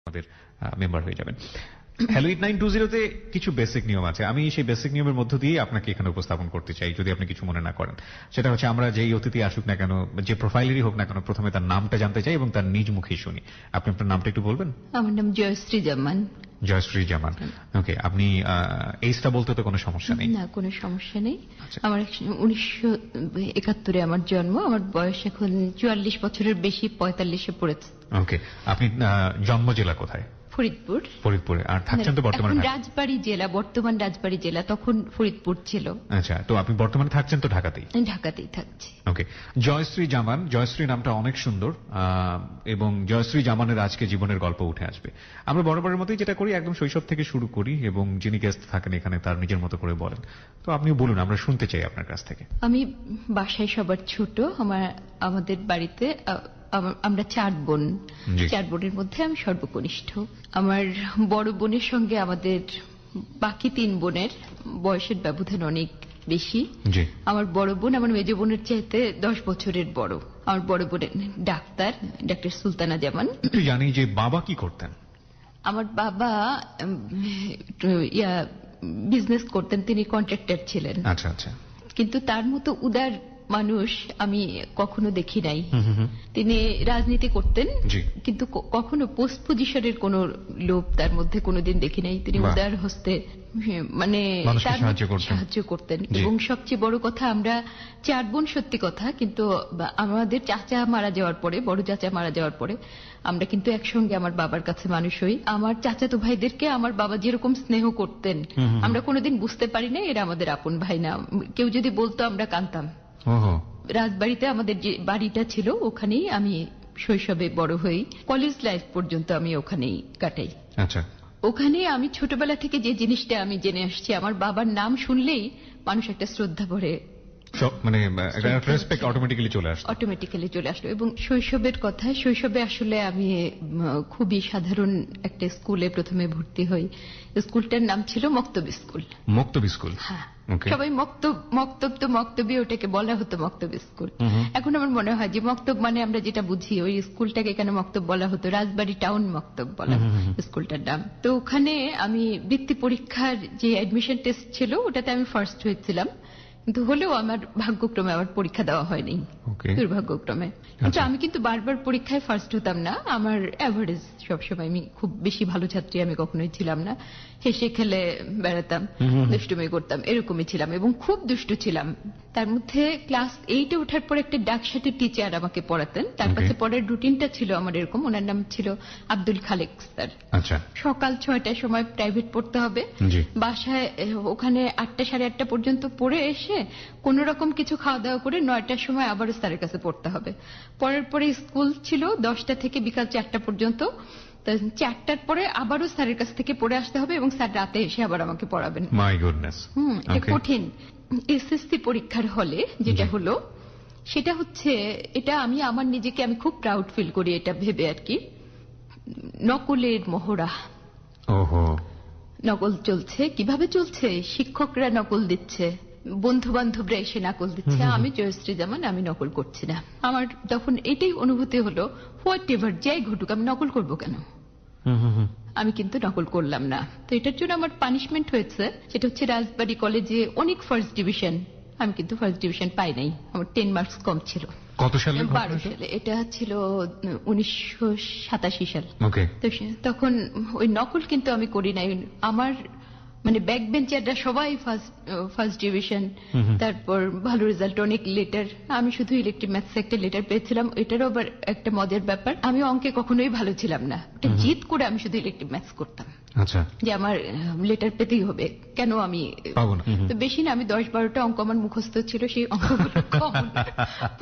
আমাদের মেম্বার হয়ে যাবেন। হ্যালো 8920 তে কিছু বেসিক নিয়ম আছে, আমি সেই বেসিক নিয়মের মধ্য দিয়ে আপনাকে এখানে উপস্থাপন করতে চাই, যদি আপনি কিছু মনে না করেন। সেটা হচ্ছে, আমরা যেই অতিথি আসুক না কেন, যে প্রোফাইলেরই হোক না কেন, প্রথমে তার নামটা জানতে চাই এবং তার নিজ মুখেই শুনি। আপনি আপনার নামটা একটু বলবেন? আমার নাম জয়শ্রী জামান। জয়শ্রী জামান, ওকে। আপনি এইজটা বলতে তো কোনো সমস্যা নেই? না, কোনো সমস্যা নেই। আমার 1971 আমার জন্ম, আমার বয়স এখন 44 বছরের বেশি, 45-এ পড়েছে। ওকে, আপনি জন্ম জেলা কোথায়? ফরিদপুর। ফরিদপুরে। আর থাকছেন তো বর্তমানে? রাজবাড়ী জেলা, বর্তমান রাজবাড়ী জেলা, তখন ফরিদপুর ছিল। আচ্ছা, তো আপনি বর্তমানে থাকছেন তো ঢাকাতেই? ঢাকাতেই থাকছি। ওকে, জয়শ্রী জামান। জয়শ্রী নামটা অনেক সুন্দর, এবং জয়শ্রী জামানের আজকে জীবনের গল্প উঠে আসবে। আমরা বরাবরের মতোই যেটা করি, একদম শৈশব থেকে শুরু করি এবং যিনি গেস্ট থাকেন এখানে তার নিজের মতো করে বলেন। তো আপনিও বলুন, আমরা শুনতে চাই আপনার কাছ থেকে। আমি বাসায় সবার ছোট। আমাদের বাড়িতে আমরা 4 বোন। 4 বোনের মধ্যে আমি সর্বকনিষ্ঠ। আমার বড় বোনের সঙ্গে আমাদের বাকি 3 বোনের বয়সের ব্যবধান অনেক বেশি। আমার বড় বোন আমার মেজ বোনের চাইতে 10 বছরের বড়। আমার বড় বোনের ডাক্তার সুলতানা জামান। একটু জানি যে বাবা কি করতেন? আমার বাবা বিজনেস করতেন, তিনি কন্ট্রাক্টর ছিলেন। আচ্ছা আচ্ছা। কিন্তু তার মতো উদার মানুষ আমি কখনো দেখি নাই। তিনি রাজনীতি করতেন, কিন্তু কখনো পোস্ট পজিশনের কোন লোভ তার মধ্যে কোনোদিন দেখি নাই। তিনি উদার হস্তে মানে সাহায্য করতেন। এবং সবচেয়ে বড় কথা, আমরা 4 বোন, সত্যি কথা, কিন্তু আমাদের চাচা মারা যাওয়ার পরে, বড় চাচা মারা যাওয়ার পরে আমরা কিন্তু একসঙ্গে আমার বাবার কাছে মানুষ হই। আমার চাচাতো ভাইদেরকে আমার বাবা যেরকম স্নেহ করতেন, আমরা কোনোদিন বুঝতে পারি না এরা আমাদের আপন ভাই না। কেউ যদি বলতো আমরা কাঁদতাম। রাজবাড়িতে আমাদের যে বাড়িটা ছিল, ওখানেই আমি শৈশবে বড় হই। কলেজ লাইফ পর্যন্ত আমি ওখানেই কাটাই। আচ্ছা। ওখানে আমি ছোটবেলা থেকে যে জিনিসটা আমি জেনে আসছি, আমার বাবার নাম শুনলেই মানুষ একটা শ্রদ্ধা ভরে, মানে রেসপেক্ট অটোমেটিক্যালি চলে আসলো। এবং শৈশবের কথা, শৈশবে আসলে আমি খুবই সাধারণ একটা স্কুলে প্রথমে ভর্তি হই। স্কুলটার নাম ছিল মক্তব স্কুল। মক্তব স্কুল? হ্যাঁ, সবাই মক্তব তো মক্তবী, ওটাকে বলা হতো মক্তব স্কুল। এখন আমার মনে হয় যে মক্তব মানে আমরা যেটা বুঝি, ওই স্কুলটাকে কেন মক্তব বলা হতো, রাজবাড়ী টাউন মক্তব বলা স্কুলটার নাম। তো ওখানে আমি বৃত্তি পরীক্ষার যে অ্যাডমিশন টেস্ট ছিল, ওটাতে আমি ফার্স্ট হয়েছিলাম। কিন্তু হলেও আমার ভাগ্যক্রমে আমার পরীক্ষা দেওয়া হয়নি, দুর্ভাগ্যক্রমে। কিন্তু আমি কিন্তু বারবার পরীক্ষায় ফার্স্ট হতাম না, আমার অ্যাভারেজ সবসময়। আমি খুব বেশি ভালো ছাত্রী আমি কখনোই ছিলাম না। হেসে খেলে বেড়াতাম, দুষ্টুমি করতাম, এরকমই ছিলাম এবং খুব দুষ্টু ছিলাম। তার মধ্যে ক্লাস 8-এ ওঠার পর একটা ডাকসাটি টিচার আমাকে পড়াতেন। তার কাছে পড়ার রুটিনটা ছিল আমার এরকম, ওনার নাম ছিল আব্দুল খালেক স্যার। সকাল 6টার সময় প্রাইভেট পড়তে হবে, বাসায় ওখানে 8টা, 8:30 পর্যন্ত পড়ে এসে কোন রকম কিছু খাওয়া দাওয়া করে 9টার সময় আবারও স্যারের কাছে পড়তে হবে। পরের পরে স্কুল ছিল 10টা থেকে বিকাল 4টা পর্যন্ত। 4টার পরে আবারও স্যারের কাছ থেকে পড়ে আসতে হবে এবং স্যার রাতে এসে আবার আমাকে পড়াবেন। My goodness. কঠিন। এসএসসি পরীক্ষার হলে যেটা হলো, সেটা হচ্ছে, এটা আমি আমার নিজেকে আমি খুব প্রাউড ফিল করি এটা ভেবে আর কি, নকলের মহড়া। নকল চলছে। কিভাবে চলছে? শিক্ষকরা নকল দিচ্ছে, বন্ধু বান্ধবরা এসে নকল দিচ্ছে। আমি জয়শ্রী জামান, আমি নকল করছি না। আমার তখন এটাই অনুভূতি হলো, হোয়াট এভার যাই ঘটুক, আমি নকল করব কেন? আমি কিন্তু নকল করলাম না। তো এটার জন্য আমার পানিশমেন্ট হয়েছে, সেটা হচ্ছে রাজবাড়ী কলেজে অনেক ফার্স্ট ডিভিশন। আমি কিন্তু ফার্স্ট ডিভিশন পাই নাই, আমার 10 মার্কস কম ছিল। কত সালে? 12 সালে। এটা ছিল 1987 সাল। তখন ওই নকল কিন্তু আমি করি নাই। আমার মানে ব্যাক বেঞ্চাররা সবাই ফার্স্ট ডিভিশন, তারপর ভালো রেজাল্ট, অনেক লেটার। আমি শুধু ইলেকট্রিক ম্যাথস একটা লেটার পেয়েছিলাম। এটারও আবার একটা মজার ব্যাপার, আমি অঙ্কে কখনোই ভালো ছিলাম না। এটা জিদ করে আমি শুধু ইলেকট্রিক ম্যাথস করতাম, যে আমার লেটার পেতেই হবে, কেন আমি পাবো না। তো বেশি না, আমি 10-12টা অঙ্ক আমার মুখস্থ ছিল, সেই অঙ্কগুলো কমন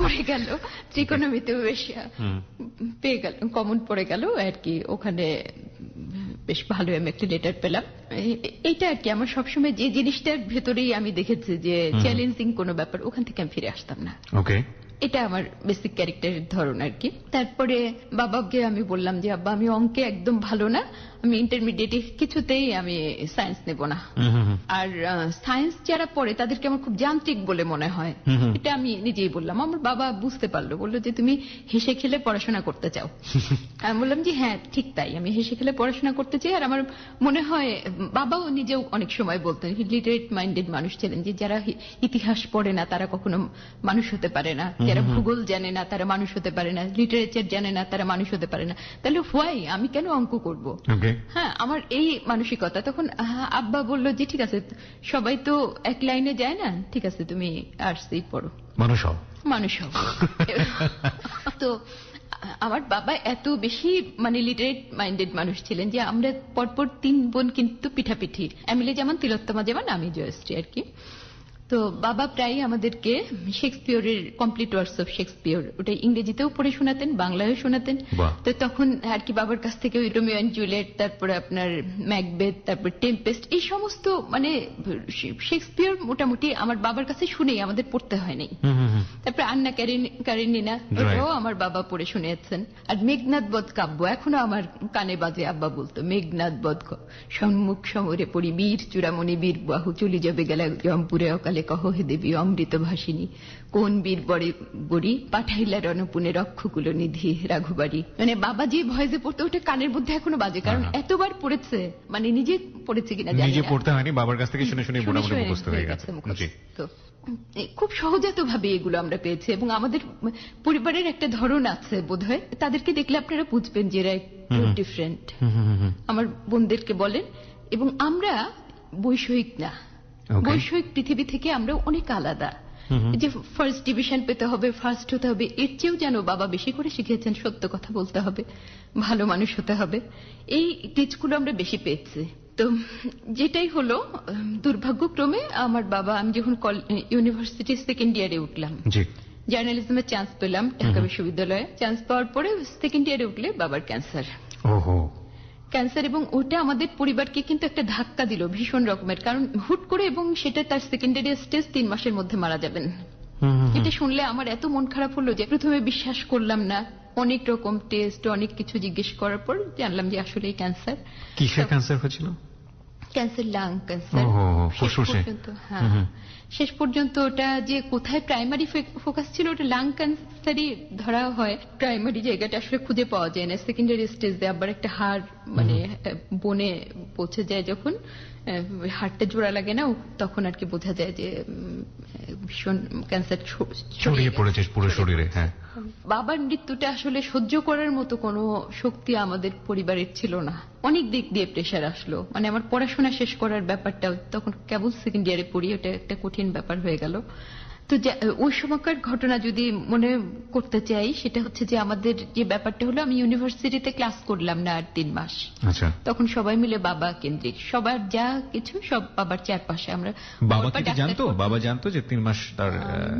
পড়ে গেল। ত্রিকোণমিতিও বেশ পেয়ে গেল, কমন পড়ে গেল আর কি। ওখানে বেশ ভালো আমি একটা লেটার পেলাম। এইটা আর কি আমার সবসময় যে জিনিসটার ভেতরেই আমি দেখেছি যে চ্যালেঞ্জিং কোনো ব্যাপার, ওখান থেকে আমি ফিরে আসতাম না। এটা আমার বেসিক ক্যারেক্টারের ধরন আর কি। তারপরে বাবাকে আমি বললাম যে আব্বা আমি অঙ্কে একদম ভালো না, আমি ইন্টারমিডিয়েটে কিছুতেই আমি সায়েন্স নেব না। আর সায়েন্স যারা পড়ে তাদেরকে আমার খুব যান্ত্রিক বলে মনে হয়, এটা আমি নিজেই বললাম। আমার বাবা বুঝতে পারলো, বললো যে তুমি হেসে খেলে পড়াশোনা করতে চাও। আমি বললাম যে হ্যাঁ ঠিক তাই, আমি হেসে খেলে পড়াশোনা করতে চাই। আর আমার মনে হয় বাবাও নিজেও অনেক সময় বলতেন, লিটারেট মাইন্ডেড মানুষ ছিলেন, যে যারা ইতিহাস পড়ে না তারা কখনো মানুষ হতে পারে না, যারা ভূগোল জানে না তারা মানুষ হতে পারে না, লিটারেচার জানে না তারা মানুষ হতে পারে না। তাহলে হোয়াই আমি কেন অঙ্ক করব? হ্যাঁ, আমার এই মানসিকতা। তখন আব্বা বললো যে ঠিক আছে, সবাই তো এক লাইনে যায় না, ঠিক আছে তুমি আর্টসই পড়ো, মানুষ হও। তো আমার বাবা এত বেশি মানে লিটারেট মাইন্ডেড মানুষ ছিলেন যে আমরা পরপর 3 বোন কিন্তু পিঠাপিঠি, এমিলি যেমন, তিলোত্তমা যেমন, আমি জয়শ্রী আর কি। তো বাবা প্রায় আমাদেরকে শেক্সপিয়রের কমপ্লিট ওয়ার্কস অফ শেক্সপিয়র ওটা ইংরেজিতেও পড়ে শোনাতেন, বাংলায়ও শোনাতেন। তো তখন আর কি বাবার কাছ থেকে ওই রোমিও এন্ড জুলিয়েট, তারপরে আপনার ম্যাকবেথ, তারপর টেম্পেস্ট, এই সমস্ত মানে শেক্সপিয়র মোটামুটি আমার বাবার কাছে শুনেই আমাদের পড়তে হয়নি। তারপর আন্না কারেনিনা, ওটাও আমার বাবা পড়ে শুনিয়েছেন। আর মেঘনাদ বধ কাব্য এখনো আমার কানে বাজে, আব্বা বলতো মেঘনাদ বধ সম্মুখ সমরে পড়ি, বীর চূড়ামণি বীর বাহু চলি যাবে গেলা জমপুরে অকালে কহ হে দেবী অমৃত ভাসিনী, কোন বীর বড়ি পাঠাইলা রণপুনে রক্ষকুল নিধি রাঘুবাড়ি। মানে বাবা যে ভয়েসে পড়তো ওটা কানের মধ্যে এখনো বাজে, কারণ এতবার পড়েছে, মানে নিজে পড়েছে কিনা জানি না, নিজে পড়তে হয়নি, বাবার কাছ থেকে শুনে শুনে মোটামুটি মুখস্থ হয়ে গেছে। তো খুব সহজাত ভাবে এগুলো আমরা পেয়েছি। এবং আমাদের পরিবারের একটা ধরন আছে বোধহয়, তাদেরকে দেখলে আপনারা বুঝবেন যে এরা ডিফারেন্ট। আমার বোনদেরকে বলেন, এবং আমরা বৈষয়িক না, বৈষয়িক পৃথিবী থেকে আমরা অনেক আলাদা। যে ফার্স্ট ডিভিশন পেতে হবে, ফার্স্ট হতে হবে, এর চেয়েও যেন বাবা বেশি করে শিখিয়েছেন সত্য কথা বলতে হবে, ভালো মানুষ হতে হবে, এই টিচগুলো আমরা বেশি পেয়েছি। তো যেটাই হলো, দুর্ভাগ্যক্রমে আমার বাবা, আমি যখন ইউনিভার্সিটি সেকেন্ড ইয়ারে উঠলাম, জার্নালিজমের চান্স পেলাম ঢাকা বিশ্ববিদ্যালয়ে। চান্স পাওয়ার পরে সেকেন্ড ইয়ারে উঠলে বাবার ক্যান্সার। ক্যান্সার, এবং ওটা আমাদের পরিবারকে কিন্তু একটা ধাক্কা দিল ভীষণ রকমের, কারণ হুট করে, এবং সেটা তার সেকেন্ডারি স্টেজ, 3 মাসের মধ্যে মারা যাবেন। এটা শুনলে আমার এত মন খারাপ হলো যে প্রথমে বিশ্বাস করলাম না, অনেক রকম টেস্ট, অনেক কিছু জিজ্ঞেস করার পর জানলাম যে আসলে ক্যান্সার। কিসের ক্যান্সার হয়েছিল? Cancer, lung cancer. হ্যাঁ, শেষ পর্যন্ত ওটা যে কোথায় প্রাইমারি ফোকাস ছিল, ওটা লাং ক্যান্সারই ধরা হয়, প্রাইমারি জায়গাটা আসলে খুঁজে পাওয়া যায় না। সেকেন্ডারি স্টেজে আবার একটা হাড় মানে বনে পৌঁছে যায়, যখন হাড়টা জোড়া লাগে না, তখন আর কি বোঝা যায় যে ভীষণ ক্যান্সার ছড়িয়ে পড়েছে পুরো শরীরে। হ্যাঁ, বাবার মৃত্যুটা আসলে সহ্য করার মতো কোনো শক্তি আমাদের পরিবারের ছিল না। অনেক দিক দিয়ে প্রেশার আসলো, মানে আমার পড়াশোনা শেষ করার ব্যাপারটা, তখন কেবল সেকেন্ড ইয়ারে পড়ি, ওটা একটা কঠিন ব্যাপার হয়ে গেল। তো ওই সময়কার ঘটনা যদি মনে করতে চাই, সেটা হচ্ছে যে আমাদের যে ব্যাপারটা হলো, আমি ইউনিভার্সিটিতে ক্লাস করলাম না আর 3 মাস। তখন সবাই মিলে বাবা কেন্দ্রিক, সবার যা কিছু সব বাবার চারপাশে। আমরা বাবা জানতো যে 3 মাস তার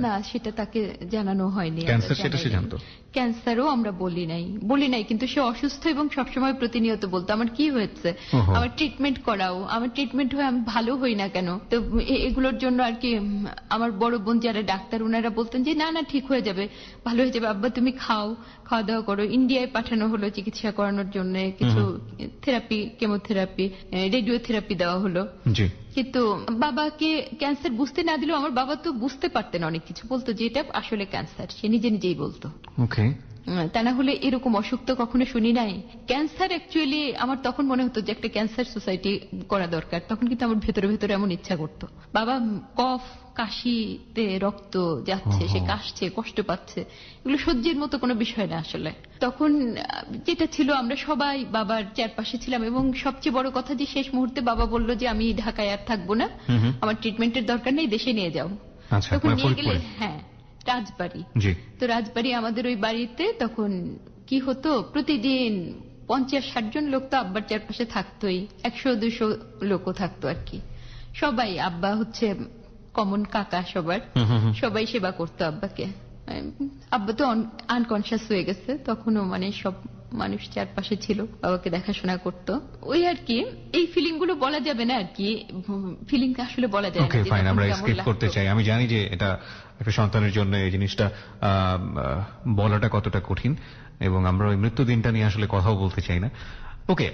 না, সেটা তাকে জানানো হয়নি। ক্যান্সার, সেটা সে জানতো। ক্যান্সারও আমরা বলি নাই, কিন্তু সে অসুস্থ এবং সবসময় প্রতিনিয়ত বলতো আমার কি হয়েছে, আমার ট্রিটমেন্ট করাও, আমার ট্রিটমেন্ট হয়ে আমি ভালো হই না কেন। তো এগুলোর জন্য আর কি আমার বড় বোন যারা ডাক্তার, ওনারা বলতেন যে না না ঠিক হয়ে যাবে, ভালো হয়ে যাবে, আব্বা তুমি খাওয়া দাওয়া করো। ইন্ডিয়ায় পাঠানো হলো চিকিৎসা করানোর জন্য, কিছু থেরাপি, কেমোথেরাপি, রেডিওথেরাপি দেওয়া হলো। কিন্তু বাবাকে ক্যান্সার বুঝতে না দিলেও আমার বাবা তো বুঝতে পারতেন অনেক কিছু, বলতো যে এটা আসলে ক্যান্সার, সে নিজেই বলতো। তা না হলে এরকম অসুখ তো কখনো শুনি নাই। ক্যান্সার অ্যাকচুয়ালি আমার তখন মনে হতো যে একটা ক্যান্সার সোসাইটি করা দরকার। তখন কিন্তু আমার ভেতরে ভেতরে এমন ইচ্ছা করতো, বাবা কফ কাশিতে রক্ত যাচ্ছে, সে কাশছে, কষ্ট পাচ্ছে, এগুলো সহ্যের মতো কোনো বিষয় না আসলে। তখন যেটা ছিল, আমরা সবাই বাবার চারপাশে ছিলাম, এবং সবচেয়ে বড় কথা যে শেষ মুহূর্তে বাবা বলল যে আমি ঢাকায় আর থাকবো না, আমার ট্রিটমেন্টের দরকার নেই, দেশে নিয়ে যাও। তখন নিয়ে গেলে, হ্যাঁ, রাজবাড়ি। তো রাজবাড়ি আমাদের ওই বাড়িতে তখন কি হতো, প্রতিদিন 50-60 জন লোক তো আব্বার চারপাশে থাকতোই, 100-200 লোকও থাকতো আর কি। সবাই, আব্বা হচ্ছে কমন কাকা সবার, সবাই সেবা করতো আব্বাকে। আব্বা তো আনকনসিয়াস হয়ে গেছে, তখনও মানে সব মানুষ চারপাশে ছিল, বাবাকে দেখাশোনা করতো। ওই আর কি, এই ফিলিং গুলো বলা যাবে না আর কি, ফিলিং আসলে বলা যায় না। ওকে ফাইন, আমরা স্কিপ করতে চাই। আমি জানি যে এটা একটা সন্তানের জন্য এই জিনিসটা বলাটা কতটা কঠিন, এবং আমরা ওই মৃত্যু দিনটা নিয়ে আসলে কথাও বলতে চাই না। ওকে,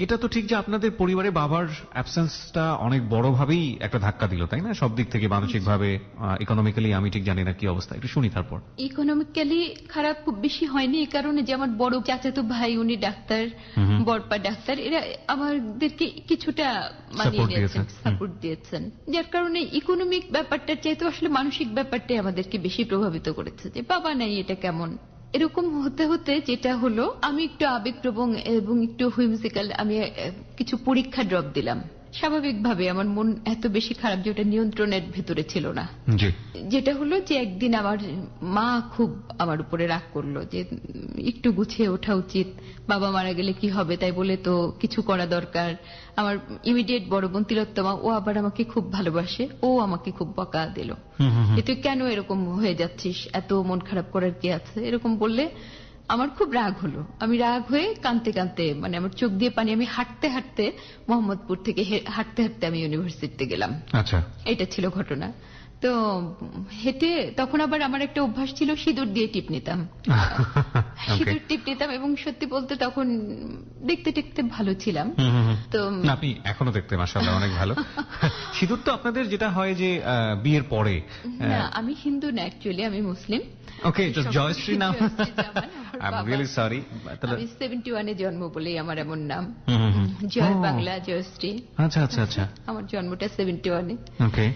এটা তো ঠিক যে আপনাদের পরিবারে বাবার অ্যাবসেন্সটা অনেক বড়ভাবেই একটা ধাক্কা দিল, তাই না? সব দিক থেকে, মানসিকভাবে, ইকোনমিক্যালি আমি ঠিক জানি না কি অবস্থা, একটু শুনি তারপর। ইকোনমিক্যালি খারাপ খুব বেশি হয়নি, এই কারণে যে আমার বড় চাচাতো ভাই উনি ডাক্তার, বড়পা ডাক্তার, এরা আমাদেরকে কিছুটা মানিয়ে নিয়েছেন, সাপোর্ট দিয়েছেন, যার কারণে ইকোনমিক ব্যাপারটার চাইতে আসলে মানসিক ব্যাপারটাই আমাদেরকে বেশি প্রভাবিত করেছে, যে বাবা নাই এটা কেমন। এরকম হতে হতে যেটা হলো, আমি একটু আবেগপ্রবণ এবং একটু হুইমসিক্যাল, আমি কিছু পরীক্ষা ড্রপ দিলাম। স্বাভাবিকভাবে আমার মন এত বেশি খারাপ যে ওটা নিয়ন্ত্রণের ভেতরে ছিল না। যেটা হলো যে একদিন আমার মা খুব আমার উপরে রাগ করলো যে একটু গুছিয়ে ওঠা উচিত, বাবা মারা গেলে কি হবে, তাই বলে তো কিছু করা দরকার। আমার ইমিডিয়েট বড় বোন তিলোত্তমা, ও আবার আমাকে খুব ভালোবাসে, ও আমাকে খুব বকা দিল যে তুই কেন এরকম হয়ে যাচ্ছিস, এত মন খারাপ করার কি আছে, এরকম বললে আমার খুব রাগ হলো। আমি রাগ হয়ে কাঁদতে কাঁদতে, মানে আমার চোখ দিয়ে পানি, আমি হাঁটতে হাঁটতে মোহাম্মদপুর থেকে হাঁটতে হাঁটতে আমি ইউনিভার্সিটিতে গেলাম। আচ্ছা, এটা ছিল ঘটনা। তো হেঁটে, তখন আবার আমার একটা অভ্যাস ছিল সিঁদুর দিয়ে টিপ নিতাম, সিঁদুর টিপ নিতাম, এবং সত্যি বলতে তখন দেখতে টেকতে ভালো ছিলাম। তো আপনি এখনো দেখতে মাশাআল্লাহ অনেক ভালো। সিঁদুর তো আপনাদের যেটা হয় যে বিয়ের পরে। না, আমি হিন্দু না, অ্যাকচুয়ালি আমি মুসলিম। ওকে, জয়শ্রী নাম। I am really sorry. আমি 71-এ জন্ম বলেই আমার এমন নাম, জয় বাংলা জয়শ্রী। আচ্ছা আচ্ছা আচ্ছা, আমার জন্মটা 71-এ। ওকে।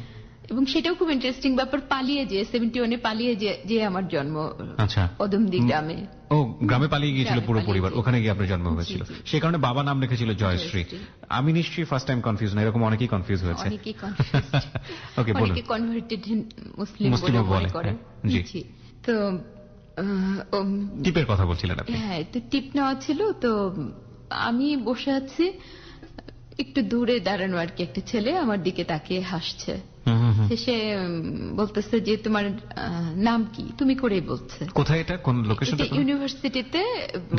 এবং সেটাও খুব ইন্টারেস্টিং ব্যাপার, পালিয়ে যে 71-এ পালিয়ে যে আমার জন্ম। আচ্ছা, পদমদি গ্রামে। ও, গ্রামে পালিয়ে গিয়েছিল পুরো পরিবার, ওখানে গিয়ে আপনার জন্ম হয়েছিল, সেই কারণে বাবা নাম রেখেছিল জয়শ্রী। আমি নিশ্চয়ই ফার্স্ট টাইম কনফিউজ না, এরকম অনেকেই কনফিউজ হয়েছে। ওকে, বলুন। অনেকে কনভার্টেড মুসলিম বলে মনে করে। জি, তো টিপের কথা বলছিলেন আপনি। হ্যাঁ, তো টিপ নেওয়া ছিল। তো আমি বসে আছি, একটু দূরে দাঁড়ানো আর কি, একটা ছেলে আমার দিকে তাকিয়ে হাসছে। সে বলতেছে যে তোমার নাম কি, তুমি করেই বলছে। কোথায় এটা, কোন লোকেশন? ইউনিভার্সিটিতে,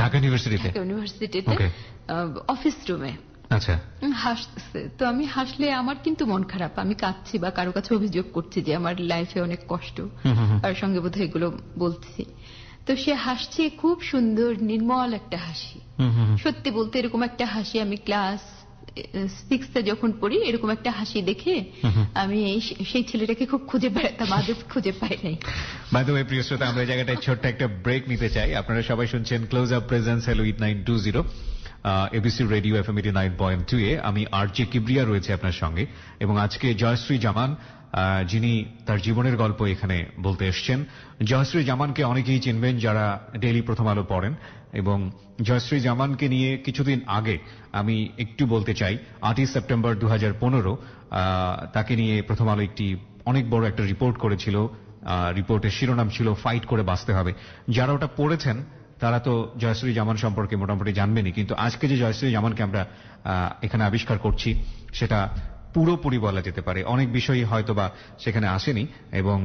ঢাকা ইউনিভার্সিটিতে। ইউনিভার্সিটিতে অফিস রুমে। আচ্ছা, হাসতেছে। তো আমি হাসলে আমার কিন্তু মন খারাপ, আমি কাঁদছি বা কারো কাছে অভিযোগ করছি যে আমার লাইফে অনেক কষ্ট, আর সঙ্গে বোধহয় এগুলো বলছি। তো সে হাসছে, খুব সুন্দর নির্মল একটা হাসি। সত্যি বলতে এরকম একটা হাসি আমি ক্লাস 6-এ যখন পড়ি, এরকম একটা হাসি দেখে আমি সেই ছেলেটাকে খুব খুঁজে বেড়াতাম, আজও খুঁজে পাই নাই। বাই দ্য ওয়ে, প্রিয় শ্রোতা, আমরা এই জায়গাটায় ছোট্ট একটা ব্রেক নিতে চাই। আপনারা সবাই শুনছেন close up presence hello 8920 ABC radio FM 89.2 এ। আমি আরজে কিবরিয়া রয়েছে আপনার সঙ্গে, এবং আজকে জয়শ্রী জামান, যিনি তার জীবনের গল্প এখানে বলতে এসছেন। জয়শ্রী জামানকে অনেকেই চিনবেন যারা ডেইলি প্রথম আলো পড়েন, এবং জয়শ্রী জামানকে নিয়ে কিছুদিন আগে আমি একটু বলতে চাই। 8ই সেপ্টেম্বর 2015 তাকে নিয়ে প্রথম আলো একটি অনেক বড় একটা রিপোর্ট করেছিল। রিপোর্টের শিরোনাম ছিল ফাইট করে বাঁচতে হবে। যারা ওটা পড়েছেন তারা তো জয়শ্রী জামান সম্পর্কে মোটামুটি জানবেনই, কিন্তু আজকে যে জয়শ্রী জামানকে আমরা এখানে আবিষ্কার করছি সেটা পুরোপুরি বলা যেতে পারে অনেক বিষয়ই হয়তো বা সেখানে আসেনি। এবং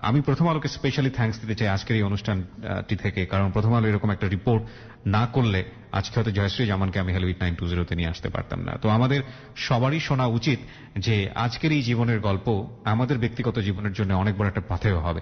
আমি প্রথম আলোকে স্পেশালি থ্যাঙ্কস দিতে চাই আজকের এই অনুষ্ঠানটি থেকে, কারণ প্রথম আলো এরকম একটা রিপোর্ট না করলে আজকে হয়তো জয়শ্রী জামানকে আমি হ্যালো 8920 নিয়ে আসতে পারতাম না। তো আমাদের সবারই শোনা উচিত যে আজকের এই জীবনের গল্প আমাদের ব্যক্তিগত জীবনের জন্য অনেক বড় একটা পাথেয় হবে।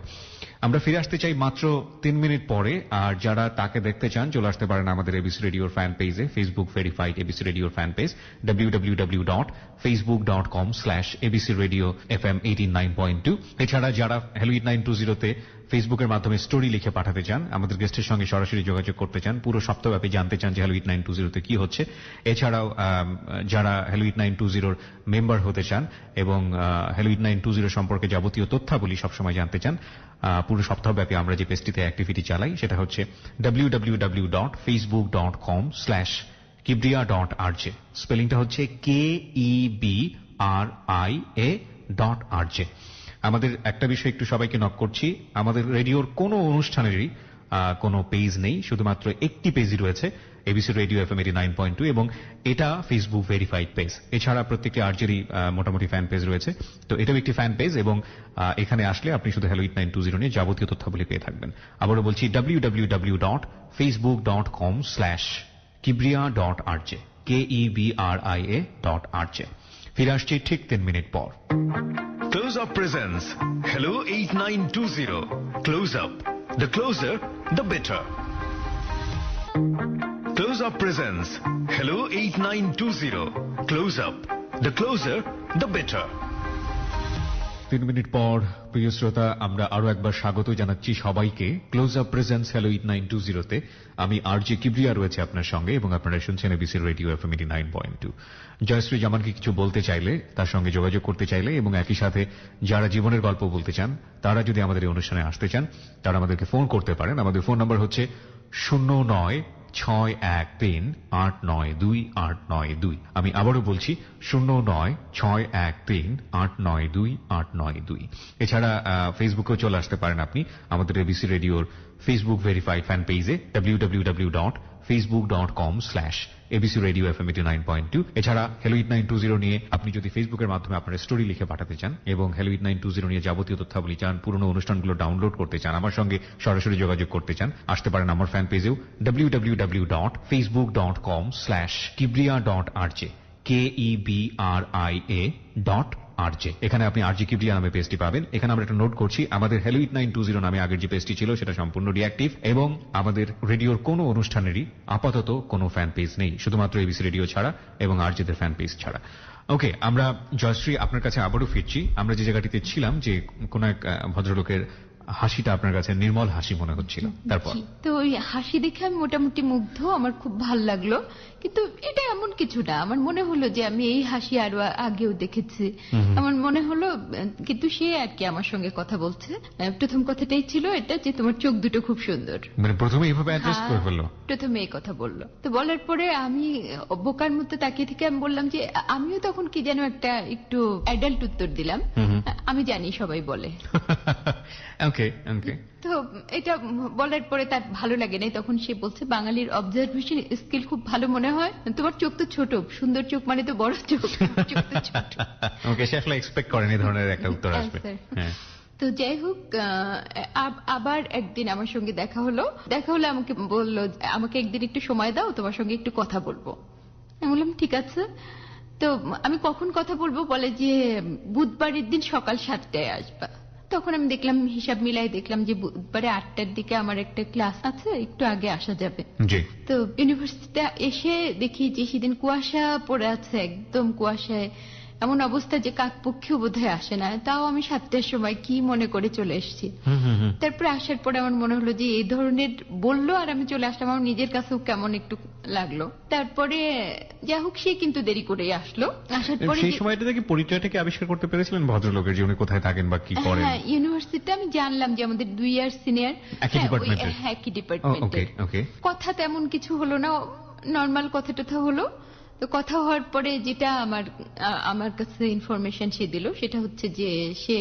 আমরা ফিরে আসতে চাই মাত্র 3 মিনিট পরে। আর যারা তাকে দেখতে চান চলে আসতে পারেন আমাদের এবিসি রেডিওর ফ্যান পেজে, ফেসবুক ভেরিফাইড এবিসি রেডিওর ফ্যান পেজ www.facebook.com/abcradiofm89.2। এছাড়া যারা হ্যালো 8920 ফেসবুকের মাধ্যমে স্টোরি লিখে পাঠাতে চান, আমাদের গেস্টের সঙ্গে সরাসরি যোগাযোগ করতে চান, পুরো সপ্তাহব্যাপী জানতে চান যে হ্যালো 8920 কি হচ্ছে, এছাড়াও যারা হ্যালো 8920 মেম্বার হতে চান এবং হ্যালো 8920 সম্পর্কে যাবতীয় তথ্যাবলী সবসময় জানতে চান, পুরো সপ্তাহব্যাপী আমরা যে পেজটিতে অ্যাক্টিভিটি চালাই সেটা হচ্ছে www.facebook.com/kibria.rj। স্পেলিংটা হচ্ছে KEBRIA.RJ। আমাদের একটা বিষয় একটু সবাইকে নক করছি, আমাদের রেডিওর কোনো অনুষ্ঠানেরই কোনো পেজ নেই, শুধুমাত্র একটি পেজই রয়েছে, এবিসি রেডিও এফএম 89.2, এবং এটা ফেসবুক ভেরিফাইড পেজ। এছাড়া প্রত্যেকটি আরজেরই মোটামুটি ফ্যান পেজ রয়েছে, তো এটাও একটি ফ্যান পেজ, এবং এখানে আসলে আপনি শুধু হ্যালো 8920 নিয়ে যাবতীয় তথ্যাবলী পেয়ে থাকবেন। আবারও বলছি www.facebook.com/kibria.rj, KEBRIA.rj। ফিরে আসছি ঠিক 3 মিনিট পর। Close Up presents Hello 8920. Close Up. The closer, the better. Close Up presents Hello 8920. Close Up. The closer, the better. 3 minute পর প্রিয় শ্রোতা, আমরা আরো একবার স্বাগত জানাচ্ছি সবাইকে ক্লোজ আপ প্রেজেন্স হ্যালো 8920 তে। আমি আরজে কিবরিয়া রয়েছে আপনার সঙ্গে, এবং আপনারা শুনছেন এবিসি রেডিও এফএম 89.2। জয়শ্রী জামানকে কিছু বলতে চাইলে, তার সঙ্গে যোগাযোগ করতে চাইলে, এবং একই সাথে যারা জীবনের গল্প বলতে চান, তারা যদি আমাদের এই অনুষ্ঠানে আসতে চান, তারা আমাদেরকে ফোন করতে পারেন। আমাদের ফোন নাম্বার হচ্ছে 09613892 আমি আবারও বলছি 09613892 এছাড়া ফেসবুকেও চলে আসতে পারেন আপনি আমাদের এবিসি রেডিওর ফেসবুক ভেরিফাইড ফ্যান পেজে www.facebook.com/ABC Radio FM 89.2। এছাড়া হ্যালো 8920 নিয়ে আপনি যদি ফেসবুকের মাধ্যমে আপনার স্টোরি লিখে পাঠাতে চান, এবং হ্যালো 8920 নিয়ে যাবতীয় তথ্যাবলী চান, পুরনো অনুষ্ঠানগুলো ডাউনলোড করতে চান, আমার সঙ্গে সরাসরি যোগাযোগ করতে চান, আসতে পারেন আমার ফ্যান পেজেও www.facebook.com/kibria.rj, KEBRIA.rj। এখানে আপনি আরজি কিবরিয়া নামে পেজটি পাবেন। এখানে আমরা একটা নোট করছি, আমাদের হ্যালো 8920 নামে আগের যে পেজটি ছিল সেটা সম্পূর্ণ ডিঅ্যাক্টিভ, এবং আমাদের রেডিওর কোনো অনুষ্ঠানেরই আপাতত কোনো ফ্যান পেজ নেই, শুধুমাত্র এবিসি রেডিও ছাড়া এবং আরজিদের ফ্যান পেজ ছাড়া। ওকে, আমরা জয়শ্রী আপনার কাছে আবারও ফিরছি। আমরা যে জায়গাটিতে ছিলাম, যে কোন এক ভদ্রলোকের হাসিটা আপনার কাছে নির্মল হাসি মনে হচ্ছিল, তারপর তো ওই হাসি দেখে আমি মোটামুটি মুগ্ধ, আমার খুব ভালো লাগলো। কিন্তু এটা এমন কিছু না, আমার মনে হলো যে আমি এই হাসি আরো আগেও দেখেছি, আমার মনে হলো। কিন্তু সে আর কি আমার সঙ্গে কথা বলছে, প্রথম কথাটাই ছিল এটা যে তোমার চোখ দুটো খুব সুন্দর, মানে প্রথমে এইভাবে অ্যাড্রেস করে ফেললো, প্রথমে এই কথা বললো। তো বলার পরে আমি বোকার মতো তাকিয়ে থেকে আমি বললাম যে আমিও তখন কি যেন একটা একটু অ্যাডাল্ট উত্তর দিলাম, আমি জানি সবাই বলে। ওকে ওকে। তো এটা বলার পরে তার ভালো লাগে নাই, তখন সে বলছে বাঙালির অবজারভেশন স্কিল খুব ভালো মনে হয়, তোমার চোখ তো ছোট, সুন্দর চোখ মানে তো বড় চোখ, চোখ তো ছোট। ওকে, সে আসলে এক্সপেক্ট করেন এই ধরনের একটা উত্তর আসবে। হ্যাঁ। তো যাই হোক, আবার একদিন আমার সঙ্গে দেখা হলো, আমাকে বললো আমাকে একদিন একটু সময় দাও, তোমার সঙ্গে একটু কথা বলবো। আমি বললাম ঠিক আছে। তো আমি কখন কথা বলবো, বলে যে বুধবারের দিন সকাল 7টায় আসবা। তখন আমি দেখলাম, হিসাব মিলাই দেখলাম যে বুধবারে 8টার দিকে আমার একটা ক্লাস আছে, একটু আগে আসা যাবে। তো ইউনিভার্সিটিতে এসে দেখি যে সেদিন কুয়াশা পড়ে আছে, একদম কুয়াশায় এমন অবস্থা যে কাকপক্ষীও বোধহয় আসে না। তাও আমি 7টার সময় কি মনে করে চলে এসেছি। তারপরে আসার পরে আমার মনে হলো যে এই ধরনের বললো আর আমি চলে আসলাম, আমার নিজের কাছেও কেমন একটু লাগলো। তারপরে যা হোক, সে কিন্তু দেরি করে আসলো। আসার পরে সেই সময়টাতে কি পরিচয়টাকে আবিষ্কার করতে পেরেছিলেন ভদ্রলোকের, যে উনি কোথায় থাকেন বা কি করেন? হ্যাঁ, ইউনিভার্সিটিতে আমি জানলাম যে আমাদের 2 ইয়ার সিনিয়র, একই ডিপার্টমেন্টে। কথা তেমন কিছু হলো না, নর্মাল কথা টথা হলো। তো কথা হওয়ার পরে যেটা আমার কাছে ইনফরমেশন সে দিল, সেটা হচ্ছে যে সে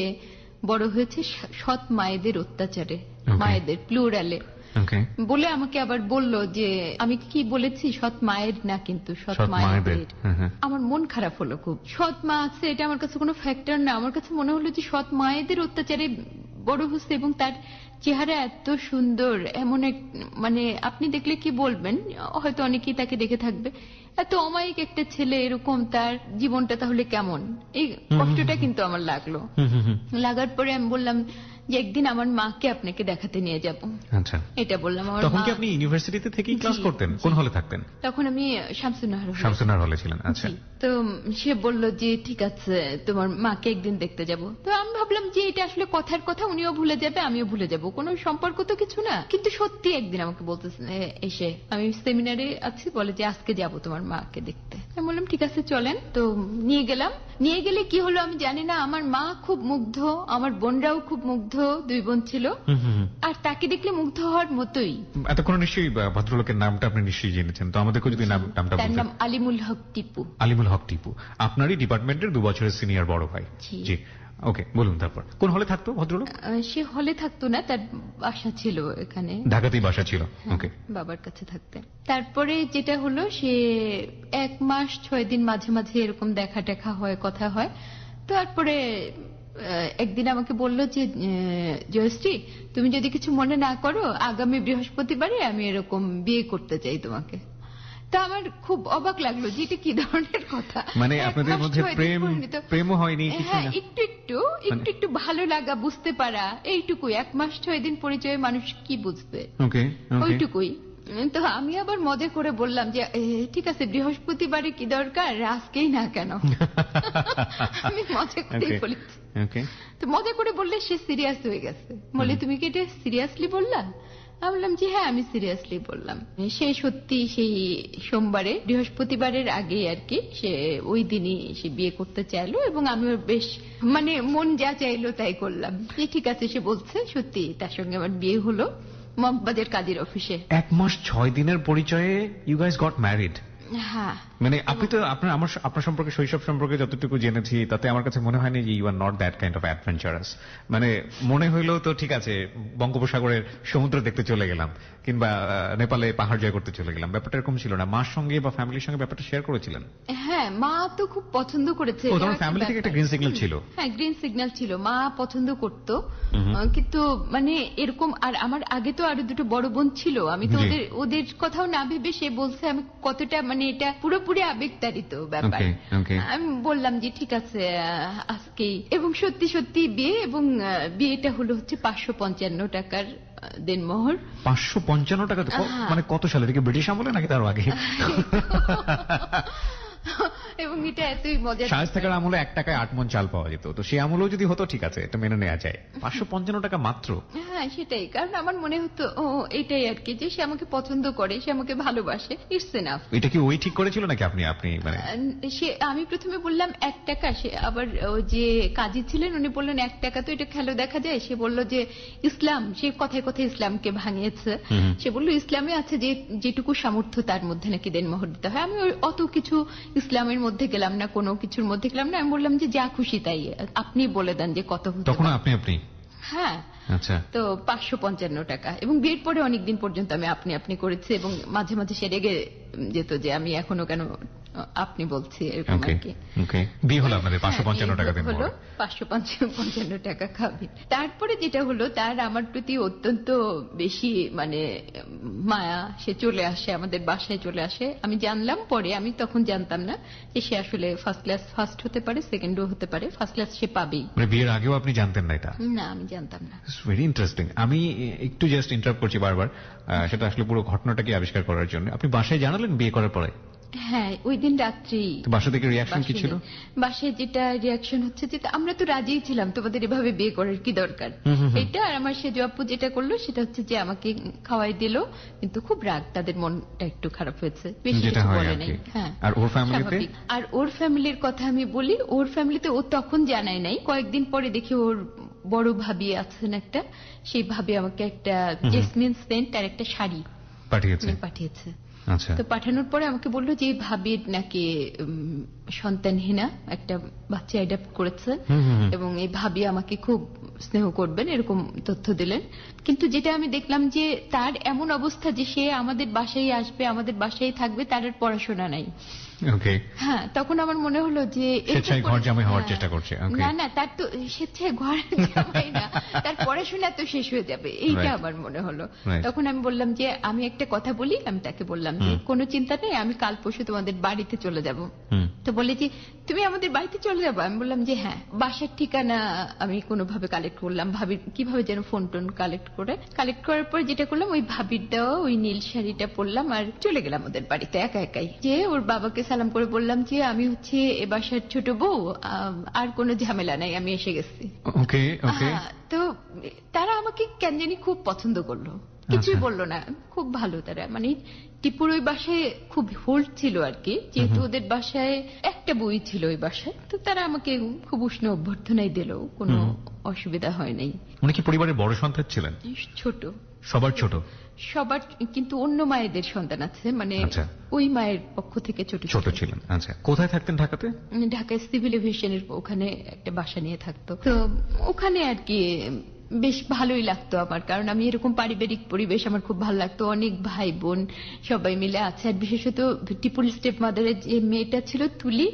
বড় হয়েছে সৎ মায়েদের অত্যাচারে, মায়েদের প্লুরালে বলে আমাকে আবার বলল যে আমি কি বলেছি সৎ মায়ের না, কিন্তু সৎ মায়েদের। আমার মন খারাপ হলো খুব। সৎ মা আছে এটা আমার কাছে কোনো ফ্যাক্টর না, আমার কাছে মনে হলো যে সৎ মায়েদের অত্যাচারে বড় হচ্ছে, এবং তার চেহারা এত সুন্দর, এমন এক মানে আপনি দেখলে কি বলবেন, হয়তো অনেকেই তাকে দেখে থাকবে, এত অমায়িক একটা ছেলে, এরকম তার জীবনটা তাহলে কেমন, এই কষ্টটা কিন্তু আমার লাগলো। লাগার পরে আমি বললাম যে একদিন আমার মাকে আপনাকে দেখাতে নিয়ে যাব। আচ্ছা, এটা বললাম। তখন কি আপনি ইউনিভার্সিটিতে থেকেই ক্লাস করতেন? কোন হলে থাকতেন তখন? আমি শামসুন্নাহার হলে ছিলেন। আচ্ছা। তো সে বলল যে ঠিক আছে, তোমার মাকে একদিন দেখতে যাব। তো আমি ভাবলাম যে এটা আসলে কথার কথা, উনিও ভুলে যাবে আমিও ভুলে যাব, কোনো সম্পর্ক তো কিছু না। কিন্তু সত্যি একদিন আমাকে বলতেছে এসে, আমি সেমিনারে আছি, বলে যে আজকে যাব তোমার মাকে দেখতে। আমি বললাম ঠিক আছে চলেন। তো নিয়ে গেলাম। নিয়ে গেলে কি হলো আমি জানি না, আমার মা খুব মুগ্ধ, আমার বোনরাও খুব মুগ্ধ, 2 বোন ছিল, আর তাকে দেখলে মুগ্ধ হওয়ার মতোই। এতক্ষণ নিশ্চয়ই ভদ্রলোকের নামটা আপনি নিশ্চয়ই জেনেছেন, তো আমাদেরকে যদি নামটা বলতেন। তার নাম আলিমুল হক টিপু। আলিমুল হক টিপু, আপনারই ডিপার্টমেন্টের 2 বছরের সিনিয়র বড় ভাই। জি। ওকে, বলুন তারপর কোন হলে থাকতো ভদ্রলোক? সে হলে থাকতো না, তার বাসা ছিল এখানে, ঢাকাতেই বাসা ছিল। ওকে, বাবার কাছে থাকতেন। তারপরে যেটা হলো, সে 1 মাস 6 দিন মাঝে মাঝে এরকম দেখা টেখা হয়, কথা হয়। তারপরে একদিন আমাকে বললো যে জয়শ্রী, তুমি যদি কিছু মনে না করো, আগামী বৃহস্পতিবারে আমি এরকম বিয়ে করতে চাই তোমাকে। তা আমার খুব অবাক লাগলো যে এটা কি ধরনের কথা। মানে আপনাদের মধ্যে প্রেমও হয়নি? হ্যাঁ, একটু ভালো লাগা, বুঝতে পারা, এইটুকুই। 1 মাস 6 দিন পরিচয়ে মানুষ কি বুঝবে, ওইটুকুই। তো আমি আবার মজা করে বললাম যে ঠিক আছে, বৃহস্পতিবারে কি দরকার, আজকেই না কেন। আমি মজা করেই বলেছি। তো মজা করে বললে সে সিরিয়াস হয়ে গেছে, বলে তুমি কি এটা সিরিয়াসলি বললা? আমি বললাম যে হ্যাঁ, আমি সিরিয়াসলি বললাম। সে সত্যি সেই সোমবারে, বৃহস্পতিবারের আগে আর কি, সে ওই দিনই সে বিয়ে করতে চাইলো, এবং আমিও বেশ মানে মন যা চাইলো তাই করলাম। ঠিক আছে, সে বলছে সত্যি, তার সঙ্গে আমার বিয়ে হলো মগবাজার কাজীর অফিসে। 1 মাস 6 দিনের পরিচয়ে ইউ গাইস গট ম্যারিড? হ্যাঁ। মানে আপনি তো আপনার সম্পর্কে, শৈশব সম্পর্কে যতটুকু জেনেছি, তাতে আমার কাছে মনে হয়নি যে you are not that kind of adventurous. মানে মনে হইলেও তো ঠিক আছে, বঙ্গোপসাগরের সমুদ্র দেখতে চলে গেলাম, কিংবা নেপালে পাহাড় জয় করতে চলে গেলাম, ব্যাপারটা এরকম ছিল না। মার সঙ্গে বা ফ্যামিলির সঙ্গে ব্যাপারটা শেয়ার করেছিলেন? হ্যাঁ, মা তো খুব পছন্দ করেছে। তোমার ফ্যামিলি থেকে একটা গ্রিন সিগন্যাল ছিল? হ্যাঁ, গ্রিন সিগন্যাল ছিল, মা পছন্দ করতো। কিন্তু মানে এরকম, আর আমার আগে তো আরো 2 বড় বোন ছিল, আমি তো ওদের কথাও না ভেবে, সে বলছে আমি কতটা, মানে এটা পুরোপুরি আবেগতাড়িত ব্যাপার। আমি বললাম যে ঠিক আছে আজকেই, এবং সত্যি সত্যি বিয়ে, এবং বিয়েটা হলো হচ্ছে 555 টাকার দেনমোহর। 555 টাকা? মানে কত সালে? এটা কি ব্রিটিশ আমলে নাকি তার আগে? এবং এটা এতই মজা, শায়েস্তাকার আমলে 1 টাকায় 8 মণ চাল পাওয়া যেত, তো সেই আমলেও যদি হতো ঠিক আছে, এটা মেনে নেওয়া যায়। 555 টাকা মাত্র? হ্যাঁ, সেটাই। কারণ আমার মনে হতো এটাই আর কি, যে সে আমাকে পছন্দ করে, সে আমাকে ভালোবাসে, ইটস এনাফ। এটা কি ওই ঠিক করেছিল নাকি আপনি? মানে আমি প্রথমে বললাম 1 টাকা, সে আবার যে কাজী ছিলেন উনি বললেন 1 টাকা তো এটা খেলো দেখা যায়। সে বলল যে ইসলাম, সে কথায় কথায় ইসলামকে ভাঙিয়েছে। সে বলল ইসলামে আছে যে যেটুকু সামর্থ্য তার মধ্যে নাকি দেনমোহর দিতে হয়। আমি অত কিছু ইসলামের মধ্যে গেলাম না, কোনো কিছুর মধ্যে গেলাম না। আমি বললাম যে যা খুশি তাই, আপনি বলে দেন যে কত হতে। তখন আপনি? হ্যাঁ। আচ্ছা। তো 555 টাকা, এবং বিয়ের পরে অনেকদিন পর্যন্ত আমি আপনি করেছি, এবং মাঝে মাঝে সে রেগে যেত যে আমি এখনো কেন আপনি বলছি, এরকম আর কি। বিয়ে হলো আপনাদের 555 টাকা দেন? হলো 555 টাকা খাবি। তারপরে যেটা হলো, তার আমার প্রতি অত্যন্ত বেশি মানে মায়া, সে চলে আসে, আমাদের বাসায় চলে আসে। আমি জানলাম পরে, আমি তখন জানতাম না যে সে আসলে ফার্স্ট ক্লাস ফার্স্ট হতে পারে, সেকেন্ডও হতে পারে, ফার্স্ট ক্লাস সে পাবেই। মানে বিয়ের আগেও আপনি জানতেন না এটা? না, আমি জানতাম না। Very interesting. আমি একটু জাস্ট ইন্টারাপ্ট করছি বারবার, সেটা আসলে পুরো ঘটনাটাকে আবিষ্কার করার জন্য। আপনি বাসায় জানালেন বিয়ে করার পরে? হ্যাঁ, ওই দিন রাত্রি। বাসা থেকে রিয়াকশন কি ছিল? বাসায় যেটা রিয়াকশন হচ্ছে যে আমরা তো রাজিই ছিলাম, তোমাদের এভাবে বিয়ে করার কি দরকার, এটা। আর আমার সেজ আপু যেটা করলো সেটা হচ্ছে যে আমাকে খাওয়াই দিল, কিন্তু খুব রাগ, তাদের মনটা একটু খারাপ হয়েছে, বেশি কিছু বলে নাই। হ্যাঁ। আর ওর ফ্যামিলিতে? আর ওর ফ্যামিলির কথা আমি বলি, ওর ফ্যামিলিতে ও তখন জানায় নাই। কয়েকদিন পরে দেখি ওর বড় ভাবি আছেন একটা, সেই ভাবি আমাকে একটা জেসমিন সেন্ট আর একটা শাড়ি পাঠিয়েছে। আচ্ছা। তো পাঠানোর পরে আমাকে বললো যে ভাবির নাকি সন্তানহীনা একটা বাচ্চা অ্যাডপ্ট করেছে, এবং এই ভাবি আমাকে খুব স্নেহ করবেন, এরকম তথ্য দিলেন। কিন্তু যেটা আমি দেখলাম যে তার এমন অবস্থা যে সে আমাদের বাসায় আসবে, আমাদের বাসায় থাকবে, তার আর পড়াশোনা নাই। হ্যাঁ, তখন আমার মনে হলো যে ঘর জামাই হওয়ার চেষ্টা করছে। না, তার তো স্বেচ্ছায় ঘর জামাই না, তার পড়াশোনা তো শেষ হয়ে যাবে, এইটা আমার মনে হলো। তখন আমি বললাম যে আমি একটা কথা বলি, আমি তাকে বললাম যে কোনো চিন্তা নেই, আমি কাল পরশু তোমাদের বাড়িতে চলে যাব। তো বলে যে তুমি আমাদের বাড়িতে চলে যাবো? আমি বললাম যে হ্যাঁ। বাসার ঠিকানা আমি কোনোভাবে কালেক্ট করলাম, ভাবির কিভাবে যেন ফোন টোন কালেক্ট করার পর যেটা করলাম, ওই ভাবির দেওয়া ওই নীল শাড়িটা পরলাম, আর চলে গেলাম ওদের বাড়িতে একা একাই। যে ওর বাবাকে সালাম করে বললাম যে আমি হচ্ছে এ বাসার ছোট বউ, আর কোনো ঝামেলা নাই, আমি এসে গেছি। তো তারা আমাকে কেন জানি খুব পছন্দ করলো, কিছুই বললো না, খুব ভালো তারা। মানে টিপুর ওই বাসায় খুব হোল্ড ছিল আর কি, যেহেতু ওদের বাসায় একটা বই ছিল ওই বাসায়, তো তারা আমাকে খুব উষ্ণ অভ্যর্থনাই দিল, কোনো অসুবিধা হয় নাই। উনি কি পরিবারের বড় সন্তান ছিলেন? ছোট, সবার ছোট? সবার কিন্তু অন্য মায়েদের সন্তান আছে, মানে আচ্ছা। ওই মায়ের পক্ষ থেকে ছোট ছোট ছিলেন। আচ্ছা, কোথায় থাকতেন ঢাকাতে? ঢাকায় সিভিল এভিয়েশনের ওখানে একটা বাসা নিয়ে থাকতো। তো ওখানে আর কি বেশ ভালোই লাগতো আমার, কারণ আমি এরকম পারিবারিক পরিবেশ আমার খুব ভালো লাগতো। অনেক ভাই বোন সবাই মিলে আছে, আর বিশেষত টিপুল স্টেপ মাদারের যে মেয়েটা ছিল তুলি,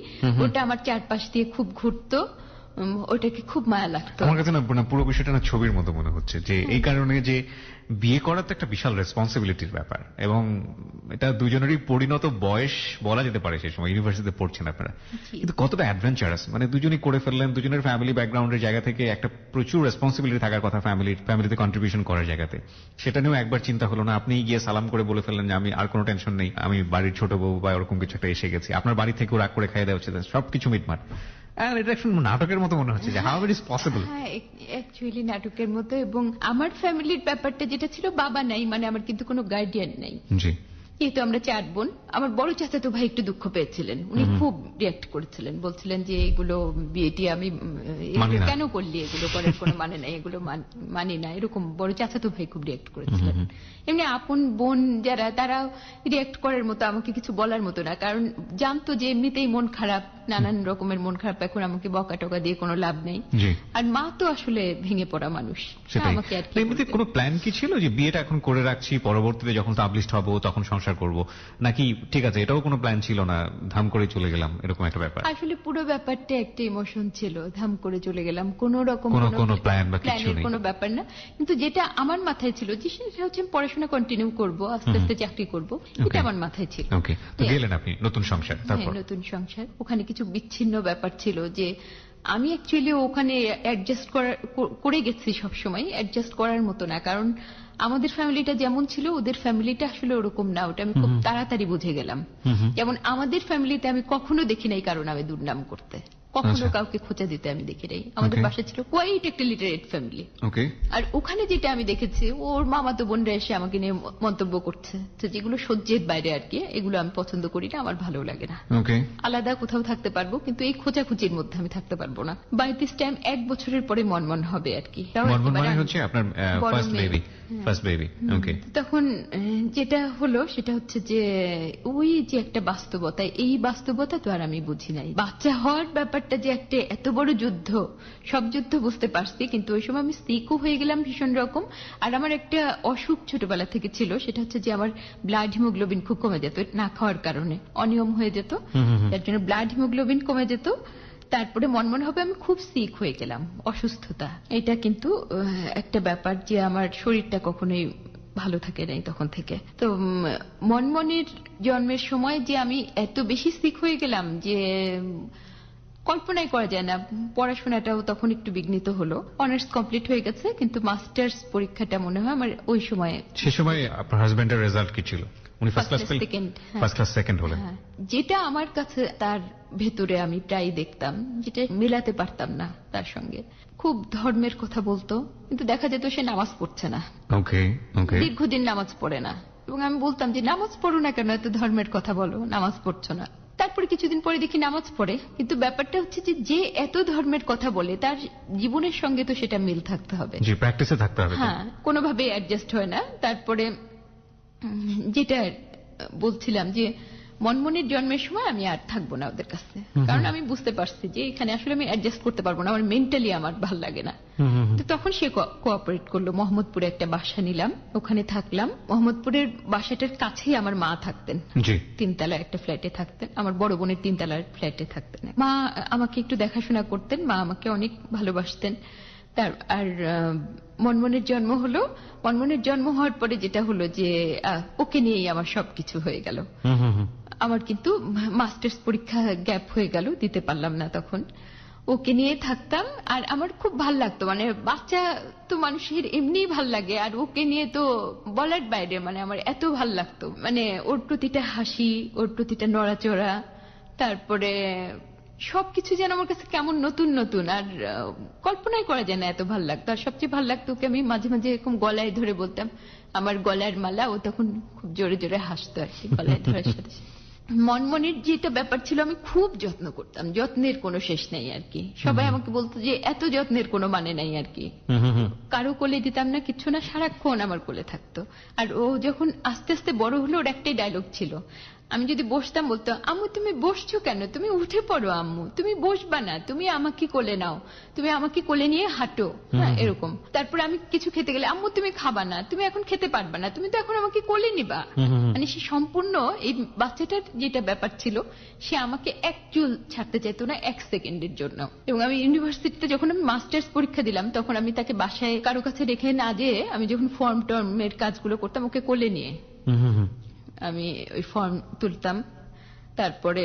ওটা আমার চারপাশ দিয়ে খুব ঘুরতো, ওটাকে খুব মায়া লাগতো। আমার কাছে না পুরো বিষয়টা না ছবির মতো মনে হচ্ছে, যে এই কারণে যে বিয়ে করা তো একটা বিশাল রেসপন্সিবিলিটির ব্যাপার, এবং এটা দুজনেরই পরিণত বয়স বলা যেতে পারে। সেই সময় ইউনিভার্সিটিতে পড়ছেন আপনারা, কিন্তু কতটা অ্যাডভেঞ্চারাস, মানে দুজনই করে ফেললেন। দুজনের ফ্যামিলি ব্যাকগ্রাউন্ডের জায়গা থেকে একটা প্রচুর রেসপন্সিবিলিটি থাকার কথা ফ্যামিলিতে কন্ট্রিবিউশন করার জায়গাতে, সেটা নিয়েও একবার চিন্তা হলো না? আপনি গিয়ে সালাম করে বলে ফেললেন যে আমি আর কোনো টেনশন নেই, আমি বাড়ির ছোট বউ বা ওরকম কিছু একটা এসে গেছি, আপনার বাড়ি থেকেও রাগ করে খাইয়ে দেওয়া হচ্ছে, সবকিছু মিটমাট। এটা একটা নাটকের মতো মনে হচ্ছে, যে হাউ ইট ইজ পসিবল। হ্যাঁ, অ্যাকচুয়ালি নাটকের মতো। এবং আমার ফ্যামিলির ব্যাপারটা যেটা ছিল, বাবা নাই, মানে আমার কিন্তু কোনো গার্ডিয়ান নাই। জি। যেহেতু আমরা 4 বোন, আমার বড় চাচাতো ভাই একটু দুঃখ পেয়েছিলেন, উনি খুব রিয়াক্ট করেছিলেন, বলছিলেন যে এগুলো বিয়েটি আমি মানি না। কেন করলি, এগুলো করার কোনো মানে নাই, এগুলো মানি না, এরকম বড় চাচাতো ভাই খুব রিয়াক্ট করেছিলেন। এমনি আপন বোন যারা, তারা রিয়াক্ট করার মতো, আমাকে কিছু বলার মতো না, কারণ জানতো যে এমনিতেই মন খারাপ, নানান রকমের মন খারাপ, এখন আমাকে বকা টকা দিয়ে কোনো লাভ নেই। জি। আর মা তো আসলে ভেঙে পড়া মানুষ, সেটাই। আমাকে আর কি এমনিতে বলবে। কোনো প্ল্যান কি ছিল যে বিয়েটা এখন করে রাখছি, পরবর্তীতে যখন স্টাবলিশড হবো তখন সংসার করব, নাকি ঠিক আছে এটাও কোনো প্ল্যান ছিল না, ধাম করে চলে গেলাম, এরকম একটা ব্যাপার? আসলে পুরো ব্যাপারটা একটা ইমোশন ছিল, ধাম করে চলে গেলাম, কোনো রকম কোনো প্ল্যান বা কিছু প্ল্যানের নেই। কোনো ব্যাপার না। কিন্তু যেটা আমার মাথায় ছিল যে সেটা হচ্ছে আমি পড়াশোনা কন্টিনিউ করব, আস্তে আস্তে চাকরি করব, এটা আমার মাথায় ছিল। ওকে, তো গেলেন আপনি নতুন সংসার, তারপর? হ্যাঁ, নতুন সংসার। ওখানে কিছু বিচ্ছিন্ন ব্যাপার ছিল, যে আমি অ্যাকচুয়ালি ওখানে অ্যাডজাস্ট করে গেছি সবসময়, অ্যাডজাস্ট করার মতো না, কারণ আমাদের ফ্যামিলিটা যেমন ছিল ওদের ফ্যামিলিটা আসলে ওরকম না, ওটা আমি খুব তাড়াতাড়ি বুঝে গেলাম। যেমন আমাদের ফ্যামিলিতে আমি কখনো দেখি নাই কারণ আমি দুর্নাম করতে, কখনো আচ্ছা। কাউকে খোঁচা দিতে আমি দেখি নাই। আমাদের বাসা ছিল কোয়াইট একটা লিটারেট ফ্যামিলি। ওকে। আর ওখানে যেটা আমি দেখেছি, ওর মামাতো বোনরা এসে আমাকে নিয়ে মন্তব্য করছে, তো যেগুলো সহ্যের বাইরে আর কি, এগুলো আমি পছন্দ করি না, আমার ভালো লাগে না। ওকে। আলাদা কোথাও থাকতে পারবো, কিন্তু এই খোঁচাখুচির মধ্যে আমি থাকতে পারবো না। বাই দিস টাইম 1 বছরের পরে মনমন হবে আর কি। মনমন মানে হচ্ছে আপনার বড় ফার্স্ট মেয়ে। বেবি? ফার্স্ট বেবি, ওকে। তখন যেটা হলো সেটা হচ্ছে যে ওই যে একটা বাস্তবতা, এই বাস্তবতা তো আর আমি বুঝি নাই। বাচ্চা হওয়ার ব্যাপারটা যে একটা এত বড় যুদ্ধ, সব যুদ্ধ বুঝতে পারছি, কিন্তু ওই সময় আমি সিকও হয়ে গেলাম ভীষণ রকম। আর আমার একটা অসুখ ছোটবেলা থেকে ছিল, সেটা হচ্ছে যে আমার ব্লাড হিমোগ্লোবিন খুব কমে যেত, না খাওয়ার কারণে অনিয়ম হয়ে যেত, যার জন্য ব্লাড হিমোগ্লোবিন কমে যেত। তারপরে মনে হবে আমি খুব সিক হয়ে গেলাম, অসুস্থতা। এটা কিন্তু একটা ব্যাপার যে আমার শরীরটা কখনোই ভালো থাকে নাই তখন থেকে। তো মনমনের জন্মের সময় যে আমি এত বেশি সিক হয়ে গেলাম যে কল্পনাই করা যায় না। পড়াশোনাটাও তখন একটু বিঘ্নিত হলো, অনার্স কমপ্লিট হয়ে গেছে, কিন্তু মাস্টার্স পরীক্ষাটা মনে হয় আমার ওই সময়ে। সে সময় আপনার হাজবেন্ডের রেজাল্ট কি ছিল? উনি ফার্স্ট ক্লাস পেলেন? সেকেন্ড। ফার্স্ট ক্লাস সেকেন্ড হলেন। যেটা আমার কাছে তার ভেতরে আমি প্রায় দেখতাম, যেটা মেলাতে পারতাম না তার সঙ্গে। খুব ধর্মের কথা বলতো, কিন্তু দেখা যেত সে নামাজ পড়ছে না। ওকে, ওকে। দীর্ঘদিন নামাজ পড়ে না, এবং আমি বলতাম যে নামাজ পড়ো না কেন, এত ধর্মের কথা বলো, নামাজ পড়ছো না। তারপরে কিছুদিন পরে দেখি নামাজ পড়ে, কিন্তু ব্যাপারটা হচ্ছে যে যে এত ধর্মের কথা বলে তার জীবনের সঙ্গে তো সেটা মিল থাকতে হবে। জি, প্র্যাকটিসে থাকতে হবে। হ্যাঁ, কোনোভাবে অ্যাডজাস্ট হয় না। তারপরে যেটা বলছিলাম যে মনমনির জন্মের সময় আমি আর থাকবো না ওদের কাছে, কারণ আমি বুঝতে পারছি যে এখানে আসলে আমি অ্যাডজাস্ট করতে পারবো না, আমার মেন্টালি আমার ভালো লাগে না। তো তখন সে কোঅপারেট করলো, মোহাম্মদপুরে একটা বাসা নিলাম, ওখানে থাকলাম। মোহাম্মদপুরের বাসাটার কাছেই আমার মা থাকতেন, জি। 3 তলার একটা ফ্ল্যাটে থাকতেন, আমার বড় বোনের 3 তলার ফ্ল্যাটে থাকতেন। মা আমাকে একটু দেখাশোনা করতেন, মা আমাকে অনেক ভালোবাসতেন। আর মনমনের জন্ম হলো, মনমনের জন্ম হওয়ার পরে যেটা হলো যে ওকে নিয়েই আমার সবকিছু হয়ে গেল। আমার কিন্তু মাস্টার্স পরীক্ষা গ্যাপ হয়ে গেল, দিতে পারলাম না তখন। ওকে নিয়ে থাকতাম, আর আমার খুব ভাল লাগতো, মানে বাচ্চা তো মানুষের এমনি ভাল লাগে, আর ওকে নিয়ে তো বলার বাইরে, মানে আমার এত ভাল লাগতো, মানে ওর প্রতিটা হাসি, ওর প্রতিটা নড়াচড়া, তারপরে সবকিছু যেন আমার কাছে কেমন নতুন নতুন, আর কল্পনাই করা যায় না, এত ভাল লাগতো। আর সবচেয়ে ভাল লাগতো ওকে আমি মাঝে মাঝে এরকম গলায় ধরে বলতাম আমার গলার মালা, ও তখন খুব জোরে জোরে হাসতো আর কি, গলায় ধরার সাথে সাথে। মনমনির যেটা ব্যাপার ছিল, আমি খুব যত্ন করতাম, যত্নের কোনো শেষ নেই আর কি। সবাই আমাকে বলতো যে এত যত্নের কোনো মানে নাই আর কি। কারো কোলে দিতাম না, কিচ্ছু না, সারাক্ষণ আমার কোলে থাকতো। আর ও যখন আস্তে আস্তে বড় হলো, ওর একটাই ডায়লগ ছিল, আমি যদি বসতাম বলতো, আম্মু তুমি বসছো কেন, তুমি উঠে পড়ো, আম্মু তুমি বসবা না, তুমি আমাকে কোলে নাও, তুমি আমাকে কোলে নিয়ে হাঁটো, হ্যাঁ এরকম। তারপরে আমি কিছু খেতে গেলে, আম্মু তুমি খাবা না, তুমি এখন খেতে পারবা না, তুমি তো এখন আমাকে কোলে নিবা। মানে সে সম্পূর্ণ এই বাচ্চাটার যেটা ব্যাপার ছিল, সে আমাকে এক চুল ছাড়তে চাইতো না 1 সেকেন্ডের জন্য। এবং আমি ইউনিভার্সিটিতে যখন আমি মাস্টার্স পরীক্ষা দিলাম, তখন আমি তাকে বাসায় কারো কাছে রেখে না যেয়ে আমি যখন ফর্ম টর্মের কাজগুলো করতাম, ওকে কোলে নিয়ে আমি ওই ফর্ম তুলতাম, তারপরে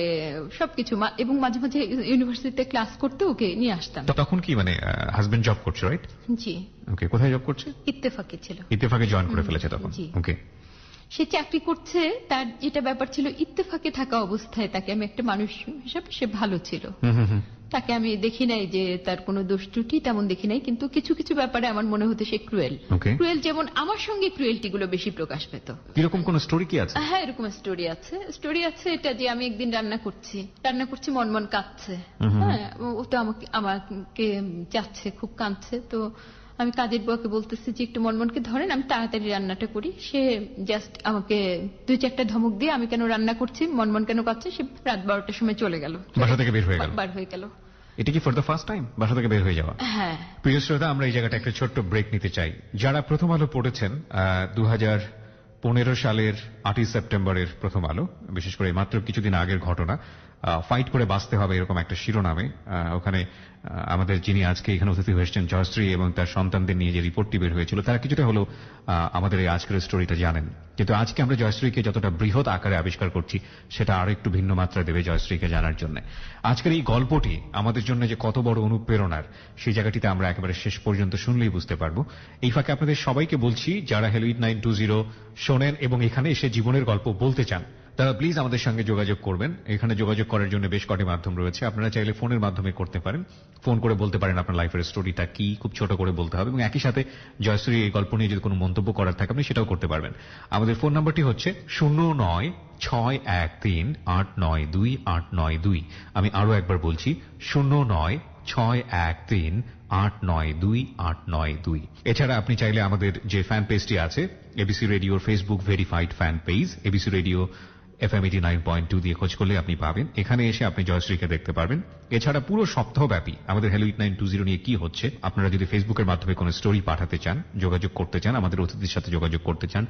সবকিছু, এবং মাঝে মাঝে ইউনিভার্সিটিতে ক্লাস করতে ওকে নিয়ে আসতাম। তখন কি মানে হাজবেন্ড জব করছে, রাইট? জি। ওকে, কোথায় জব করছে? ইত্তেফাকে ছিল। ইত্তেফাকে জয়েন করে ফেলেছে তখন? জি। ওকে। সে চাকরি করছে, তার যেটা ব্যাপার ছিল, ইত্তেফাকে থাকা অবস্থায় তাকে আমি একটা মানুষ হিসাবে, সে ভালো ছিল, তাকে আমি দেখি নাই যে তার কোনো দোষ ত্রুটি তেমন দেখি নাই, কিন্তু কিছু কিছু ব্যাপারে আমার মনে হতো সে ক্রুয়েল। ক্রুয়েল যেমন আমার সঙ্গে ক্রুয়েলটি গুলো বেশি প্রকাশ পেত। এরকম কোন স্টোরি কি আছে? হ্যাঁ, এরকম স্টোরি আছে। এটা যে আমি একদিন রান্না করছি, মনমন কাঁদছে, হ্যাঁ, ও তো আমাকে চাচ্ছে, খুব কাঁদছে। তো আমি কাজের বুয়াকে বলতেছি যে একটু মনমনকে ধরেন, আমি তাড়াতাড়ি রান্নাটা করি। সে জাস্ট আমাকে 2-4টা ধমক দিয়ে, আমি কেন রান্না করছি, মনমন কেন কাঁদছে, সে রাত 12টার সময় চলে গেল, বাসা থেকে বের হয়ে গেল। এটা কি ফর দ্য ফার্স্ট টাইম বাসা থেকে বের হয়ে যাওয়া? হ্যাঁ। প্রিয় শ্রোতা, আমরা এই জায়গাটা একটা ছোট্ট ব্রেক নিতে চাই। যারা প্রথম আলো পড়েছেন 2015 সালের 8ই সেপ্টেম্বরের প্রথম আলো, বিশেষ করে মাত্র কিছুদিন আগের ঘটনা, ফাইট করে বাঁচতে হবে এরকম একটা শিরোনামে, ওখানে আমাদের যিনি আজকে এখানে অতিথি হয়েছেন জয়শ্রী, এবং তার সন্তানদের নিয়ে যে রিপোর্টটি বের হয়েছিল, তারা কিছুটা হলো আমাদের এই আজকের স্টোরিটা জানেন। কিন্তু আজকে আমরা জয়শ্রীকে যতটা বৃহৎ আকারে আবিষ্কার করছি, সেটা আরো একটু ভিন্ন মাত্রা দেবে জয়শ্রীকে জানার জন্য। আজকের এই গল্পটি আমাদের জন্য যে কত বড় অনুপ্রেরণার, সেই জায়গাটিতে আমরা একেবারে শেষ পর্যন্ত শুনলেই বুঝতে পারবো। এই ফাঁকে আপনাদের সবাইকে বলছি, যারা হ্যালো 8920 শোনেন এবং এখানে এসে জীবনের গল্প বলতে চান, তারা প্লিজ আমাদের সঙ্গে যোগাযোগ করবেন। এখানে যোগাযোগ করার জন্য বেশ কটি মাধ্যম রয়েছে। আপনারা চাইলে ফোনের মাধ্যমে করতে পারেন, ফোন করে বলতে পারেন আপনার লাইফের স্টোরিটা কি, খুব ছোট করে বলতে হবে, এবং একই সাথে জয়শ্রী এই গল্প নিয়ে যদি কোনো মন্তব্য করার থাকে আপনি সেটাও করতে পারবেন। আমাদের ফোন নাম্বারটি হচ্ছে 09613892 আমি আরো একবার বলছি, 09613892 এছাড়া আপনি চাইলে আমাদের যে ফ্যান পেজটি আছে, এবিসি রেডিওর Facebook verified fan page, ABC radio FM 89.2 দিয়ে খোঁজ করলে আপনি পাবেন। এখানে এসে আপনি জয়শ্রীকে দেখতে পারবেন। এছাড়া পুরো সপ্তাহব্যাপী আমাদের হ্যালো 8920 নিয়ে কি হচ্ছে, আপনারা যদি ফেসবুকের মাধ্যমে কোনো স্টোরি পাঠাতে চান, যোগাযোগ করতে চান, আমাদের অতিথির সাথে যোগাযোগ করতে চান,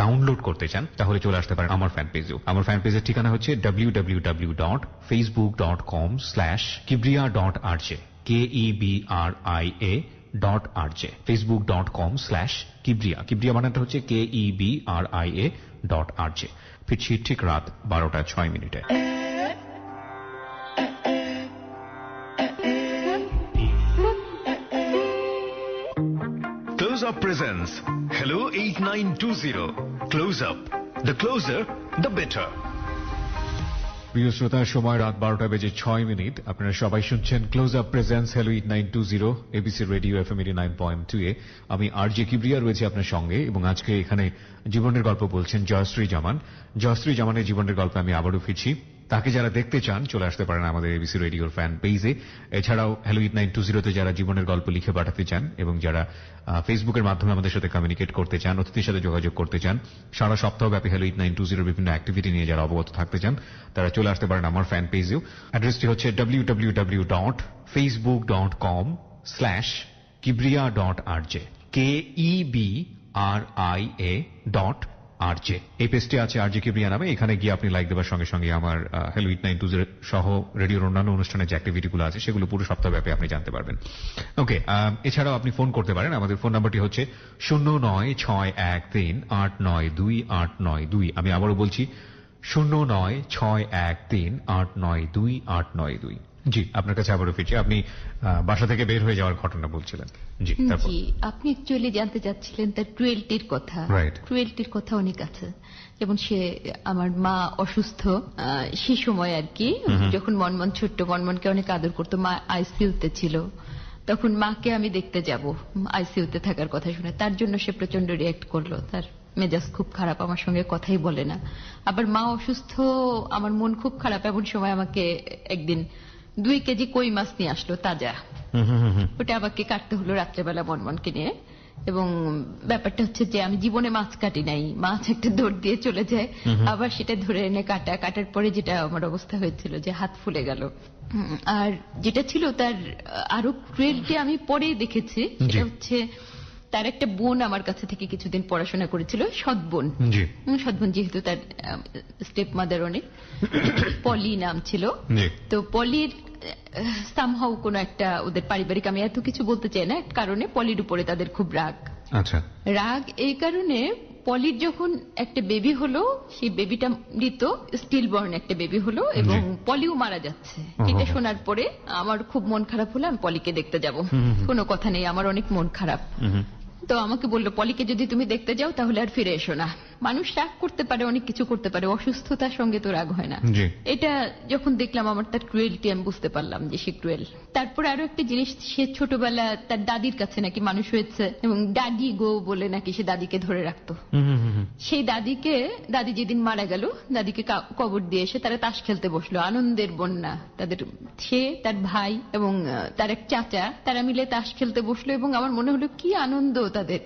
ডাউনলোড করতে চান, তাহলে চলে আসতে পারেন আমার ফ্যান পেজেও। আমার ফ্যান পেজের ঠিকানা হচ্ছে www.facebook.com/kibria.rj KEBRIA.RJ facebook.com/kibria কিবরিয়া বানানটা হচ্ছে KEBRIA.RJ। ফিরছি ঠিক রাত 12:06। Close Up presents Hello 8920. Close Up. The closer, the better. প্রিয় শ্রোতা, সময় রাত 12:06। আপনারা সবাই শুনছেন close up presence hello 8920 ABC radio FM 89.2 এ। আমি আরজে কিবরিয়া রয়েছে আপনার সঙ্গে, এবং আজকে এখানে জীবনের গল্প বলছেন জয়শ্রী জামান। জয়শ্রী জামানের জীবনের গল্পে আমি আবারও ফিরছি। তাকে যারা দেখতে চান চলে আসতে পারেন আমাদের এবিসি রেডিওর ফ্যান পেজে। এছাড়াও হ্যালো 8920 যারা জীবনের গল্প লিখে পাঠাতে চান, এবং যারা ফেসবুকের মাধ্যমে আমাদের সাথে কমিউনিকেট করতে চান, অতিথির সাথে যোগাযোগ করতে চান, সারা সপ্তাহব্যাপী হ্যালো 8920 বিভিন্ন অ্যাক্টিভিটি নিয়ে যারা অবগত থাকতে চান, তারা চলে আসতে পারেন আমার ফ্যান পেজেও। অ্যাড্রেসটি হচ্ছে www.facebook.com/kibria.rj KEBRIA.RJ এই পেজটি আছে আরজে কিবরিয়া নামে। এখানে গিয়ে আপনি লাইক দেওয়ার সঙ্গে সঙ্গে আমার হ্যালো 8920 সহ রেডিওর অন্যান্য অনুষ্ঠানের যে অ্যাক্টিভিটিগুলো আছে সেগুলো পুরো সপ্তাহব্যাপী আপনি জানতে পারবেন। ওকে, এছাড়াও আপনি ফোন করতে পারেন। আমাদের ফোন নাম্বারটি হচ্ছে 09613892 আমি আবারও বলছি 09613892 জি, আপনার কাছে আবারও ফিরছি। আপনি বাসা থেকে বের হয়ে যাওয়ার ঘটনা বলছিলেন। জি, তারপর আপনি অ্যাকচুয়ালি জানতে চাচ্ছিলেন তার ক্রুয়েলটির কথা। ক্রুয়েলটির কথা অনেক আছে। যেমন সে, আমার মা অসুস্থ সেই সময় আর কি, যখন মনমন ছোট্ট, মনমনকে অনেক আদর করতো, মা আইসিইউতে ছিল, তখন মাকে আমি দেখতে যাব আইসিইউতে থাকার কথা শুনে, তার জন্য সে প্রচন্ড রিঅ্যাক্ট করলো। তার মেজাজ খুব খারাপ, আমার সঙ্গে কথাই বলে না। আবার মা অসুস্থ, আমার মন খুব খারাপ। এমন সময় আমাকে একদিন 2 কেজি কই মাছ নিয়ে আসলো তাজা। ওটা আমাকে কাটতে হলো রাত্রেবেলা মনমনকে নিয়ে। এবং ব্যাপারটা হচ্ছে যে আমি জীবনে মাছ কাটি নাই, মাছ একটা দৌড় দিয়ে চলে যায়, আবার সেটা ধরে এনে কাটার পরে যেটা আমার অবস্থা হয়েছিল যে হাত ফুলে গেল। আর যেটা ছিল তার আরো ক্রুয়েলটি আমি পরে দেখেছি, সেটা হচ্ছে তার একটা বোন আমার কাছে থেকে কিছুদিন পড়াশোনা করেছিল, সৎ বোন, যেহেতু তার স্টেপ মাদার অনেক, পলি নাম ছিল। তো পলির সামহাউ কোন একটা ওদের পারিবারিক, আমি এত কিছু বলতে চাই না, কারণে পলির উপরে তাদের খুব রাগ। আচ্ছা, রাগ এই কারণে পলির যখন একটা বেবি হলো, সেই বেবিটা মৃত, স্টিল বর্ন একটা বেবি হলো, এবং পলিও মারা যাচ্ছে। এটা শোনার পরে আমার খুব মন খারাপ হলো, আমি পলিকে দেখতে যাব। কোনো কথা নেই, আমার অনেক মন খারাপ। তো আমাকে বললো, পলিকে যদি তুমি দেখতে যাও তাহলে আর ফিরে এসো না। মানুষ রাগ করতে পারে, অনেক কিছু করতে পারে, অসুস্থতার সঙ্গে তো রাগ হয় না। এটা যখন দেখলাম আমার তার ক্রুয়েলটি, আমি বুঝতে পারলাম যে সে ক্রুয়েল। তারপরে আরো একটা জিনিস, সে ছোটবেলা তার দাদির কাছে নাকি মানুষ হয়েছে, এবং দাদি গো বলে নাকি সে দাদিকে ধরে রাখতো। সেই দাদি যেদিন মারা গেল, দাদিকে কবর দিয়ে এসে তারা তাস খেলতে বসলো, আনন্দের বন্যা। সে, তার ভাই এবং তার এক চাচা, তারা মিলে তাস খেলতে বসলো, এবং আমার মনে হলো কি আনন্দ তাদের,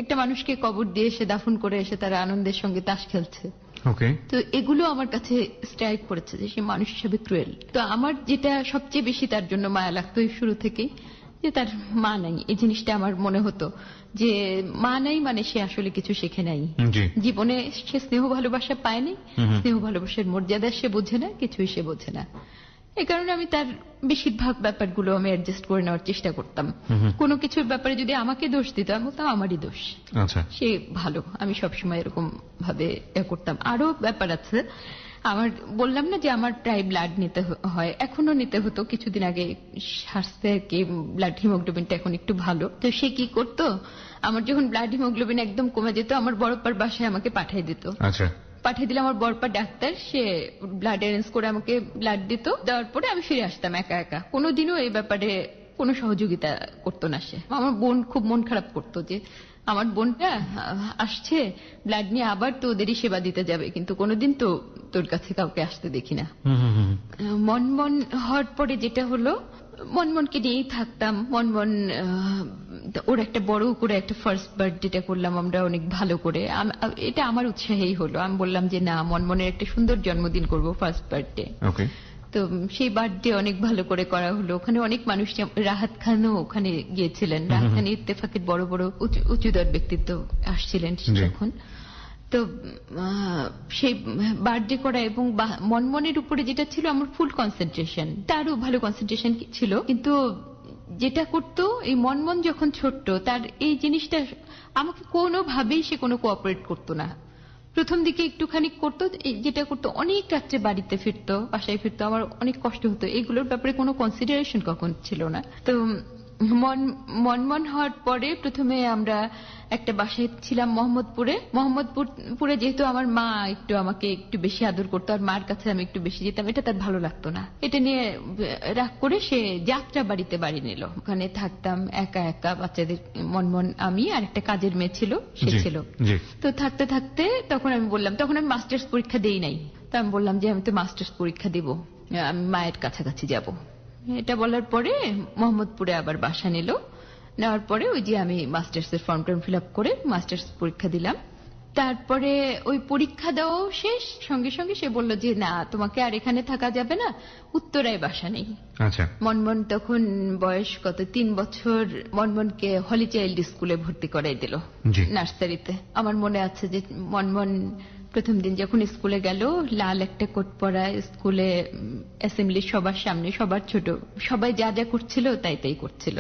একটা মানুষকে কবর দিয়ে এসে দাফন করে এসে তারা আনন্দের সঙ্গে তাস খেলছে। তো এগুলো আমার কাছে স্ট্রাইক করেছে যে সে মানুষ হিসেবে ক্রুয়েল। তো আমার যেটা সবচেয়ে বেশি তার জন্য মায়া লাগতো এই শুরু থেকেই, যে তার মা নাই। এই জিনিসটা আমার মনে হতো যে মা নাই মানে সে আসলে কিছু শেখে নাই জীবনে, সে স্নেহ ভালোবাসা পায়নি, স্নেহ ভালোবাসার মর্যাদা সে বোঝে না, কিছুই সে বোঝে না। এই কারণে আমি তার বেশিরভাগ ব্যাপারগুলো আমি অ্যাডজাস্ট করে নেওয়ার চেষ্টা করতাম। কোনো কিছুর ব্যাপারে যদি আমাকে দোষ দিত, আমি বলতাম আমারই দোষ, সে ভালো, আমি সবসময় এরকম ভাবে করতাম। আরো ব্যাপার আছে, আমার বললাম না যে আমার প্রায় ব্লাড নিতে হয়, এখনো নিতে হতো, কিছুদিন আগে সারছে আর কি, ব্লাড হিমোগ্লোবিনটা এখন একটু ভালো। তো সে কি করতো, আমার যখন ব্লাড হিমোগ্লোবিন একদম কমে যেত, আমার বড়পার বাসায় আমাকে পাঠিয়ে দিত। পাঠিয়ে দিলে আমার বড়পা ডাক্তার, সে ব্লাড অ্যারেঞ্জ করে আমাকে ব্লাড দিত, দেওয়ার পরে আমি ফিরে আসতাম একা একা। কোনোদিনও এই ব্যাপারে কোনো সহযোগিতা করতো না সে। আমার বোন খুব মন খারাপ করতো যে আমার বোনটা আসছে ব্লাড নিয়ে, আবার তো ওদেরই সেবা দিতে যাবে, কিন্তু কোনোদিন তো তোর কাছে কাউকে আসতে দেখি না। মনমন হওয়ার পরে যেটা হলো, মনমনকে নিয়েই থাকতাম। মনমন ওর একটা বড় করে একটা ফার্স্ট বার্থডেটা করলাম আমরা অনেক ভালো করে, এটা আমার উৎসাহেই হলো। আমি বললাম যে না, মনমনের একটা সুন্দর জন্মদিন করব, ফার্স্ট বার্থডে। তো সেই বার্থডে অনেক ভালো করে করা হলো। ওখানে অনেক মানুষ, রাহাত খানও ওখানে গিয়েছিলেন। রাহাত খান ইত্তেফাকের বড় বড় উঁচুদর ব্যক্তিত্ব আসছিলেন তখন। তো সেই বার্থডে করা এবং মনমনের উপরে যেটা ছিল আমার ফুল কনসেন্ট্রেশন, তারও ভালো কনসেন্ট্রেশন ছিল। কিন্তু যেটা করতো, এই মনমন যখন ছোট্ট, তার এই জিনিসটা আমাকে কোনোভাবেই সে কোনো কোঅপারেট করতো না। প্রথম দিকে একটুখানি করতো, যেটা করতো অনেক রাত্রে বাড়িতে ফিরতো, বাসায় ফিরতো, আমার অনেক কষ্ট হতো। এগুলোর ব্যাপারে কোনো কনসিডারেশন কখন ছিল না। তো মনমন হওয়ার পরে প্রথমে আমরা একটা বাসায় ছিলাম মোহাম্মদপুরে, যেহেতু আমার মা একটু আমাকে একটু বেশি আদর করতো, আর মার কাছে আমি একটু বেশি যেতাম, এটা তার ভালো লাগতো না। এটা নিয়ে রাগ করে সে যাত্রা বাড়ি নিল। ওখানে থাকতাম একা একা, বাচ্চাদের, মনমন, আমি আর একটা কাজের মেয়ে ছিল, সে ছিল। তো থাকতে থাকতে তখন আমি বললাম, তখন আমি মাস্টার্স পরীক্ষা দেই নাই, তো আমি বললাম যে আমি তো মাস্টার্স পরীক্ষা দিব, আমি মায়ের কাছাকাছি যাব। এটা বলার পরে মোহাম্মদপুরে আবার বাসা নিল। নেওয়ার পরে ওই যে আমি মাস্টার্স এর ফর্ম ফিল আপ করে মাস্টার্স পরীক্ষা দিলাম। তারপরে ওই পরীক্ষা দেওয়াও শেষ, সঙ্গে সঙ্গে সে বলল যে না, তোমাকে আর এখানে থাকা যাবে না, উত্তরায় বাসা নেই। মনমন তখন বয়স কত, 3 বছর। মনমনকে হলি চাইল্ড স্কুলে ভর্তি করাই দিল, নার্সারিতে। আমার মনে আছে যে মনমন প্রথম দিন যখন স্কুলে গেল, লাল একটা কোট পরা, স্কুলে অ্যাসেম্বলি সবার সামনে, সবার ছোট, সবাই যা যা করছিল তাই করছিল,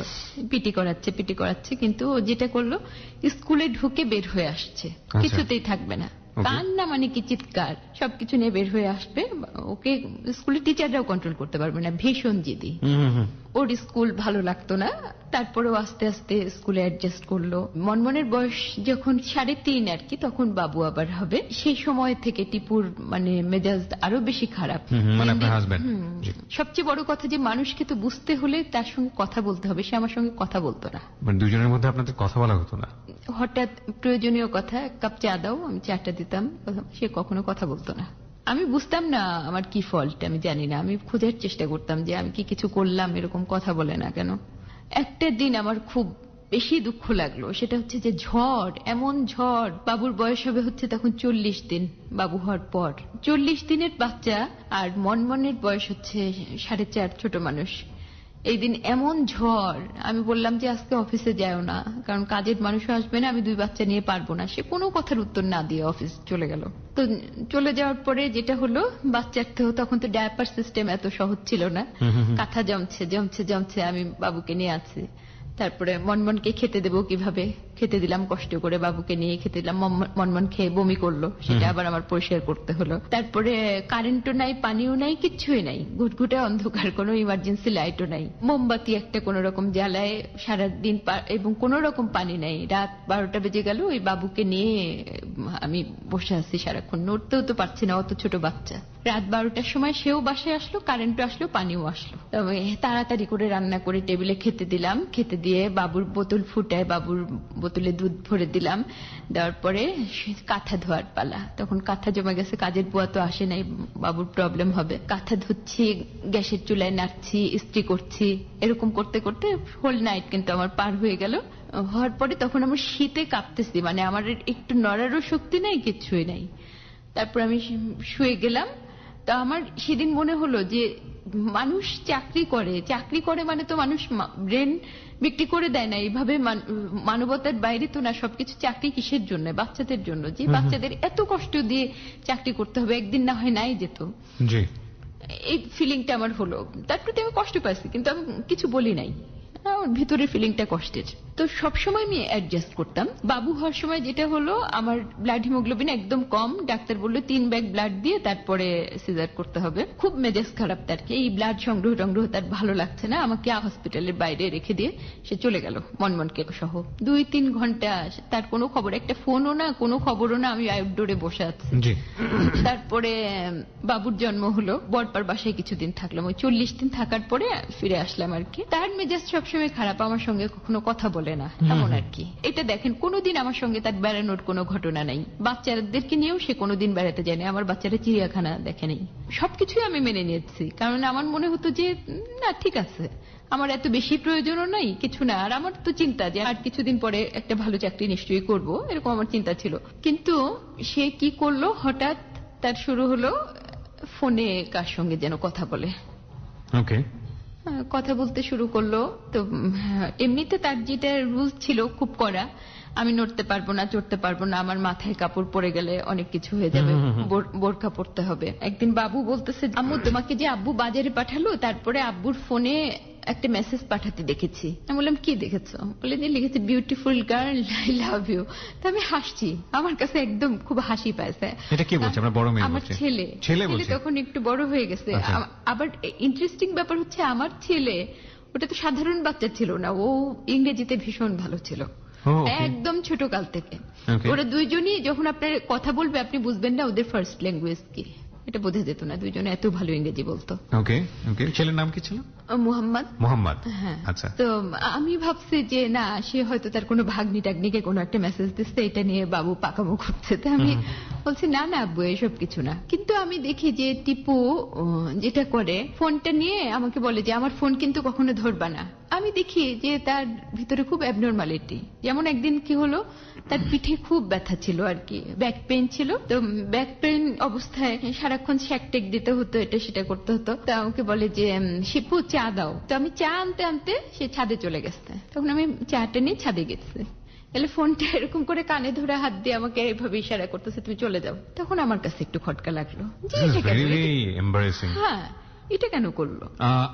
পিটি করাচ্ছে, কিন্তু ও যেটা করলো, স্কুলে ঢুকে বের হয়ে আসছে, কিছুতেই থাকবে না। কান্না মানে কি চিৎকার, সবকিছু নিয়ে বের হয়ে আসবে। ওকে স্কুলের টিচাররাও কন্ট্রোল করতে পারবে না, ভীষণ জিদি। ওর স্কুল ভালো লাগতো না, তারপরেও আস্তে আস্তে স্কুলে অ্যাডজাস্ট করলো। মনমনের বয়স যখন 3.5 আর কি, তখন বাবু আবার হবে। সেই সময় থেকে টিপুর মানে মেজাজ আরো বেশি খারাপ। সবচেয়ে বড় কথা যে মানুষকে তো বুঝতে হলে তার সঙ্গে কথা বলতে হবে, সে আমার সঙ্গে কথা বলতো না। মানে দুজনের মধ্যে আপনাদের কথা বলা হতো না? হঠাৎ প্রয়োজনীয় কথা, এক কাপ চা দাও, আমি চাটা দিতাম, সে কখনো কথা বলতো না। আমি বুঝতাম না আমার কি ফল্ট, আমি জানি না। আমি খোঁজার চেষ্টা করতাম যে আমি কি কিছু করলাম, এরকম কথা বলে না কেন। একটা দিন আমার খুব বেশি দুঃখ লাগলো, সেটা হচ্ছে যে ঝড়, এমন ঝড়, বাবুর বয়স হবে হচ্ছে তখন 40 দিন, বাবু হওয়ার পর 40 দিনের বাচ্চা, আর মনমনের বয়স হচ্ছে 4.5, ছোট মানুষ। এই দিন এমন ঝড়, আমি বললাম যে আজকে অফিসে যাও না, কারণ কাজের মানুষও আসবে না, আমি 2 বাচ্চা নিয়ে পারবো না। সে কোনো কথার উত্তর না দিয়ে অফিস চলে গেল। তো চলে যাওয়ার পরে যেটা হলো, বাচ্চার তো তখন তো ডায়াপার সিস্টেম এত সহজ ছিল না, কাঁথা জমছে জমছে জমছে, আমি বাবুকে নিয়ে আছি। তারপরে মনমনকে খেতে দেবো কিভাবে, খেতে দিলাম কষ্ট করে, বাবুকে নিয়ে খেতে দিলাম, মনমন খেয়ে বমি করলো, সেটা আবার আমার পরিষ্কার করতে হলো। তারপরে কারেন্টও নাই, পানিও নাই, কিচ্ছুই নাই, ঘুটঘুটে অন্ধকার, কোনো ইমার্জেন্সি লাইটও নাই, মোমবাতি একটা কোন রকম জ্বালায় সারাদিন, এবং কোন রকম পানি নাই। রাত 12টা বেজে গেল, ওই বাবুকে নিয়ে আমি বসে আছি সারাক্ষণ, নড়তেও তো পারছি না, অত ছোট বাচ্চা। রাত 12টার সময় সেও বাসায় আসলো, কারেন্টও আসলো, পানিও আসলো। তবে তাড়াতাড়ি করে রান্না করে টেবিলে খেতে দিলাম, খেতে দিয়ে বাবুর বোতল ফুটায় বাবুর বোতলে দুধ ভরে দিলাম। দেওয়ার পরে কাঁথা ধোয়ার পালা, তখন কাঁথা জমে গেছে, কাজের বুয়া তো আসে নাই, বাবুর প্রবলেম হবে। কাঁথা ধুচ্ছি, গ্যাসের চুলায় নাড়ছি, ইস্ত্রি করছি, এরকম করতে করতে হোল নাইট কিন্তু আমার পার হয়ে গেল। হওয়ার পরে তখন আমার শীতে কাঁপতেছি, মানে আমার একটু নড়ারও শক্তি নাই, কিচ্ছুই নাই। তারপর আমি শুয়ে গেলাম। তা আমার সেদিন মনে হলো যে মানুষ চাকরি করে মানে তো মানুষ ব্রেন বিক্রি করে দেয় না এইভাবে, মানবতার বাইরে তো না সবকিছু। চাকরি কিসের জন্য? বাচ্চাদের জন্য, যে বাচ্চাদের এত কষ্ট দিয়ে চাকরি করতে হবে, একদিন না হয় নাই যেত। জি, এই ফিলিংটা আমার হলো, তার প্রতি আমি কষ্ট পাইছি, কিন্তু আমি কিছু বলি নাই, আমার ভিতরের ফিলিংটা কষ্টের। তো সবসময় আমি অ্যাডজাস্ট করতাম। বাবু হওয়ার সময় যেটা হলো, আমার ব্লাড হিমোগ্লোবিন একদম কম, ডাক্তার বললো 3 ব্যাগ ব্লাড দিয়ে তারপরে সিজার করতে হবে। খুব মেজাজ খারাপ তার, এই ব্লাড সংগ্রহ তার ভালো লাগছে না, আমাকে হসপিটালের বাইরে রেখে দিয়ে সে চলে গেল মনমনকে সহ। 2-3 ঘন্টা তার কোনো খবর, একটা ফোনও না, কোনো খবরও না, আমি আউটডোরে বসে আছি। তারপরে বাবুর জন্ম হলো, বড়পার বাসায় কিছুদিন থাকলাম, ওই 40 দিন থাকার পরে ফিরে আসলাম আর কি। তার মেজাজ সবসময় খারাপ, আমার সঙ্গে কখনো কথা বলে না, এমন আর কি। এটা দেখেন, কোনোদিন আমার সঙ্গে তার বেড়ানোর কোনো ঘটনা নাই, বাচ্চাদেরকে নিয়েও সে কোনোদিন বেড়াতে যায় না, আমার বাচ্চারা চিড়িয়াখানা দেখে নেই। সবকিছুই আমি মেনে নিয়েছি, কারণ আমার মনে হতো যে না ঠিক আছে, আমার এত বেশি প্রয়োজনও নাই, কিছু না। আর আমার তো চিন্তা যে আর কিছুদিন পরে একটা ভালো চাকরি নিশ্চয়ই করব, এরকম আমার চিন্তা ছিল। কিন্তু সে কি করলো, হঠাৎ তার শুরু হলো ফোনে কার সঙ্গে যেন কথা বলে, ওকে, কথা বলতে শুরু করলো। তো এমনিতে তার যেটা রুলস ছিল খুব কড়া, আমি নড়তে পারবো না, চড়তে পারবো না, আমার মাথায় কাপড় পরে গেলে অনেক কিছু হয়ে যাবে, বোরকা পরতে হবে। একদিন বাবু বলতেছে, আম্মু তোমাকে যে আব্বু বাজারে পাঠালো, তারপরে আব্বুর ফোনে একটা মেসেজ পাঠাতে দেখেছি। আমি বললাম কি দেখেছো? বলে যে লিখেছে beautiful girl, I love you. তো আমি হাসছি, আমার কাছে একদম খুব হাসি পাইছে। এটা কি বলছে? আমরা বড় মেয়ে, আমার ছেলে তখন একটু বড় হয়ে গেছে। আবার ইন্টারেস্টিং ব্যাপার হচ্ছে, আমার ছেলে ওটা তো সাধারণ বাচ্চা ছিল না, ও ইংরেজিতে ভীষণ ভালো ছিল, একদম ছোট কাল থেকে। ওরা দুইজনই যখন আপনার কথা বলবে, আপনি বুঝবেন না ওদের ফার্স্ট ল্যাঙ্গুয়েজ কি, এটা বোঝা যেত না, দুইজনে এত ভালো ইংরেজি বলতো। ওকে ওকে, ছেলের নাম কি ছিল? মোহাম্মদ। হ্যাঁ, আচ্ছা। তো আমি ভাবছি যে না, সে হয়তো তার কোনো ভাগ্নি টাগ্নিকে কোনো একটা মেসেজ দিচ্ছে, এটা নিয়ে বাবু পাকামো করছে। তো আমি বলছি না না আব্বু, এসব কিছু না। কিন্তু আমি দেখি যে টিপু যেটা করে, ফোনটা নিয়ে আমাকে বলে যে আমার ফোন কিন্তু কখনো ধরবা না। আমি দেখি যে তার ভিতরে খুব অ্যাবনর্মালিটি। যেমন একদিন কি হলো, তার পিঠে খুব ব্যথা ছিল আর কি, ব্যাক পেইন ছিল। তো ব্যাক পেইন অবস্থায় সারাক্ষণ শ্যাকটেক দিতে হতো, এটা সেটা করতে হতো। তো আমাকে বলে যে শিপু চা দাও। তো আমি চা আনতে আনতে সে ছাদে চলে গেছে। তখন আমি চাটা নিয়ে ছাদে গেছি, তাহলে ফোনটা এরকম করে কানে ধরে হাত দিয়ে আমাকে এইভাবে ইশারা করতেছে, তুমি চলে যাও। তখন আমার কাছে একটু খটকা লাগলো, হ্যাঁ এটা কেন করলো।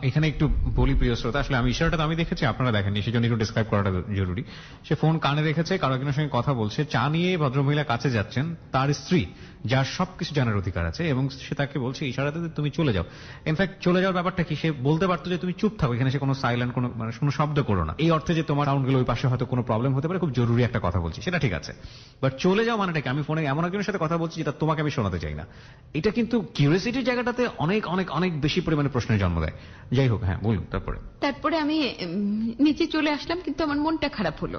এখানে একটু বলি প্রিয় শ্রোতা, আসলে আমি ইশারাটা তো আমি দেখেছি, আপনারা দেখেননি, সেজন্য একটু ডিসক্রাইব করাটা জরুরি। সে ফোন কানে রেখেছে, কারো একজনের সঙ্গে কথা বলছে, চা নিয়ে ভদ্রমহিলা কাছে যাচ্ছেন, তার স্ত্রী, যার সবকিছু জানার অধিকার আছে, এবং সে তাকে বলছে ইশারাতে তুমি চলে যাও। ইনফ্যাক্ট চলে যাওয়ার ব্যাপারটা কি, সে বলতে পারতো যে তুমি চুপ থাকো, এখানে সে কোনো সাইলেন্ট, কোনো শব্দ করো না, এই অর্থে যে তোমার সাউন্ড গুলো ওই পাশে হয়তো কোনো প্রবলেম হতে পারে, খুব জরুরি একটা কথা বলছি, সেটা ঠিক আছে। বাট চলে যাও মানেটা কি? আমি ফোনে এমন একজনের সাথে কথা বলছি যেটা তোমাকে আমি শোনাতে চাই না। এটা কিন্তু কিউরিওসিটির জায়গাটাতে অনেক অনেক অনেক বেশি পরিমাণে প্রশ্নের জন্ম দেয়। যাই হোক, হ্যাঁ বলুন। তারপরে আমি নিচে চলে আসলাম, কিন্তু আমার মনটা খারাপ হলো।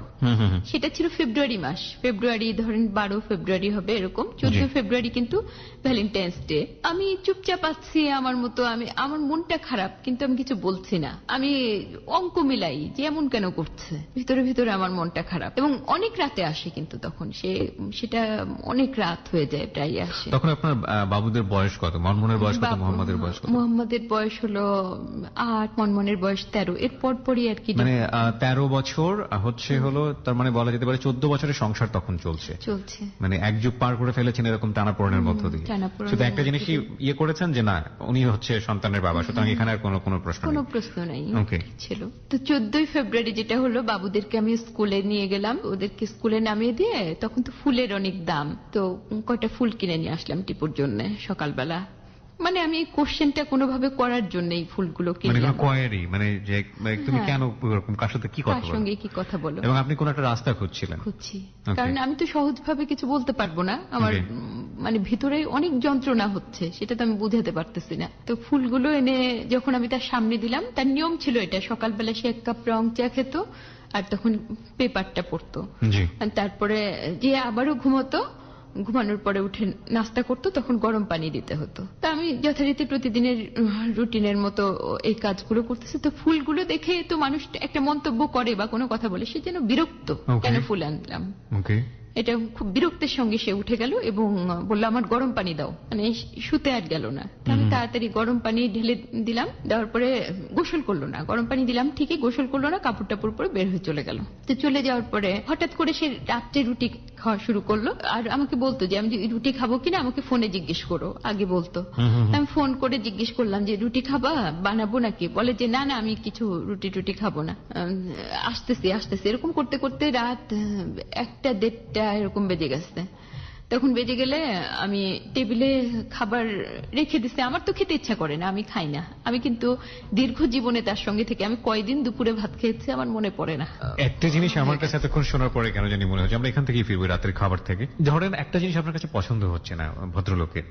সেটা ছিল ফেব্রুয়ারি মাস, ফেব্রুয়ারি ধরেন 12 ফেব্রুয়ারি হবে এরকম, 14 ফেব্রুয়ারি কিন্তু ভ্যালেন্টাইন্স ডে। আমি চুপচাপ আছি আমার মতো, আমার মনটা খারাপ কিন্তু আমি কিছু বলছি না। আমি অঙ্ক মিলাই যে এমন কেন করছে, ভিতরে ভিতরে আমার মনটা খারাপ। এবং অনেক রাতে আসে, কিন্তু তখন সেটা অনেক রাত হয়ে যায়, প্রায় আসে। তখন আপনার বাবুদের বয়স কত? মনমনের বয়স কত? মোহাম্মদের বয়স কত? মোহাম্মদের বয়স হলো 8, মনমনের বয়স 13। এর পরপরই আর কি, মানে 13 বছর হলো, তার মানে বলা যেতে পারে 14 বছরের সংসার তখন চলছে। মানে এক যুগ পার করে ফেলেছেন এরকম টানাপোড়েনের মধ্য দিয়ে। শুধু একটা জিনিসই ইয়ে করেছেন যে না, উনি হচ্ছে সন্তানের বাবা, সুতরাং এখানে আর কোনো প্রশ্ন নাই ছিল। তো 14 ফেব্রুয়ারি যেটা হলো, বাবুদেরকে আমি স্কুলে নিয়ে গেলাম, ওদেরকে স্কুলে নামিয়ে দিয়ে, তখন তো ফুলের অনেক দাম, তো কয়টা ফুল কিনে নিয়ে আসলাম টিপুর জন্য সকালবেলা। মানে আমি কোশ্চেনটা কোনোভাবে করার জন্য এই ফুলগুলো কিনে, মানে যে তুমি কেন কার সাথে কি কথা বলো, এবং আপনি কোন একটা রাস্তা খুঁজছি, কারণ আমি তো সহজভাবে কিছু বলতে পারবো না। আমার মানে ভিতরে অনেক যন্ত্রণা হচ্ছে, সেটা তো আমি বুঝাতে পারতেছি না। তো ফুলগুলো এনে যখন আমি তার সামনে দিলাম, তার নিয়ম ছিল এটা, সকালবেলা সে 1 কাপ রং চা খেত, আর তখন পেপারটা পড়তো। তারপরে যে আবারও ঘুমোতো, ঘুমানোর পরে উঠে নাস্তা করতো, তখন গরম পানি দিতে হতো। তা আমি যথারীতি প্রতিদিনের রুটিনের মতো এই কাজগুলো করতেছি। তো ফুলগুলো দেখে তো মানুষ একটা মন্তব্য করে বা কোনো কথা বলে, সে যেন বিরক্ত, কেন ফুল আনলাম, এটা খুব বিরক্তের সঙ্গে সে উঠে গেল এবং বললো আমার গরম পানি দাও, মানে শুতে আর গেল না। আমি তাড়াতাড়ি গরম পানি ঢেলে দিলাম, দেওয়ার পরে গোসল করলো না, গরম পানি দিলাম ঠিকই, গোসল করলো না, কাপড় টাপড় পরে বের হয়ে চলে গেল। তো চলে যাওয়ার পরে হঠাৎ করে সে রাত্রে রুটি খাওয়া শুরু করলো, আর আমাকে বলতো যে আমি রুটি খাবো কিনা আমাকে ফোনে জিজ্ঞেস করো, আগে বলতো। আমি ফোন করে জিজ্ঞেস করলাম যে রুটি খাবা, বানাবো নাকি? বলে যে না না, আমি কিছু রুটি খাবো না, আসতেছি। এরকম করতে করতে রাত 1টা 1:30 এরকম বেজে গেছে। তখন বেজে গেলে আমি টেবিলে খাবার রেখে দিচ্ছি, আমার তো খেতে ইচ্ছা করে না, আমি খাই না। আমি কিন্তু দীর্ঘ জীবনে তার সঙ্গে থেকে আমি কয়দিন দুপুরে ভাত খেয়েছি আমার মনে পড়ে না। একটা জিনিস আমার কাছে এতক্ষণ শোনার পরে কেন জানি মনে হচ্ছে, আমরা এখান থেকেই ফিরবো রাতের খাবার থেকে। ধরেন একটা জিনিস আপনার কাছে পছন্দ হচ্ছে না ভদ্রলোকের,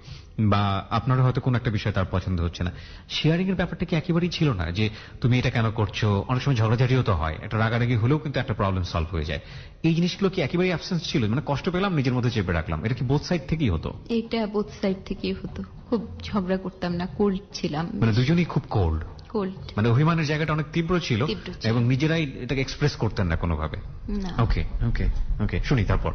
বা আপনার হয়তো কোন একটা বিষয় তার পছন্দ হচ্ছে না, শেয়ারিং এর ব্যাপারটা কি একেবারেই ছিল না? যে তুমি এটা কেন করছো, অনেক সময় ঝগড়াঝাটিও তো হয়, একটা রাগারাগি হলেও কিন্তু একটা প্রবলেম সলভ হয়ে যায়। এই জিনিসগুলো কি একেবারেই অ্যাবসেন্স ছিল? মানে কষ্ট পেলাম, নিজের মধ্যে চেপে রাখলাম, এটা কি বোথ সাইড থেকেই হতো? এটা বোথ সাইড থেকেই হতো। খুব ঝগড়া করতাম না, কোল্ড ছিলাম, মানে দুজনেই খুব কোল্ড, মানে অভিমানের জায়গাটা অনেক তীব্র ছিল এবং নিজেরাই এটাকে এক্সপ্রেস করতেন না কোনোভাবে। ওকে, শুনি। তারপর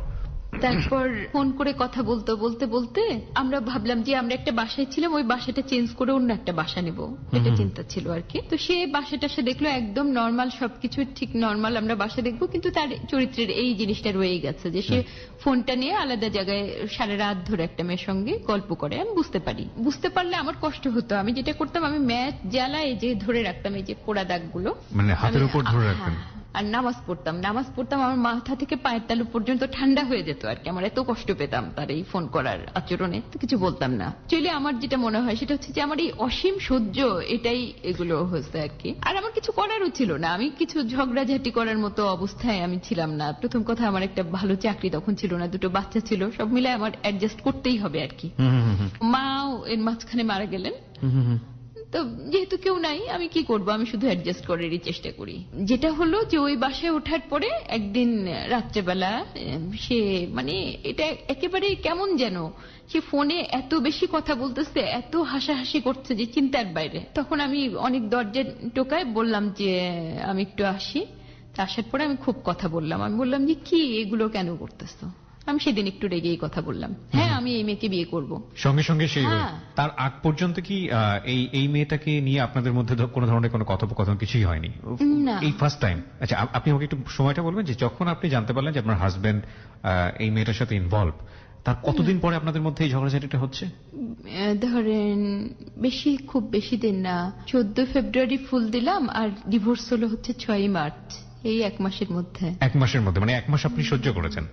ফোন করে কথা বলতে আমরা ভাবলাম যে আমরা একটা বাসায় ছিলাম, ওই বাসাটা চেঞ্জ করে অন্য একটা বাসা নেব, এটা চিন্তা ছিল আর কি। তো সে বাসাটা সে দেখলো একদম নর্মাল, সবকিছু ঠিক নর্মাল, আমরা বাসা দেখবো, কিন্তু তার চরিত্রের এই জিনিসটা রয়ে গেছে যে সে ফোনটা নিয়ে আলাদা জায়গায় সারা রাত ধরে একটা মেয়ের সঙ্গে গল্প করে। আমি বুঝতে পারলে আমার কষ্ট হতো। আমি যেটা করতাম, আমি ম্যাচ জ্বালায় যে ধরে রাখতাম এই যে পোড়া দাগগুলো, মানে হাতের উপর ধরে রাখতেন, আর নামাজ পড়তাম, আমার মাথা থেকে পায়ের তালু পর্যন্ত ঠান্ডা হয়ে যেত আর কি। আমার এত কষ্ট পেতাম তার এই ফোন করার আচরণে, তো কিছু বলতাম না। চলে আমার যেটা মনে হয় সেটা হচ্ছে যে আমার এই অসীম সহ্য, এটাই এগুলো হয়েছে আর কি। আর আমার কিছু করারও ছিল না, আমি কিছু ঝগড়াঝাটি করার মতো অবস্থায় আমি ছিলাম না। প্রথম কথা, আমার একটা ভালো চাকরি তখন ছিল না, 2টো বাচ্চা ছিল, সব মিলে আমার অ্যাডজাস্ট করতেই হবে আর কি। মাও এর মাঝখানে মারা গেলেন, তো যেহেতু কেউ নাই, আমি কি করব, আমি শুধু অ্যাডজাস্ট করারই চেষ্টা করি। যেটা হলো যে ওই বাসায় ওঠার পরে একদিন রাত্রেবেলা সে, মানে এটা একেবারে কেমন যেন, সে ফোনে এত বেশি কথা বলতেছে, এত হাসাহাসি করছে যে চিন্তার বাইরে। তখন আমি অনেক দরজা টোকায় বললাম যে আমি একটু আসি। আসার পরে আমি খুব কথা বললাম, আমি বললাম যে কি এগুলো কেন করতেছো? আমি সেদিন একটু রেগে এই কথা বললাম, হ্যাঁ আমি এই মেয়েকে বিয়ে করব। সঙ্গে সঙ্গে সেই তার আগ পর্যন্ত কি এই মেয়েটাকে নিয়ে আপনাদের মধ্যে কোনো ধরনের কোনো কথোপকথন কিছুই হয়নি? এই ফার্স্ট টাইম? আচ্ছা, আপনি আমাকে একটু সময়টা বলবেন যে যখন আপনি জানতে পারলেন যে আপনার হাজবেন্ড এই মেয়েটার সাথে ইনভলভ, তার কতদিন পরে আপনাদের মধ্যে এই ঝগড়াঝাটিটা হচ্ছে? ধরেন খুব বেশি দিন না, 14 ফেব্রুয়ারি ফুল দিলাম আর ডিভোর্স হলো হচ্ছে 6 মার্চ, এই 1 মাসের মধ্যে। 1 মাসের মধ্যে, মানে 1 মাস আপনি সহ্য করেছেন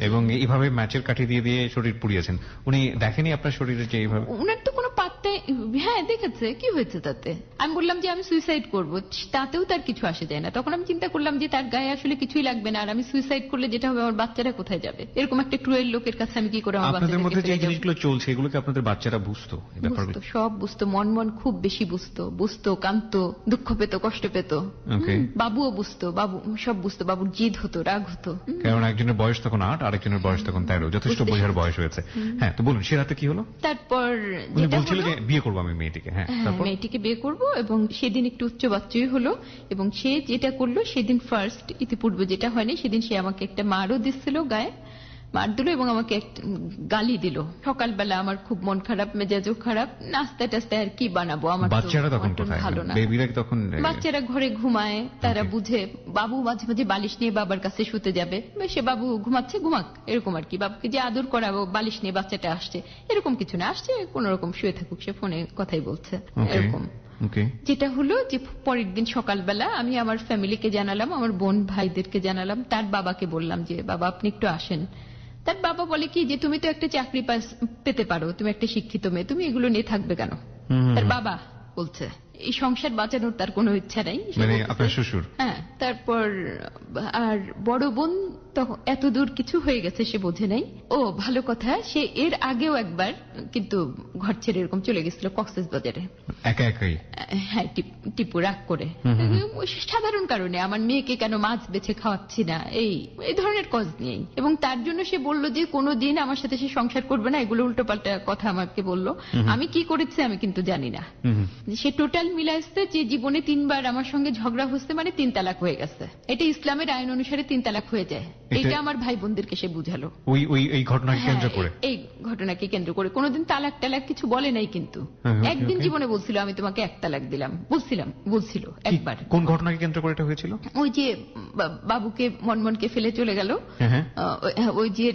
এবং এইভাবে ম্যাচের কাঠি দিয়ে শরীর পুড়িয়েছেন। উনি দেখেনি আপনার শরীরে যে এইভাবে? উনার তো কোনো পাত্তাই, হ্যাঁ দেখেছে, কি হয়েছে তাতে? আমি বললাম যে আমি সুইসাইড করব, তাতেও তার কিছু আসে যায় না। তখন আমি চিন্তা করলাম যে তার গায়ে আসলে কিছুই লাগবে না, আর আমি সুইসাইড করলে যেটা হবে আমার বাচ্চারা কোথায় যাবে? এরকম একটা ক্রুয়েল লোকের কাছে আমি কি করে আমার আপনাদের মধ্যে যে বাচ্চাদেরকে ফেলে যাব? জিনিসগুলো চলছে এগুলোকে আপনাদের বাচ্চারা বুঝতো এই ব্যাপারগুলো? বুঝতো, সব বুঝতো, মন খুব বেশি বুঝতো, কাঁদতো, দুঃখ পেত, কষ্ট পেত। Okay. বাবুও বুঝতো, বাবু সব বুঝতো, বাবুর জিদ হতো, রাগ হতো। কারণ একজনের বয়স তখন 8, আরেকজনের বয়স তখন 13, যথেষ্ট বোঝার বয়স হয়েছে। হ্যাঁ, তো বলুন সে রাতে কি হলো? তারপর উনি যেটা বলছিল হলো, যে বিয়ে করবো আমি মেয়েটিকে। হ্যাঁ, হ্যাঁ, তারপর মেয়েটিকে বিয়ে করব, এবং সেদিন একটু উচ্চ বাচ্চাই হলো, এবং সে যেটা করলো সেদিন ফার্স্ট, ইতিপূর্বে যেটা হয়নি, সেদিন সে আমাকে একটা মারও দিচ্ছিল, গায়ে মার দিল এবং আমাকে গালি দিল। সকালবেলা আমার খুব মন খারাপ, মেজাজও খারাপ, নাস্তা টাস্তা আর কি বানাবো, আমার তো বাচ্চারা তখন মন কোথায়? ভালো না। বেবিরা তখন বাচ্চারা ঘরে ঘুমায়, তারা বুঝে। বাবু মাঝে মাঝে বালিশ নিয়ে বাবার কাছে শুতে যাবে, সে বাবু ঘুমাচ্ছে, ঘুমাক, এরকম আর কি। বাবুকে যে আদর করাবো, বালিশ নিয়ে বাচ্চাটা আসছে, এরকম কিছু না, আসছে কোন রকম শুয়ে থাকুক, সে ফোনে কথাই বলছে, এরকম। যেটা হলো যে পরের দিন সকালবেলা আমি আমার ফ্যামিলিকে জানালাম, আমার বোন ভাইদেরকে জানালাম, তার বাবাকে বললাম যে বাবা আপনি একটু আসেন। তার বাবা বলে কি যে তুমি তো একটা চাকরি পেতে পারো, তুমি একটা শিক্ষিত মেয়ে, তুমি এগুলো নিয়ে থাকবে কেন? তার বাবা বলছে এই সংসার বাঁচানোর তার কোনো ইচ্ছা নাই। মানে আপনার শ্বশুর? হ্যাঁ। তারপর আর বড় বোন তখন এত দূর কিছু হয়ে গেছে সে বোঝে নাই। ও ভালো কথা, সে এর আগেও একবার কিন্তু ঘর ছেড়ে এরকম চলে গেছিল কক্সবাজারে, একা একাই। হ্যাঁ, টিপু রাগ করে, সাধারণ কারণে আমার মেয়েকে কেন মাছ বেছে খাওয়াচ্ছি না, এই ধরনের কজ নিয়েই। এবং তার জন্য সে বলল যে কোনোদিন আমার সাথে সে সংসার করবে না, এগুলো উল্টোপাল্টা কথা আমাকে বলল। আমি কি করেছি আমি কিন্তু জানি না। সে টোটাল মিলাইছে যে জীবনে 3 বার আমার সঙ্গে ঝগড়া হচ্ছে, মানে 3 তালাক হয়ে গেছে। এটা ইসলামের আইন অনুসারে 3 তালাক হয়ে যায়। এটা আমার ভাই বোনদেরকে সে বুঝালো এই ঘটনাকে কেন্দ্র করে। এই ঘটনাকে কেন্দ্র করে কোনোদিন তালাক টালাক কিছু বলে নাই, কিন্তু একদিন জীবনে বলছিল আমি তোমাকে 1 তালাক দিলাম, বলছিল একবার। কোন ঘটনাকে কেন্দ্র করে এটা হয়েছিল? ওই যে বাবুকে মনমনকে ফেলে চলে গেল, ওই যে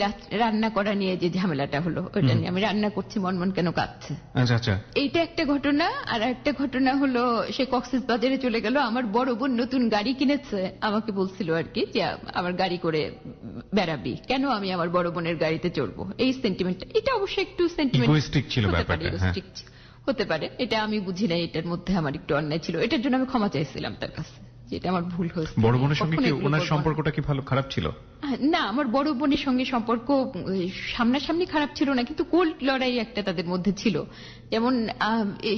রান্না করা নিয়ে যে ঝামেলাটা হলো, ওইটা নিয়ে আমি রান্না করছি, মনমন কেন কাঁদছে। আচ্ছা আচ্ছা, এইটা একটা ঘটনা। আর একটা ঘটনা হলো সে কক্সবাজারে চলে গেল, আমার বড় বোন নতুন গাড়ি কিনেছে, আমাকে বলছিল আর কি যে আমার গাড়ি করে বেড়াবি, কেন আমি আমার বড় বোনের গাড়িতে চড়বো, এই সেন্টিমেন্ট। এটা অবশ্যই একটু সেন্টিমেন্ট ছিল ব্যাপারটা, হতে পারে, এটা আমি বুঝি নাই, এটার মধ্যে আমার একটু অন্যায় ছিল, এটার জন্য আমি ক্ষমা চাইছিলাম তার কাছে, যেটা আমার ভুল হয়েছে। বড় বোনের সঙ্গে কি ওনার সম্পর্কটা কি ভালো খারাপ ছিল? না, আমার বড় বোনের সঙ্গে সম্পর্ক সামনাসামনি খারাপ ছিল না, কিন্তু কোল্ড লড়াই একটা তাদের মধ্যে ছিল। যেমন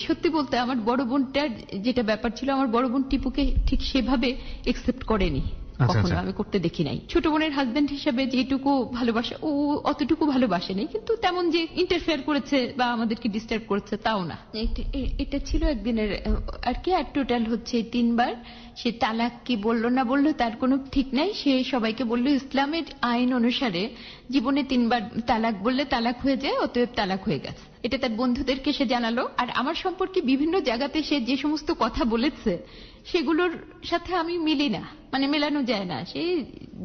সত্যি বলতে আমার বড় বোনটার যেটা ব্যাপার ছিল, আমার বড় বোন টিপুকে ঠিক সেভাবে একসেপ্ট করেনি, কখনো আমি করতে দেখি নাই। ছোট বোনের হাজবেন্ড হিসেবে যেটুকু ভালোবাসা, ও অতটুকু ভালোবাসে নাই, কিন্তু তেমন যে ইন্টারফেয়ার করেছে বা আমাদেরকে ডিস্টার্ব করেছে তাও না। এটা ছিল একদিনের আর কি। আর টোটাল হচ্ছে 3 বার। সে তালাক কি বললো না বললো তার কোনো ঠিক নাই। সে সবাইকে বললো ইসলামের আইন অনুসারে জীবনে 3 বার তালাক বললে তালাক হয়ে যায়, অতএব তালাক হয়ে গেছে। এটা তার বন্ধুদেরকে সে জানালো। আর আমার সম্পর্কে বিভিন্ন জায়গাতে সে যে সমস্ত কথা বলেছে সেগুলোর সাথে আমি মিলি না, মানে মেলানো যায় না। সে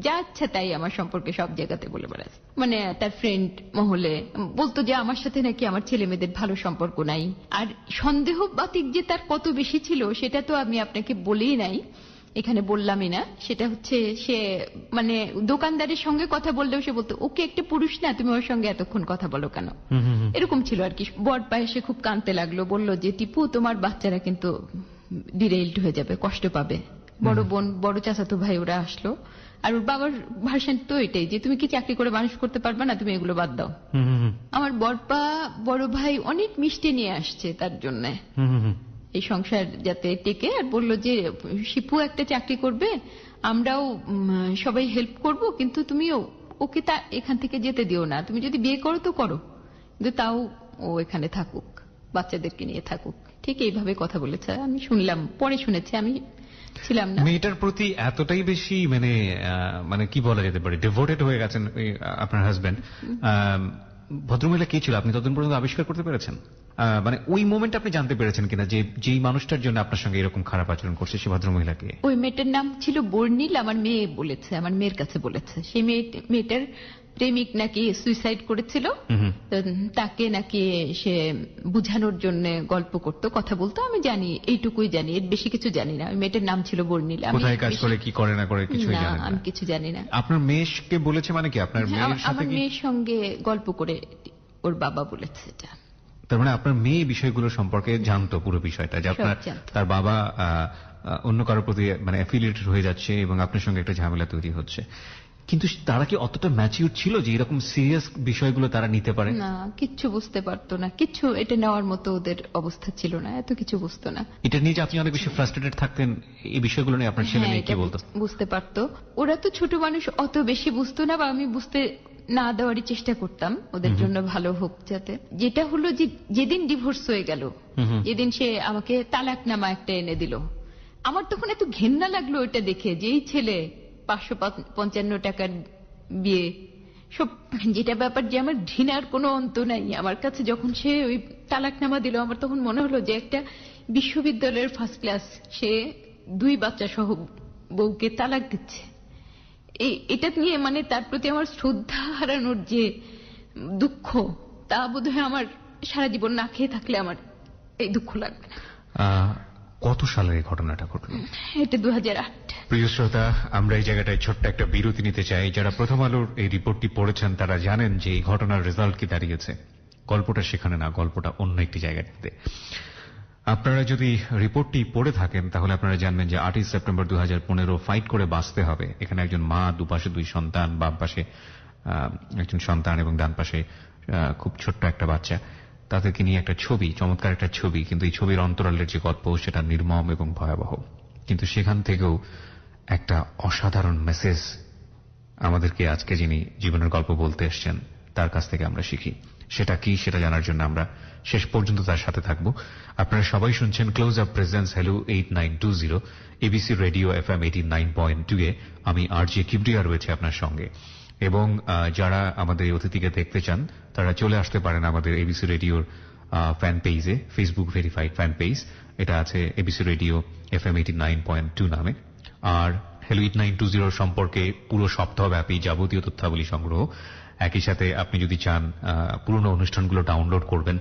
যা ইচ্ছা তাই আমার সম্পর্কে সব জায়গাতে বলে বেড়াচ্ছে। মানে তার ফ্রেন্ড মহলে বলতো যে আমার সাথে নাকি আমার ছেলে মেয়েদের ভালো সম্পর্ক নাই। আর সন্দেহ বাতিক যে তার কত বেশি ছিল সেটা তো আমি আপনাকে বলেই নাই, এখানে বললামই না। সেটা হচ্ছে সে মানে দোকানদারের সঙ্গে কথা বললেও সে বলতো ওকে একটা পুরুষ না, তুমি ওর সঙ্গে এতক্ষণ কথা বলো কেন, এরকম ছিল আর কি। বড় পায়ে সে খুব কাঁদতে লাগলো, বলল যে টিপু তোমার বাচ্চারা কিন্তু ডিরেইলড হয়ে যাবে, কষ্ট পাবে। বড় বোন, বড় চাচাতো ভাই ওরা আসলো। আর ওর বাবার ভার্সন তো এটাই যে তুমি কি চাকরি করে মানুষ করতে পারবে না, তুমি এগুলো বাদ দাও। আমার বড়পা বড় ভাই অনেক মিষ্টি নিয়ে আসছে তার জন্য, এই সংসার যাতে টেকে। আর বললো যে শিপু একটা চাকরি করবে, আমরাও সবাই হেল্প করব, কিন্তু তুমিও ওকে তা এখান থেকে যেতে দিও না, তুমি যদি বিয়ে করো তো করো, কিন্তু তাও ও এখানে থাকুক, বাচ্চাদেরকে নিয়ে থাকুক। ঠিক এইভাবে কথা বলেছে, আমি শুনলাম, পরে শুনেছি, আমি ছিলাম না। মেয়েটার প্রতি এতটাই বেশি মানে কি বলা যেতে পারে ডিভোটেড হয়ে গেছেন আপনার হাজবেন্ড। ভদ্রমহিলা কে ছিল আপনি ততদিন পর্যন্ত আবিষ্কার করতে পেরেছেন? মানে ওই মোমেন্ট আপনি জানতে পেরেছেন কিনা যে যেই মানুষটার জন্য আপনার সঙ্গে এরকম খারাপ আচরণ করছে সে ভদ্রমহিলাকে? ওই মেয়েটার নাম ছিল বর্ণিল, আমার মেয়ে বলেছে, আমার মেয়ের কাছে বলেছে। সেই মেয়েটার প্রেমিক নাকি সুইসাইড করেছিল, তাকে নাকি সে বুঝানোর জন্য গল্প করতো, কথা বলতো। আমি জানি, এইটুকুই জানি, এর বেশি কিছু জানি না। ওই মেয়েটার নাম ছিল বর্ণিল। কোথায় কাজ করে, কি করে না করে কিছুই জানেন না? আমি কিছু জানি না। আপনার মেয়েকে বলেছে মানে কি আপনার মেয়ের সাথে? আমার মেয়ের সঙ্গে গল্প করে ওর বাবা বলেছে এটা। তার মানে আপনার মেয়ে বিষয়গুলো সম্পর্কে জানতো পুরো বিষয়টা, যে আপনার জানতো। তার বাবা অন্য কারোর প্রতি মানে অ্যাফিলিয়েটেড হয়ে যাচ্ছে এবং আপনার সঙ্গে একটা ঝামেলা তৈরি হচ্ছে। কিন্তু তারা কি অতটা ম্যাচিউর ছিল যে এরকম সিরিয়াস বিষয়গুলো তারা নিতে পারে? না, কিচ্ছু বুঝতে পারতো না, কিচ্ছু এটা নেওয়ার মতো ওদের অবস্থা ছিল না, এত কিছু বুঝতো না। এটা নিয়ে যে আপনি অনেক বেশি ফ্রাস্ট্রেটেড থাকতেন, এই বিষয়গুলো নিয়ে আপনার ছেলে হ্যাঁ, মেয়ে কি এটা বলতো? বুঝতে পারতো। ওরা তো ছোট মানুষ, অত বেশি বুঝতো না, বা আমি বুঝতে না দেওয়ারই চেষ্টা করতাম ওদের জন্য ভালো হোক যাতে। যেটা হলো যে যেদিন ডিভোর্স হয়ে গেল, যেদিন সে আমাকে তালাকনামা একটা এনে দিল, আমার তখন এত ঘেন্না লাগলো ওটা দেখে, যে এই ছেলে 555 টাকার বিয়ে সব, যেটা ব্যাপার যে আমার ঘৃণার কোনো অন্ত নাই আমার কাছে। যখন সে ওই তালাকনামা দিল, আমার তখন মনে হলো যে একটা বিশ্ববিদ্যালয়ের ফার্স্ট ক্লাস, সে 2 বাচ্চা সহ বউকে তালাক দিচ্ছে। এটা নিয়ে মানে তার প্রতি আমার শ্রদ্ধা হারানোর যে দুঃখ, তা বোধহয় আমার সারা জীবন না খেয়ে থাকলে আমার এই দুঃখ লাগবে না। কত সালের এই ঘটনাটা ঘটলো? এটা 2008। প্রিয় শ্রোতা, আমরা এই জায়গাটায় ছোট্ট একটা বিরতি নিতে চাই। যারা প্রথম আলোর এই রিপোর্টটি পড়েছেন তারা জানেন যে এই ঘটনার রেজাল্ট কি দাঁড়িয়েছে। গল্পটা সেখানে না, গল্পটা অন্য একটি জায়গাতে। আপনারা যদি রিপোর্টটি পড়ে থাকেন তাহলে আপনারা জানবেন যে 8ই সেপ্টেম্বর 2015 ফাইট করে বাঁচতে হবে। এখানে একজন মা, দুপাশে 2 সন্তান, বাম পাশে একজন সন্তান এবং ডান পাশে খুব ছোট্ট একটা বাচ্চা, তাদেরকে নিয়ে একটা ছবি, চমৎকার একটা ছবি। কিন্তু এই ছবির অন্তরালের যে গল্প সেটা নির্মম এবং ভয়াবহ। কিন্তু সেখান থেকেও একটা অসাধারণ মেসেজ আমাদেরকে আজকে যিনি জীবনের গল্প বলতে এসছেন তার কাছ থেকে আমরা শিখি। সেটা কি, সেটা জানার জন্য আমরা শেষ পর্যন্ত তার সাথে থাকব। আপনারা সবাই শুনছেন close up presence hello 8920 ABC radio FM 89.2 এ। আমি আরজে কিবরিয়া রয়েছে আপনার সঙ্গে। এবং যারা আমাদের এই অতিথিকে দেখতে চান তারা চলে আসতে পারেন আমাদের এবিসি রেডিওর ফ্যান পেজে, ফেসবুক ভেরিফাইড ফ্যান পেজ। এটা আছে এবিসি রেডিও FM 89.2 নামে। আর হ্যালো 8920 সম্পর্কে পুরো সপ্তাহব্যাপী যাবতীয় তথ্যাবলী সংগ্রহ। একই সাথে আপনি যদি চান পুরনো অনুষ্ঠানগুলো ডাউনলোড করবেন,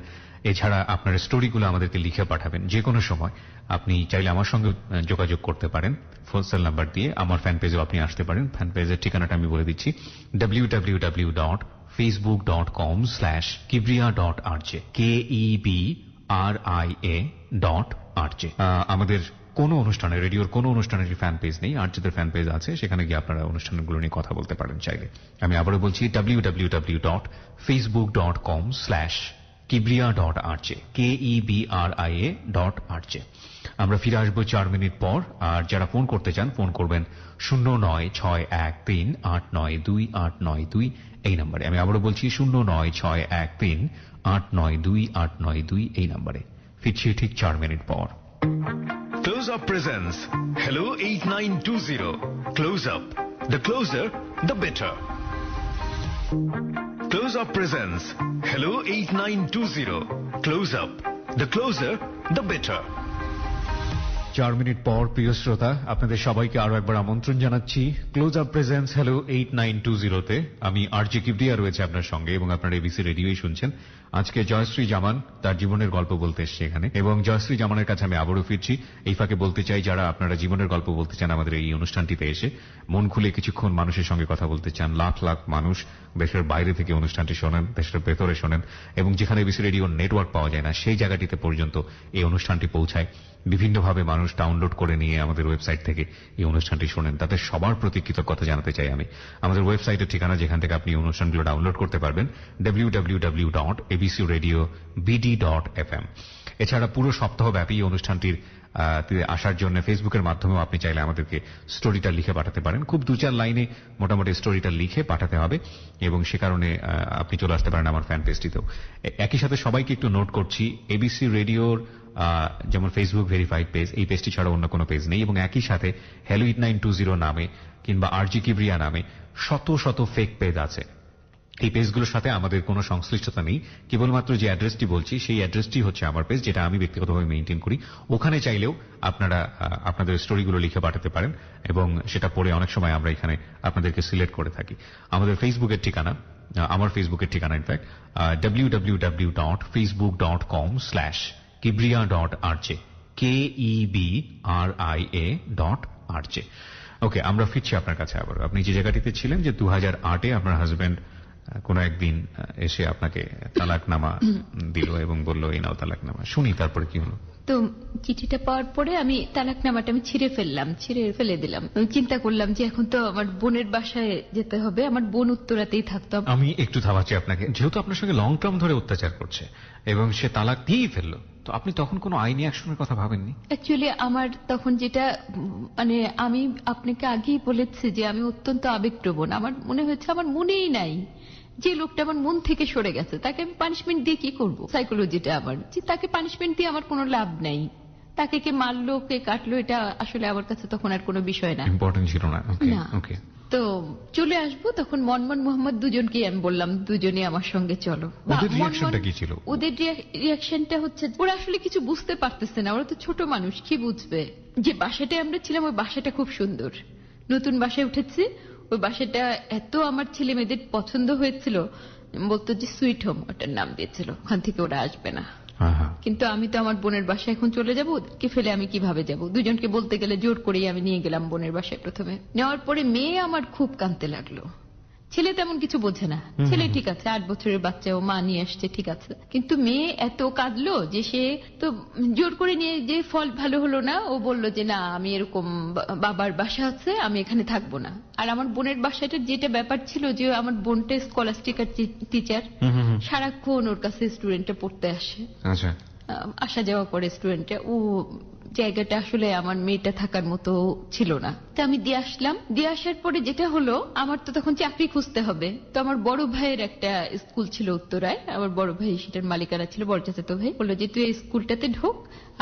এছাড়া আপনার স্টোরিগুলো আমাদেরকে লিখে পাঠাবেন যে কোনো সময়। আপনি চাইলে আমার সঙ্গে যোগাযোগ করতে পারেন ফোন সেল নাম্বার দিয়ে। আমার ফ্যান পেজেও আপনি আসতে পারেন। ফ্যান পেজের ঠিকানাটা আমি বলে দিচ্ছি, www.facebook.com/kibria.rj, KEBRIA.RJ। আমাদের কোনো অনুষ্ঠানে, রেডিওর কোনো অনুষ্ঠানের ফ্যান পেজ নেই, আরজেদের ফ্যান পেজ আছে, সেখানে গিয়ে আপনারা অনুষ্ঠানগুলো নিয়ে কথা বলতে পারেন চাইলে। আমি আবারও বলছি, www.facebook.com/kibria.rj, KEBRIA.RJ। আমরা ফিরে আসবো 4 মিনিট পর। আর যারা ফোন করতে চান ফোন করবেন 09613892 এই নম্বরে। আমি আবারও বলছি 09613892 এই নম্বরে। ফিরছি ঠিক 4 মিনিট পর। Close Up presents Hello 8920. Close Up. The closer, the better. Close Up presents Hello 8920. Close Up. The closer, the better. 4 minute পর প্রিয় শ্রোতা, আপনাদের সবাইকে আরো একবার আমন্ত্রণ জানাচ্ছি ক্লোজ আপ প্রেজেন্স হ্যালো 8920 তে। আমি আরজে কিবরিয়া রয়েছে আপনার সঙ্গে এবং আপনারা এবিসি রেডিওই শুনছেন। আজকে জয়শ্রী জামান তার জীবনের গল্প বলতে এসছে এখানে, এবং জয়শ্রী জামানের কাছে আমি আবারও ফিরছি। এই ফাঁকে বলতে চাই, যারা আপনারা জীবনের গল্প বলতে চান আমাদের এই অনুষ্ঠানটিতে এসে, মন খুলে কিছুক্ষণ মানুষের সঙ্গে কথা বলতে চান, লাখ লাখ মানুষ দেশের বাইরে থেকে অনুষ্ঠানটি শোনেন, দেশের ভেতরে শোনেন, এবং যেখানে এবিসি রেডিও নেটওয়ার্ক পাওয়া যায় না সেই জায়গাটিতে পর্যন্ত এই অনুষ্ঠানটি পৌঁছায়। বিভিন্নভাবে মানুষ ডাউনলোড করে নিয়ে আমাদের ওয়েবসাইট থেকে এই অনুষ্ঠানটি শোনেন। তাদের সবার প্রতি কৃতজ্ঞতা জানাতে চাই আমি। আমাদের ওয়েবসাইটের ঠিকানা, যেখান থেকে আপনি অনুষ্ঠানগুলো ডাউনলোড করতে পারবেন, www.abcradiobd.fm। এছাড়া পুরো সপ্তাহব্যাপী অনুষ্ঠানটির আসার জন্য ফেসবুকের মাধ্যমেও আপনি চাইলে আমাদেরকে স্টোরিটা লিখে পাঠাতে পারেন। খুব 2-4 লাইনে মোটামুটি স্টোরিটা লিখে পাঠাতে হবে, এবং সে কারণে আপনি চলে আসতে পারেন আমার ফ্যান পেজটিতেও। একই সাথে সবাইকে একটু নোট করছি, এবিসি রেডিওর যেমন ফেসবুক ভেরিফাইড পেজ, এই পেজটি ছাড়া অন্য কোনো পেজ নেই, এবং একই সাথে হ্যালো 8920 নামে কিংবা আরজি কিবরিয়া নামে শত শত ফেক পেজ আছে। এই পেজগুলোর সাথে আমাদের কোনো সংশ্লিষ্টতা নেই। কেবলমাত্র যে অ্যাড্রেসটি বলছি সেই অ্যাড্রেসটি হচ্ছে আমার পেজ, যেটা আমি ব্যক্তিগতভাবে মেইনটেইন করি। ওখানে চাইলেও আপনারা আপনাদের স্টোরিগুলো লিখে পাঠাতে পারেন, এবং সেটা পড়ে অনেক সময় আমরা এখানে আপনাদেরকে সিলেক্ট করে থাকি। আমাদের ফেসবুকের ঠিকানা, আমার ফেসবুকের ঠিকানা ইনফ্যাক্ট www.facebook.com/kibria.rj, KEBRIA.RJ। ওকে, আমরা ফিরছি আপনার কাছে আবার। আপনি যে জায়গাটিতে ছিলেন, যে 2008-এ আপনার হাজবেন্ড কোনো একদিন এসে আপনাকে তালাকনামা দিল এবং বলল এই নাও তালাকনামা, শুনি তারপরে কি হলো? তো চিঠিটা পাওয়ার পরে আমি তালাকনামাটা আমি ছিঁড়ে ফেলে দিলাম। আমি চিন্তা করলাম যে এখন তো আমার বোনের বাসায় যেতে হবে, আমার বোন উত্তরাতেই থাকতো। আমি একটু থামাচ্ছি আপনাকে। যেহেতু আপনার সঙ্গে লং টার্ম ধরে অত্যাচার করছে এবং সে তালাক দিয়েই ফেললো, তো আপনি তখন কোনো আইনি অ্যাকশনের কথা ভাবেননি? অ্যাকচুয়ালি আমার তখন যেটা মানে আমি আপনাকে আগেই বলেছি যে আমি অত্যন্ত আবেগপ্রবণ। আমার মনে হয়েছে আমার মনেই নাই যে লোকটা আমার মন থেকে সরে গেছে, তাকে আমি পানিশমেন্ট দিয়ে কি করব? সাইকোলজিটা আমার যে তাকে পানিশমেন্ট দিয়ে আমার কোনো লাভ নাই। তাকে কে মারলো কে কাটলো এটা আসলে আমার কাছে তখন আর কোনো বিষয় না, ইম্পর্টেন্ট ছিল না। ওকে, তো চলে আসবো। তখন মনমন মোহাম্মদ দুজনকে আমি বললাম দুজনে আমার সঙ্গে চলো। ওদের রিঅ্যাকশনটা কি ছিল? ওদের রিঅ্যাকশনটা হচ্ছে ওরা আসলে কিছু বুঝতে পারতেছে না, ওরা তো ছোট মানুষ, কি বুঝবে? যে বাসাটায় আমরা ছিলাম ওই বাসাটা খুব সুন্দর, নতুন বাসায় উঠেছি। ওই বাসাটা এত আমার ছেলে মেয়েদের পছন্দ হয়েছিল, বলতো যে সুইট হোম ওটার নাম দিয়েছিল, ওখান থেকে ওরা আসবে না। কিন্তু আমি তো আমার বোনের বাসায় এখন চলে যাবো, ওদেরকে ফেলে আমি কিভাবে যাব? দুজনকে বলতে গেলে জোর করেই আমি নিয়ে গেলাম বোনের বাসায়। প্রথমে নেওয়ার পরে মেয়ে আমার খুব কাঁদতে লাগলো। ছেলে তেমন কিছু বোঝে না, ছেলে ঠিক আছে 8 বছরের বাচ্চা, ও মা নিয়ে আসছে ঠিক আছে, কিন্তু মেয়ে এত কাঁদলো যে সে তো জোর করে নিয়ে যে ফল ভালো হলো না। ও বলল যে না আমি এরকম বাবার বাসা আছে, আমি এখানে থাকবো না। আর আমার বোনের বাসাটা যেটা ব্যাপার ছিল যে আমার বোনটা স্কলাস্টিকার টিচার, সারাক্ষণ ওর কাছে স্টুডেন্টে পড়তে আসে, আসা যাওয়া করে স্টুডেন্টে। ও জায়গাটা আসলে আমার মেয়েটা থাকার মতো ছিল না। তো আমি দিয়ে আসলাম। দিয়ে আসার পরে যেটা হলো, আমার তো তখন চাকরি খুঁজতে হবে। তো আমার বড় ভাইয়ের একটা স্কুল ছিল উত্তরায়, আমার বড় ভাই সেটার মালিকানা ছিল, বড় চাচাতো ভাই। বললো যে তুই এই স্কুলটাতে ঢোক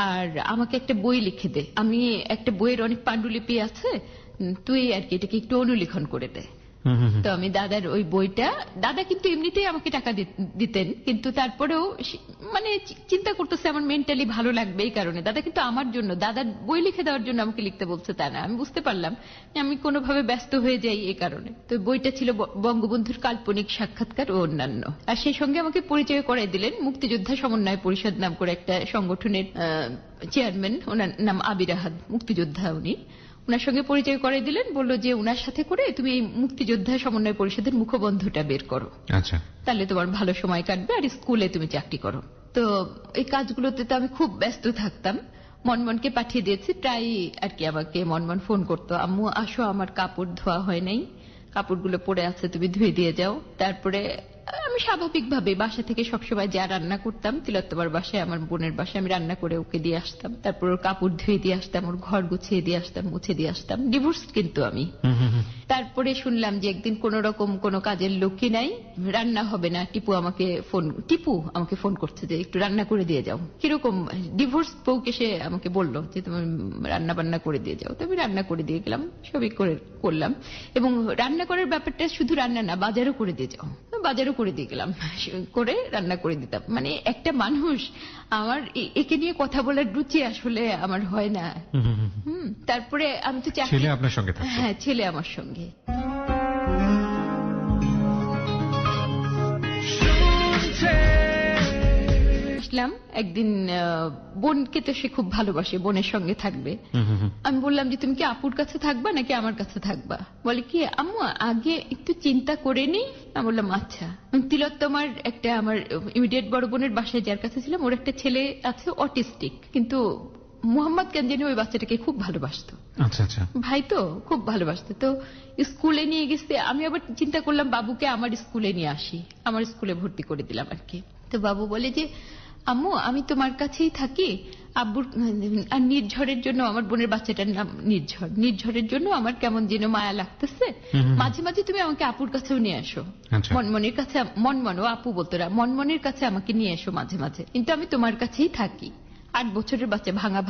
আর আমাকে একটা বই লিখে দে, আমি একটা বইয়ের অনেক পাণ্ডুলিপি আছে, তুই আর কি এটাকে একটু অনুলিখন করে দে। তো আমি দাদার ওই বইটা, দাদা কিন্তু এমনিতেই আমাকে টাকা দিতেন, কিন্তু তারপরেও মানে চিন্তা করতেছে আমার মেন্টালি ভালো লাগবে এই কারণে দাদা কিন্তু আমার জন্য, দাদার বই লিখে দেওয়ার জন্য আমাকে লিখতে বলছে তা না। আমি বুঝতে পারলাম যে আমি কোনোভাবে ব্যস্ত হয়ে যাই এই কারণে। তো বইটা ছিল বঙ্গবন্ধুর কাল্পনিক সাক্ষাৎকার ও অন্যান্য। আর সেই সঙ্গে আমাকে পরিচয় করাই দিলেন মুক্তিযোদ্ধা সমন্বয় পরিষদ নাম করে একটা সংগঠনের চেয়ারম্যান, ওনার নাম আবির আহাদ, মুক্তিযোদ্ধা উনি। ওনার সঙ্গে পরিচয় করে দিলেন, বললো যে ওনার সাথে করে তুমি এই মুক্তিযোদ্ধা সমন্বয় পরিষদের মুখবন্ধুটা বের করো, আচ্ছা তাহলে তোমার ভালো সময় কাটবে আর স্কুলে তুমি চাকরি করো। তো এই কাজগুলোতে তো আমি খুব ব্যস্ত থাকতাম। মনমনকে পাঠিয়ে দিয়েছি, প্রায় আর কি আমাকে মনমন ফোন করতো, আম্মু আসো আমার কাপড় ধোয়া হয় নাই, কাপড়গুলো পড়ে আছে তুমি ধুয়ে দিয়ে যাও। তারপরে আমি স্বাভাবিকভাবে বাসা থেকে সবসময় যা রান্না করতাম, তিলোত্তমার বাসায় আমার বোনের বাসায় আমি রান্না করে ওকে দিয়ে আসতাম, তারপর ওর কাপড় ধুয়ে দিয়ে আসতাম, ওর ঘর গুছিয়ে দিয়ে আসতাম, মুছে দিয়ে আসতাম। ডিভোর্স কিন্তু আমি। তারপরে শুনলাম যে একদিন কোন রকম কোন কাজের লোকই নাই, রান্না হবে না, টিপু আমাকে ফোন করছে যে একটু রান্না করে দিয়ে যাও। কিরকম ডিভোর্স বউকে সে আমাকে বললো যে তুমি রান্না বান্না করে দিয়ে যাও। তো আমি রান্না করে দিয়ে গেলাম, সবই করলাম। এবং রান্না করার ব্যাপারটা শুধু রান্না না, বাজারও করে দিয়ে যাও, বাজারও করে দিয়ে গেলাম, করে রান্না করে দিতাম। মানে একটা মানুষ, আমার একে নিয়ে কথা বলার রুচি আসলে আমার হয় না। তারপরে আমি তো ছেলে আপনার সঙ্গে থাকতো? হ্যাঁ, ছেলে আমার সঙ্গে। একদিন বোনকে তো সে খুব ভালোবাসে, বোনের সঙ্গে থাকবে। আমি বললাম যে তুমি কি আপুর কাছে থাকবা নাকি আমার কাছে থাকবা? বলে কি আম্মু আগে একটু চিন্তা করে নিই। আমি বললাম আচ্ছা। তিলোত্তমার একটা আমার ইমিডিয়েট বড় বোনের বাসায় যার কাছে ছিলাম, ওর একটা ছেলে আছে অটিস্টিক, কিন্তু মোহাম্মদ কেনজানি ওই বাচ্চাটাকে খুব ভালোবাসতো। আচ্ছা আচ্ছা, ভাই তো খুব ভালোবাসতো। তো স্কুলে নিয়ে গেছে, আমি আবার চিন্তা করলাম বাবুকে আমার স্কুলে নিয়ে আসি, আমার স্কুলে ভর্তি করে দিলাম আর কি। তো বাবু বলে যে আম্মু আমি তোমার কাছেই থাকি, আব্বুর আর নির্ঝরের জন্য, আমার বোনের বাচ্চাটার নাম নির্ঝরের জন্য আমার কেমন যেন মায়া লাগতেছে, মাঝে মাঝে তুমি আমাকে আপুর কাছেও নিয়ে আসো, মনমনের কাছে, মনমনও আপু বলতো না, মনমনের কাছে আমাকে নিয়ে এসো মাঝে মাঝে, কিন্তু আমি তোমার কাছেই থাকি। 8 বছরের বাচ্চা ভাঙা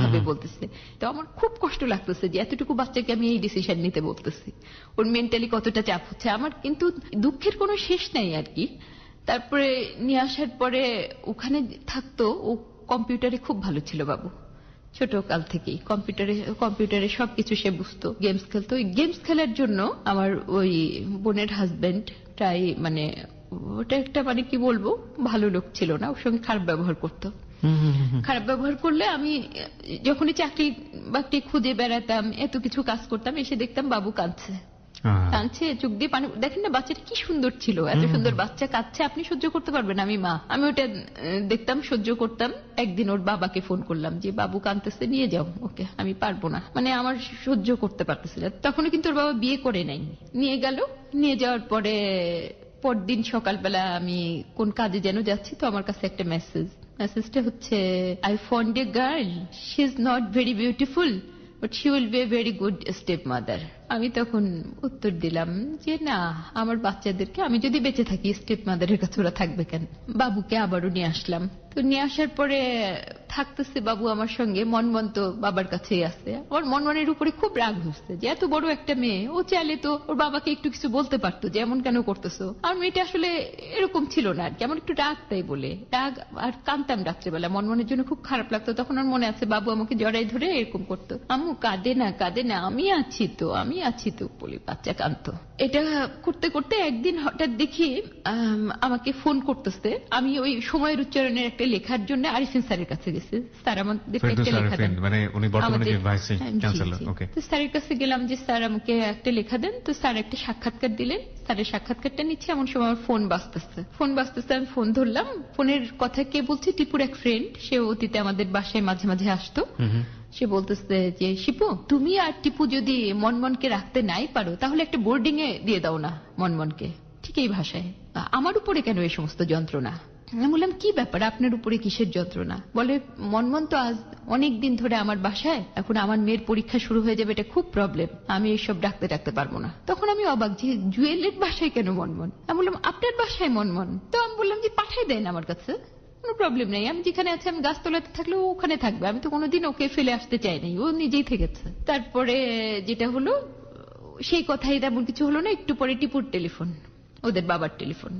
ভাবে বলতেছে। তো আমার খুব কষ্ট লাগতেছে যে এতটুকু বাচ্চাকে আমি এই ডিসিশন নিতে বলতেছি, ওর মেন্টালি কতটা চাপ হচ্ছে আমার, কিন্তু দুঃখের কোনো শেষ নাই আর কি। তারপরে নিয়ে আসার পরে ওখানে থাকতো, ও কম্পিউটারে খুব ভালো ছিল বাবু, ছোট কাল থেকেই কম্পিউটারে সবকিছু সে বুঝতো, গেমস খেলতো। ওই গেমস খেলার জন্য আমার ওই বোনের হাজবেন্ড প্রায় মানে ওটা একটা মানে কি বলবো, ভালো লোক ছিল না, ওর সঙ্গে খারাপ ব্যবহার করতো। খারাপ ব্যবহার করলে আমি যখনই চাকরি বাকরি খুঁজে বেড়াতাম, এত কিছু কাজ করতাম, এসে দেখতাম বাবু কাঁদছে, কাঁদছে, চোখ দিয়ে পানি। দেখেন না বাচ্চাটা কি সুন্দর ছিল, এত সুন্দর বাচ্চা কাঁদছে, আপনি সহ্য করতে পারবেন? আমি মা, আমি ওটা দেখতাম, সহ্য করতাম। একদিন ওর বাবাকে ফোন করলাম যে বাবু কাঁদতেছে, নিয়ে যাও ওকে, আমি পারবো না, মানে আমার সহ্য করতে পারতেছি না। তখনও কিন্তু ওর বাবা বিয়ে করে নাই। নিয়ে গেল, নিয়ে যাওয়ার পরে পরদিন সকালবেলা আমি কোন কাজে যেন যাচ্ছি, তো আমার কাছে একটা মেসেজটা হচ্ছে, I found a girl, she is not very beautiful but she will B a very good step mother. আমি তখন উত্তর দিলাম যে না, আমার বাচ্চাদেরকে আমি যদি বেঁচে থাকি স্টেপ মাদারের কাছে ওরা থাকবে কেন। বাবুকে আবারও নিয়ে আসলাম। তো নিয়ে আসার পরে থাকতেছে বাবু আমার সঙ্গে, মনমন তো বাবার কাছেই আছে। আমার মনমনের উপরে খুব রাগ হচ্ছে যে এত বড় একটা মেয়ে, ও চাইলে তো ওর বাবাকে একটু কিছু বলতে পারতো যে এমন কেন করতেছো। আমার মেয়েটা আসলে এরকম ছিল না আর কি, আমার একটু রাগ, তাই বলে রাগ। আর কাঁদতাম রাত্রেবেলা, মনমনের জন্য খুব খারাপ লাগতো। তখন আমার মনে আছে বাবু আমাকে জড়াই ধরে এরকম করতো, আম্মু কাঁদে না, কাঁদে না, আমি আছি তো, আমি আছি তো বলে বাচ্চা কাঁদতো। এটা করতে করতে একদিন হঠাৎ দেখি আমাকে ফোন করতেছে। আমি ওই সময়ের উচ্চারণের একটা লেখার জন্য আরিফিন স্যারের কাছে গেছি। স্যার আমাদের একটা লেখা দেন, মানে উনি বর্তমানে যে ভাইস চ্যান্সেলর। ওকে, তো স্যারের কাছে গেলাম যে স্যার আমাকে একটা লেখা দেন। তো স্যার একটা সাক্ষাৎকার দিলেন। স্যারের সাক্ষাৎকারটা নিচ্ছে, এমন সময় আমার ফোন বাজতেছে। আমি ফোন ধরলাম। ফোনের কথা কে বলছে? টিপুর এক ফ্রেন্ড, সে অতীতে আমাদের বাসায় মাঝে মাঝে আসতো। সে বলতেছে যে শিপু, তুমি আর টিপু যদি মনমনকে রাখতে নাই পারো তাহলে একটা বোর্ডিং এ দিয়ে দাও না মনমনকে। ঠিক এই ভাষায়, আমার উপরে কেন এই সমস্ত যন্ত্রণা? আমি বললাম কি ব্যাপার, আপনার উপরে কিসের যন্ত্রণা? বলে মনমন তো আজ অনেক দিন ধরে আমার বাসায়, এখন আমার মেয়ের পরীক্ষা শুরু হয়ে যাবে, এটা খুব প্রবলেম, আমি এইসব রাখতে পারবো না। তখন আমি অবাক যে জুয়েলের বাসায় কেন মনমন? আমি বললাম আপনার বাসায় মনমন? তো আমি বললাম যে পাঠাই দেন আমার কাছে, কোনো প্রবলেম নেই, আমি যেখানে আছি, আমি গাছতলাতে থাকলে ও ওখানে থাকবে, আমি তো কোনোদিন ওকে ফেলে আসতে চাই নাই, ও নিজেই থেকেছে। তারপরে যেটা হলো, সেই কথাই তেমন কিছু হলো না। একটু পরে টিপুর টেলিফোন, ওদের বাবার টেলিফোন।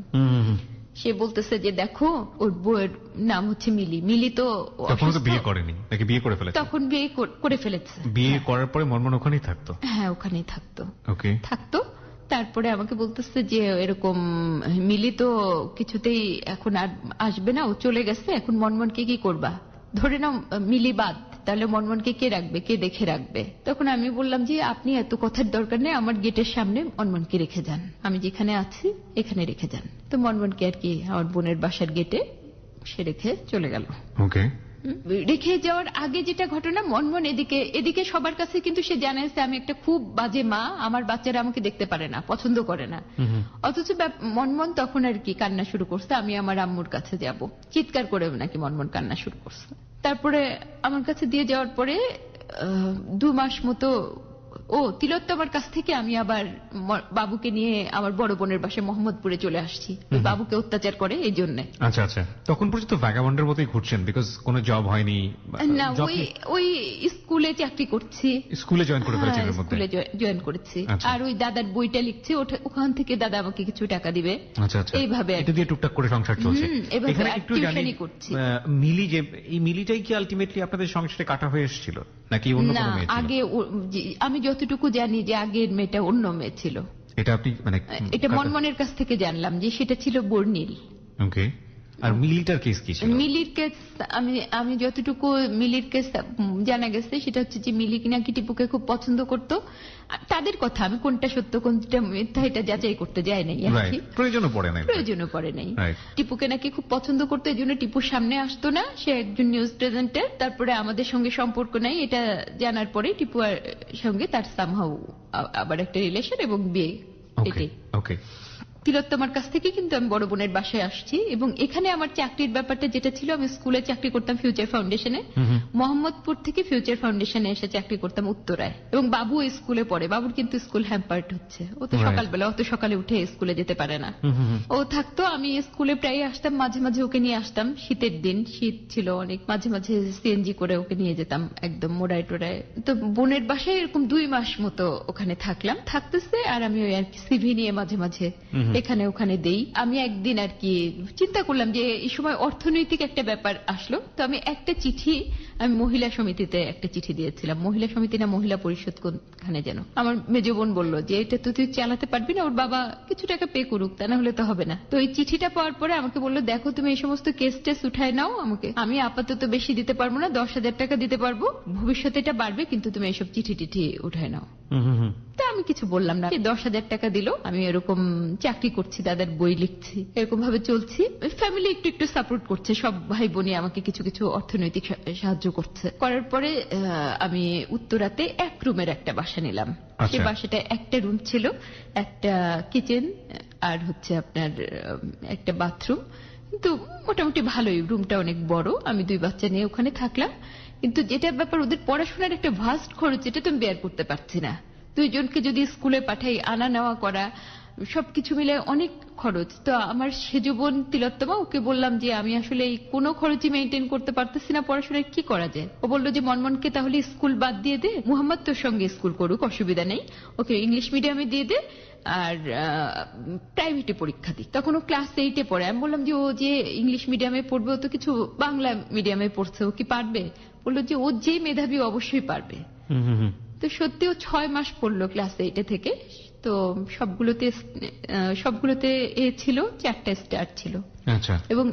সে বলতেছে যে দেখো, ওর বউয়ের নাম হচ্ছে মিলি। মিলি তো তখন তো বিয়ে করেনি নাকি বিয়ে করে ফেলেছে? তখন বিয়ে করে ফেলেছে। বিয়ে করার পরে মনমন ওখানেই থাকতো? হ্যাঁ, ওখানেই থাকতো। ওকে, থাকতো। তারপরে আমাকে বলতেছে যে এরকম মিলি তো কিছুতেই এখন আর আসবে না, ও চলে গেছে, এখন মনমনকে কি করবা? ধরে নাও মিলি বাদ, তাহলে মনমনকে কে রাখবে, কে দেখে রাখবে? তখন আমি বললাম যে আপনি এত কথার দরকার নেই, আমার গেটের সামনে মনমনকে রেখে যান, আমি যেখানে আছি এখানে রেখে যান। তো মনমনকে আর কি আমার বোনের বাসার গেটে সে রেখে চলে গেল। ওকে, রেখে যাওয়ার আগে যেটা ঘটনা, মনমন এদিকে সবার কাছে কিন্তু সে জানাইছে আমি একটা খুব বাজে মা, আমার বাচ্চারা আমাকে দেখতে পারে না, পছন্দ করে না। অথচ মনমন তখন আর কি কান্না শুরু করছে, আমি আমার আম্মুর কাছে যাব, চিৎকার করে নাকি মনমন কান্না শুরু করছে। তারপরে আমার কাছে দিয়ে যাওয়ার পরে 2 মাস মতো তিলোত্তমার কাছ থেকে আমি আবার বাবুকে নিয়ে আমার বড় বোনের বাসায় মোহাম্মদপুরে চলে আসছি। বাবুকে অত্যাচার করে এই জন্য। আচ্ছা আচ্ছা, তখন পর্যন্ত ভ্যাগাবন্ডের মতোই ঘুরছেন, বিকজ কোনো জব হয়নি? না, ওই স্কুলে চাকরি করছি। স্কুলে জয়েন করে ফেলেছেন? স্কুলে জয়েন করেছি। আর ওই দাদার বইটা লিখছি, ওখান থেকে দাদা আমাকে কিছু টাকা দিবে। আচ্ছা আচ্ছা, এইভাবে এটা দিয়ে টুকটাক করে সংসার চলছে। এখানে একটু জানি মিলি, যে এই মিলিটাই কি আলটিমেটলি আপনাদের সংসারে কাটা হয়ে এসেছিল নাকি অন্য কোনো মেয়ে ছিল? আগে আমি যতটুকু জানি যে আগের মেয়েটা অন্য মেয়ে ছিল। এটা আপনি মানে এটা মনমনের কাছ থেকে জানলাম যে সেটা ছিল বর্ণিল। ওকে, আর মিলিটার কেস কি ছিল? মিলির কেস আমি যতটুকু মিলির কেস জানা গেছে সেটা হচ্ছে যে মিলি নাকি টিপুকে খুব পছন্দ করতো। তাদের কথা, আমি কোনটা সত্য কোনটা মিথ্যা এটা যাচাই করতে যাই নাই, প্রয়োজনও পড়ে নাই। টিপুকে নাকি খুব পছন্দ করতো, এই জন্য টিপুর সামনে আসতো না, সে একজন নিউজ প্রেজেন্টার। তারপরে আমাদের সঙ্গে সম্পর্ক নাই এটা জানার পরে টিপুর সঙ্গে তার সামহাউ আবার একটা রিলেশন এবং বিয়ে। ওকে, তিলোত্তমার কাছ থেকে কিন্তু আমি বড় বোনের বাসায় আসছি। এবং এখানে আমার চাকরির ব্যাপারটা যেটা ছিল, আমি স্কুলে চাকরি করতাম ফিউচার ফাউন্ডেশনে, মোহাম্মদপুর থেকে ফিউচার ফাউন্ডেশনে এসে চাকরি করতাম উত্তরায়। এবং বাবু স্কুলে পড়ে, বাবুর কিন্তু স্কুল হ্যাম্পার্ট হচ্ছে, ও তো সকালবেলা অত সকালে উঠে স্কুলে যেতে পারে না। ও থাকতো, আমি স্কুলে প্রায় আসতাম, মাঝে মাঝে ওকে নিয়ে আসতাম। শীতের দিন, শীত ছিল অনেক, মাঝে মাঝে সিএনজি করে ওকে নিয়ে যেতাম একদম মোড়ায় টোড়ায়। তো বোনের বাসায় এরকম 2 মাস মতো ওখানে থাকলাম। থাকতেছে আর আমি ওই আর কি সিভি নিয়ে মাঝে মাঝে এখানে ওখানে দেই। আমি একদিন আর কি চিন্তা করলাম যে এই সময় অর্থনৈতিক একটা ব্যাপার আসলো, তো আমি একটা চিঠি, আমি মহিলা সমিতিতে একটা চিঠি দিয়েছিলাম। মহিলা সমিতি না মহিলা পরিষদ কোনখানে যেন। আমার মেজো বোন বললো যে এটা তো তুই চালাতে পারবি না, ওর বাবা কিছু টাকা পে করুক, তা না হলে তো হবে না। তো এই চিঠিটা পাওয়ার পরে আমাকে বললো দেখো তুমি এই সমস্ত কেস টেস উঠায় নাও, আমাকে আমি আপাতত বেশি দিতে পারবো না, 10,000 টাকা দিতে পারবো, ভবিষ্যতে এটা বাড়বে, কিন্তু তুমি এইসব চিঠি টিঠি উঠায় নাও। তা আমি কিছু বললাম না। 10,000 টাকা দিল, আমি এরকম চাকরি করছি, দাদার বই লিখছি, এরকম ভাবে চলছি। ফ্যামিলি একটু একটু সাপোর্ট করছে, সব ভাই বোনই আমাকে কিছু কিছু অর্থনৈতিক সাহায্য করছে। করার পরে আমি উত্তরাতে এক রুমের একটা বাসা নিলাম। সেই বাসাটা একটা রুম ছিল, একটা কিচেন, আর হচ্ছে আপনার একটা বাথরুম। কিন্তু মোটামুটি ভালোই, রুমটা অনেক বড়। আমি 2 বাচ্চা নিয়ে ওখানে থাকলাম। কিন্তু যেটা ব্যাপার, ওদের পড়াশোনার একটা ভাস্ট খরচ, এটা তো আমি বেয়ার করতে পারছি না। 2 জনকে যদি স্কুলে পাঠাই, আনা নেওয়া করা, সবকিছু মিলে অনেক খরচ। তো আমার সেজ বোন তিলোত্তমা, ওকে বললাম যে আমি আসলে এই কোনো খরচই মেনটেন করতে পারতেছি না, পড়াশোনায় কি করা যায়? ও বললো যে মনমনকে তাহলে স্কুল বাদ দিয়ে দে, মুহাম্মদ তোর সঙ্গে স্কুল করুক, অসুবিধা নেই, ওকে ইংলিশ মিডিয়ামে দিয়ে দে, আর প্রাইভেটে পরীক্ষা দিই। তখন ও ক্লাস 8-এ পড়ে। আমি বললাম যে ও যে ইংলিশ মিডিয়ামে পড়বে, ও তো কিছু বাংলা মিডিয়ামে পড়ছে, ও কি পারবে? বললো যে ও যে মেধাবী অবশ্যই পারবে। তো সত্যি ও 6 মাস পড়লো ক্লাস 8 থেকে। তো সবগুলোতে এ ছিল, 4টা স্টার ছিল। আচ্ছা। এবং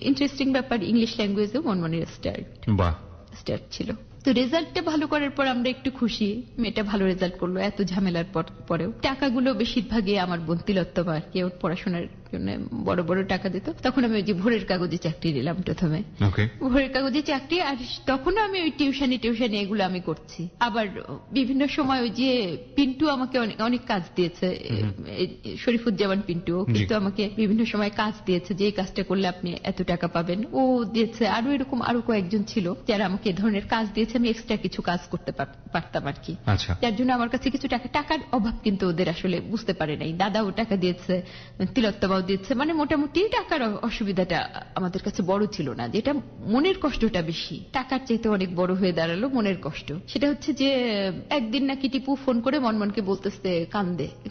ইন্টারেস্টিং ব্যাপার, ইংলিশ ল্যাঙ্গুয়েজেও মনমনের স্টার ছিল। তো রেজাল্টটা ভালো করার পর আমরা একটু খুশি, মেয়েটা ভালো রেজাল্ট করলো এত ঝামেলার পরেও। টাকাগুলো বেশিরভাগই আমার বোন তিলোত্তমা আর কি, ওর পড়াশোনার জন্য বড় বড় টাকা দিত। তখন আমি ওই যে ভোরের কাগজে চাকরি নিলাম প্রথমে, ভোরের কাগজে চাকরি। আর তখনও আমি ওই টিউশনি এগুলো আমি করছি। আবার বিভিন্ন সময় ওই যে পিন্টু আমাকে অনেক কাজ দিয়েছে, শরীফুজ্জামান পিন্টু, কিন্তু আমাকে বিভিন্ন সময় কাজ দিয়েছে যে এই কাজটা করলে আপনি এত টাকা পাবেন, ও দিয়েছে। আরো এরকম আরো কয়েকজন ছিল যারা আমাকে এ ধরনের কাজ দিয়েছে, আমি এক্সট্রা কিছু কাজ করতে পারতাম আর কি। যার জন্য আমার কাছে কিছু টাকার অভাব কিন্তু ওদের আসলে বুঝতে পারে নাই। দাদাও টাকা দিয়েছে, তিলোত্তমাও দিয়েছে, মানে মোটামুটি টাকার অসুবিধাটা আমাদের কাছে বড় ছিল না। যেটা মনের কষ্টটা বেশি, টাকার চাইতে অনেক বড় হয়ে দাঁড়ালো মনের কষ্ট। সেটা হচ্ছে যে একদিন নাকি টিপু ফোন করে মনমনকে বলতেছে,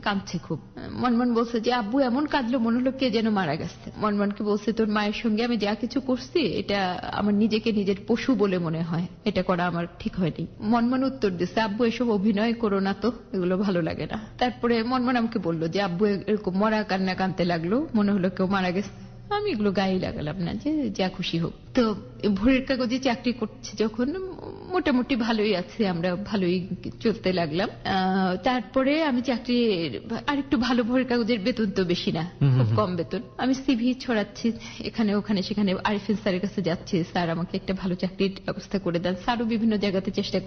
কাঁদছে খুব। মনমন বলছে যে আব্বু এমন কাঁদলো, মনে হলো কে যেন মারা গেছে। মনমনকে বলছে তোর মায়ের সঙ্গে আমি যা কিছু করছি, এটা আমার নিজেকে নিজের পশু বলে মনে হয়, এটা করা আমার ঠিক হয়নি। মনমন উত্তর দিচ্ছে, আব্বু এসব অভিনয় করো না তো, এগুলো ভালো লাগে না। তারপরে মনমন আমাকে বললো যে আব্বু এরকম মরা কান্না কাঁদতে লাগলো, মনে হলো কেউ মারা গেছে। আমি এগুলো গায়ে লাগালাম না, যে যা খুশি হোক। তো ভোরের কাগজে চাকরি করছি যখন, মোটামুটি ভালোই আছে, আমরা ভালোই চলতে লাগলাম। তারপরে আমি চাকরি আরেকটু ভালো, ভোরের কাগজের বেতন তো বেশি না, খুব কম বেতন। আমি সিভি ছড়াচ্ছি এখানে ওখানে সেখানে, আরিফিন স্যারের কাছে যাচ্ছি, স্যার আমাকে একটা ভালো চাকরির ব্যবস্থা করে দেন। স্যারও বিভিন্ন জায়গাতে চেষ্টা